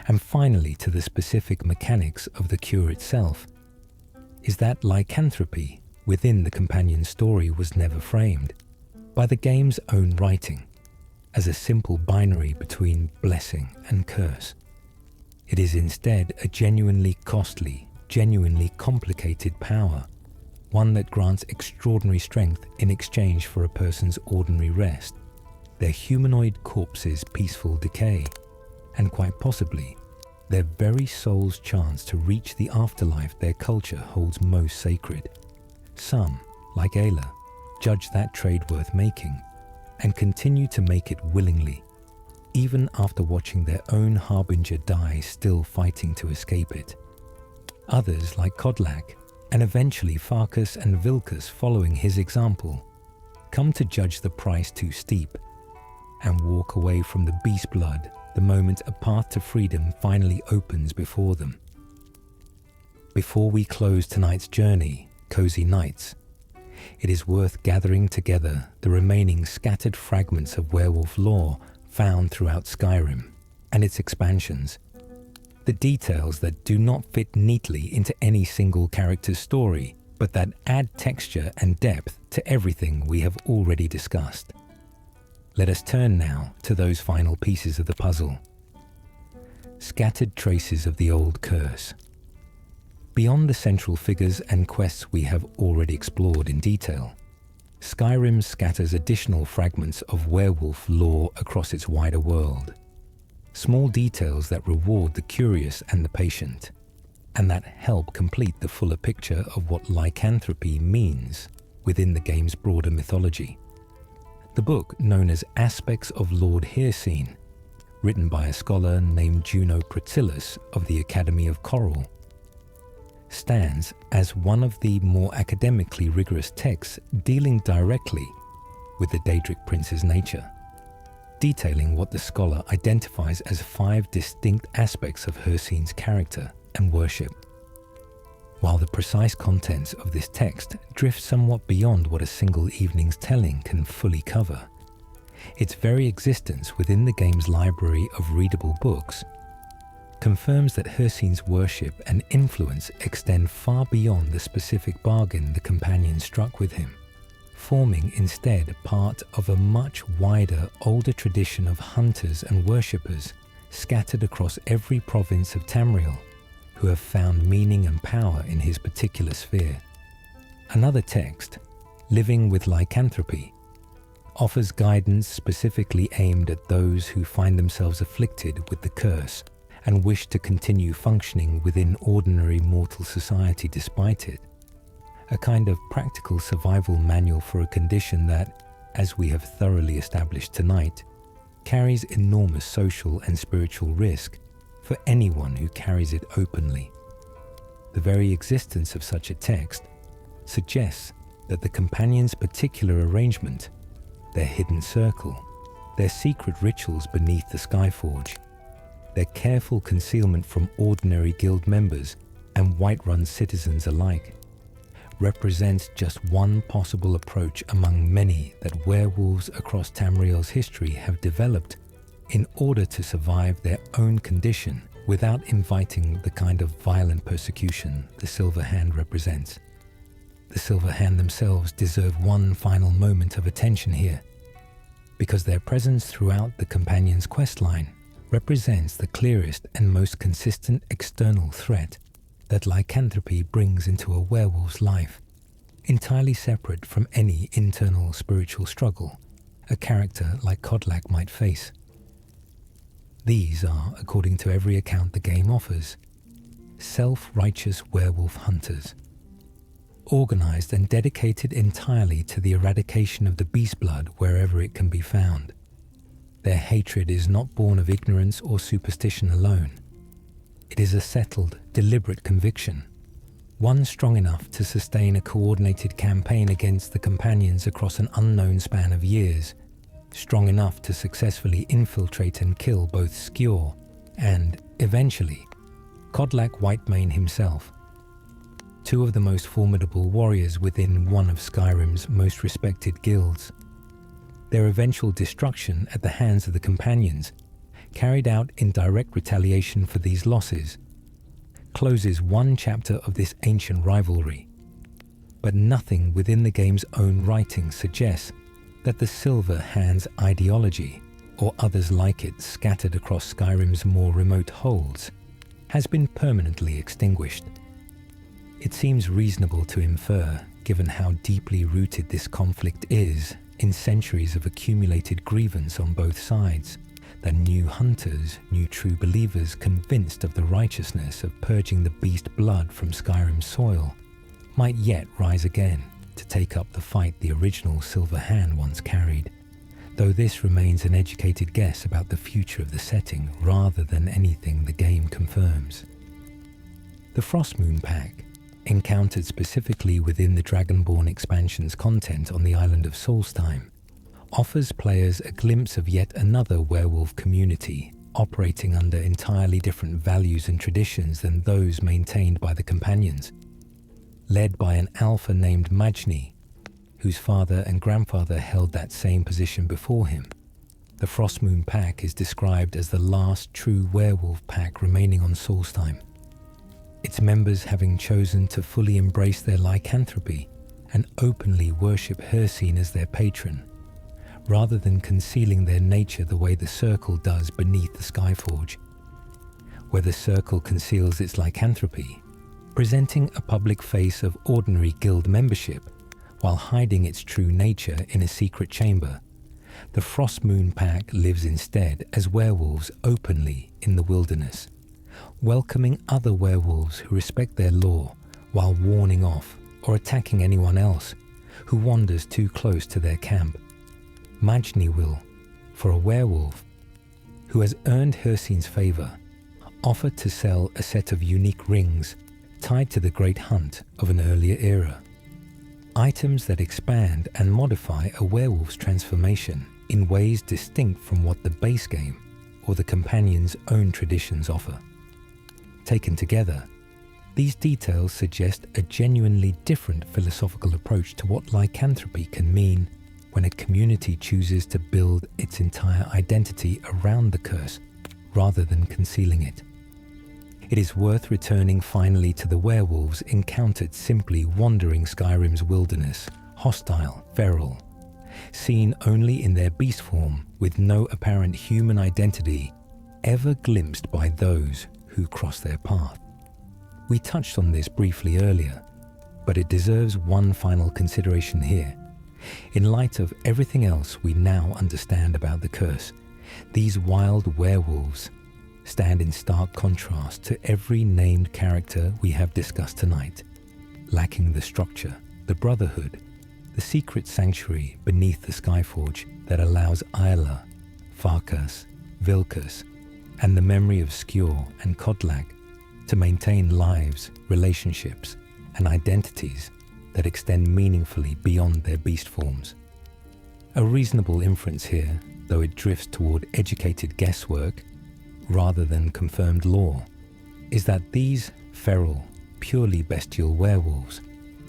and finally to the specific mechanics of the cure itself, is that lycanthropy within the companion story was never framed, by the game's own writing, as a simple binary between blessing and curse. It is instead a genuinely costly, genuinely complicated power, one that grants extraordinary strength in exchange for a person's ordinary rest, their humanoid corpses' peaceful decay, and quite possibly their very soul's chance to reach the afterlife their culture holds most sacred. Some, like Aela, judge that trade worth making and continue to make it willingly, even after watching their own harbinger die still fighting to escape it. Others, like Kodlak, and eventually Farkas and Vilkas following his example, come to judge the price too steep and walk away from the beast blood the moment a path to freedom finally opens before them. Before we close tonight's journey, Cozy Nights, it is worth gathering together the remaining scattered fragments of werewolf lore found throughout Skyrim and its expansions, the details that do not fit neatly into any single character's story, but that add texture and depth to everything we have already discussed. Let us turn now to those final pieces of the puzzle. Scattered traces of the old curse. Beyond the central figures and quests we have already explored in detail, Skyrim scatters additional fragments of werewolf lore across its wider world. Small details that reward the curious and the patient, and that help complete the fuller picture of what lycanthropy means within the game's broader mythology. The book, known as Aspects of Lord Hircine, written by a scholar named Juno Pratilus of the Academy of Coral, stands as one of the more academically rigorous texts dealing directly with the Daedric Prince's nature, detailing what the scholar identifies as 5 distinct aspects of Hircine's character and worship. While the precise contents of this text drift somewhat beyond what a single evening's telling can fully cover, its very existence within the game's library of readable books confirms that Hircine's worship and influence extend far beyond the specific bargain the companion struck with him, forming instead part of a much wider, older tradition of hunters and worshippers scattered across every province of Tamriel, who have found meaning and power in his particular sphere. Another text, Living with Lycanthropy, offers guidance specifically aimed at those who find themselves afflicted with the curse and wish to continue functioning within ordinary mortal society despite it. A kind of practical survival manual for a condition that, as we have thoroughly established tonight, carries enormous social and spiritual risk for anyone who carries it openly. The very existence of such a text suggests that the companion's particular arrangement, their hidden circle, their secret rituals beneath the Skyforge, their careful concealment from ordinary guild members and Whiterun citizens alike, represents just one possible approach among many that werewolves across Tamriel's history have developed in order to survive their own condition without inviting the kind of violent persecution the Silver Hand represents. The Silver Hand themselves deserve one final moment of attention here, because their presence throughout the companion's questline represents the clearest and most consistent external threat that lycanthropy brings into a werewolf's life, entirely separate from any internal spiritual struggle, a character like Kodlak might face. These are, according to every account the game offers, self-righteous werewolf hunters, organized and dedicated entirely to the eradication of the beast blood wherever it can be found. Their hatred is not born of ignorance or superstition alone. It is a settled, deliberate conviction, one strong enough to sustain a coordinated campaign against the companions across an unknown span of years, strong enough to successfully infiltrate and kill both Skjor and, eventually, Kodlak Whitemane himself, two of the most formidable warriors within one of Skyrim's most respected guilds. Their eventual destruction at the hands of the companions, carried out in direct retaliation for these losses, closes one chapter of this ancient rivalry. But nothing within the game's own writing suggests that the Silver Hand's ideology, or others like it scattered across Skyrim's more remote holds, has been permanently extinguished. It seems reasonable to infer, given how deeply rooted this conflict is in centuries of accumulated grievance on both sides, that new hunters, new true believers convinced of the righteousness of purging the beast blood from Skyrim's soil, might yet rise again to take up the fight the original Silver Hand once carried, though this remains an educated guess about the future of the setting rather than anything the game confirms. The Frostmoon Pack, encountered specifically within the Dragonborn expansion's content on the island of Solstheim, offers players a glimpse of yet another werewolf community operating under entirely different values and traditions than those maintained by the companions. Led by an alpha named Majni, whose father and grandfather held that same position before him, the Frostmoon Pack is described as the last true werewolf pack remaining on Solstheim, its members having chosen to fully embrace their lycanthropy and openly worship Hircine as their patron, rather than concealing their nature the way the Circle does beneath the Skyforge, where the Circle conceals its lycanthropy, presenting a public face of ordinary guild membership while hiding its true nature in a secret chamber. The Frostmoon Pack lives instead as werewolves openly in the wilderness, welcoming other werewolves who respect their law while warning off or attacking anyone else who wanders too close to their camp. Majni will, for a werewolf who has earned Hircine's favor, offer to sell a set of unique rings tied to the Great Hunt of an earlier era. Items that expand and modify a werewolf's transformation in ways distinct from what the base game or the companion's own traditions offer. Taken together, these details suggest a genuinely different philosophical approach to what lycanthropy can mean when a community chooses to build its entire identity around the curse rather than concealing it. It is worth returning finally to the werewolves encountered simply wandering Skyrim's wilderness, hostile, feral, seen only in their beast form with no apparent human identity, ever glimpsed by those who cross their path. We touched on this briefly earlier, but it deserves one final consideration here. In light of everything else we now understand about the curse, these wild werewolves stand in stark contrast to every named character we have discussed tonight, lacking the structure, the brotherhood, the secret sanctuary beneath the Skyforge that allows Aela, Farkas, Vilkas, and the memory of Skjor and Kodlak to maintain lives, relationships, and identities that extend meaningfully beyond their beast forms. A reasonable inference here, though it drifts toward educated guesswork rather than confirmed lore, is that these feral, purely bestial werewolves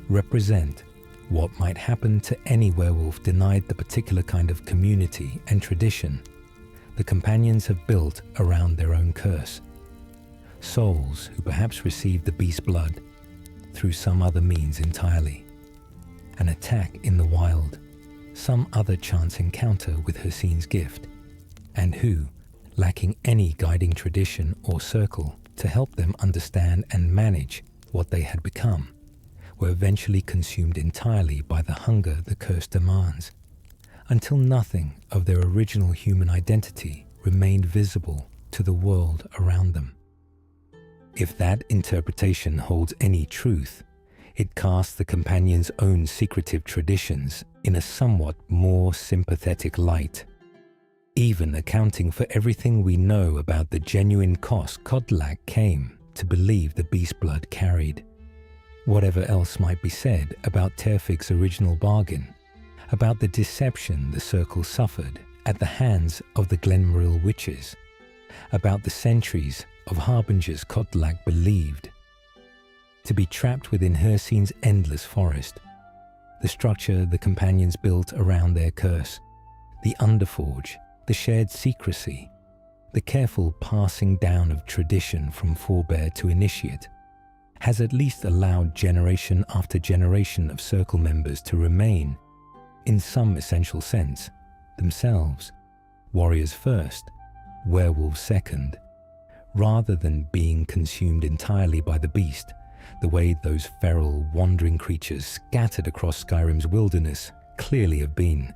represent what might happen to any werewolf denied the particular kind of community and tradition the companions have built around their own curse. Souls who perhaps received the beast blood through some other means entirely. An attack in the wild, some other chance encounter with Hircine's gift, and who, lacking any guiding tradition or circle to help them understand and manage what they had become, were eventually consumed entirely by the hunger the curse demands, until nothing of their original human identity remained visible to the world around them. If that interpretation holds any truth, it casts the Companion's own secretive traditions in a somewhat more sympathetic light, even accounting for everything we know about the genuine cost Kodlak came to believe the beast blood carried. Whatever else might be said about Terfig's original bargain, about the deception the Circle suffered at the hands of the Glenmaril witches, about the centuries of harbingers Kodlak believed. To be trapped within Hircine's endless forest, the structure the Companions built around their curse, the underforge, the shared secrecy, the careful passing down of tradition from forebear to initiate, has at least allowed generation after generation of Circle members to remain, in some essential sense, themselves, warriors first, werewolves second, rather than being consumed entirely by the beast, the way those feral, wandering creatures scattered across Skyrim's wilderness clearly have been.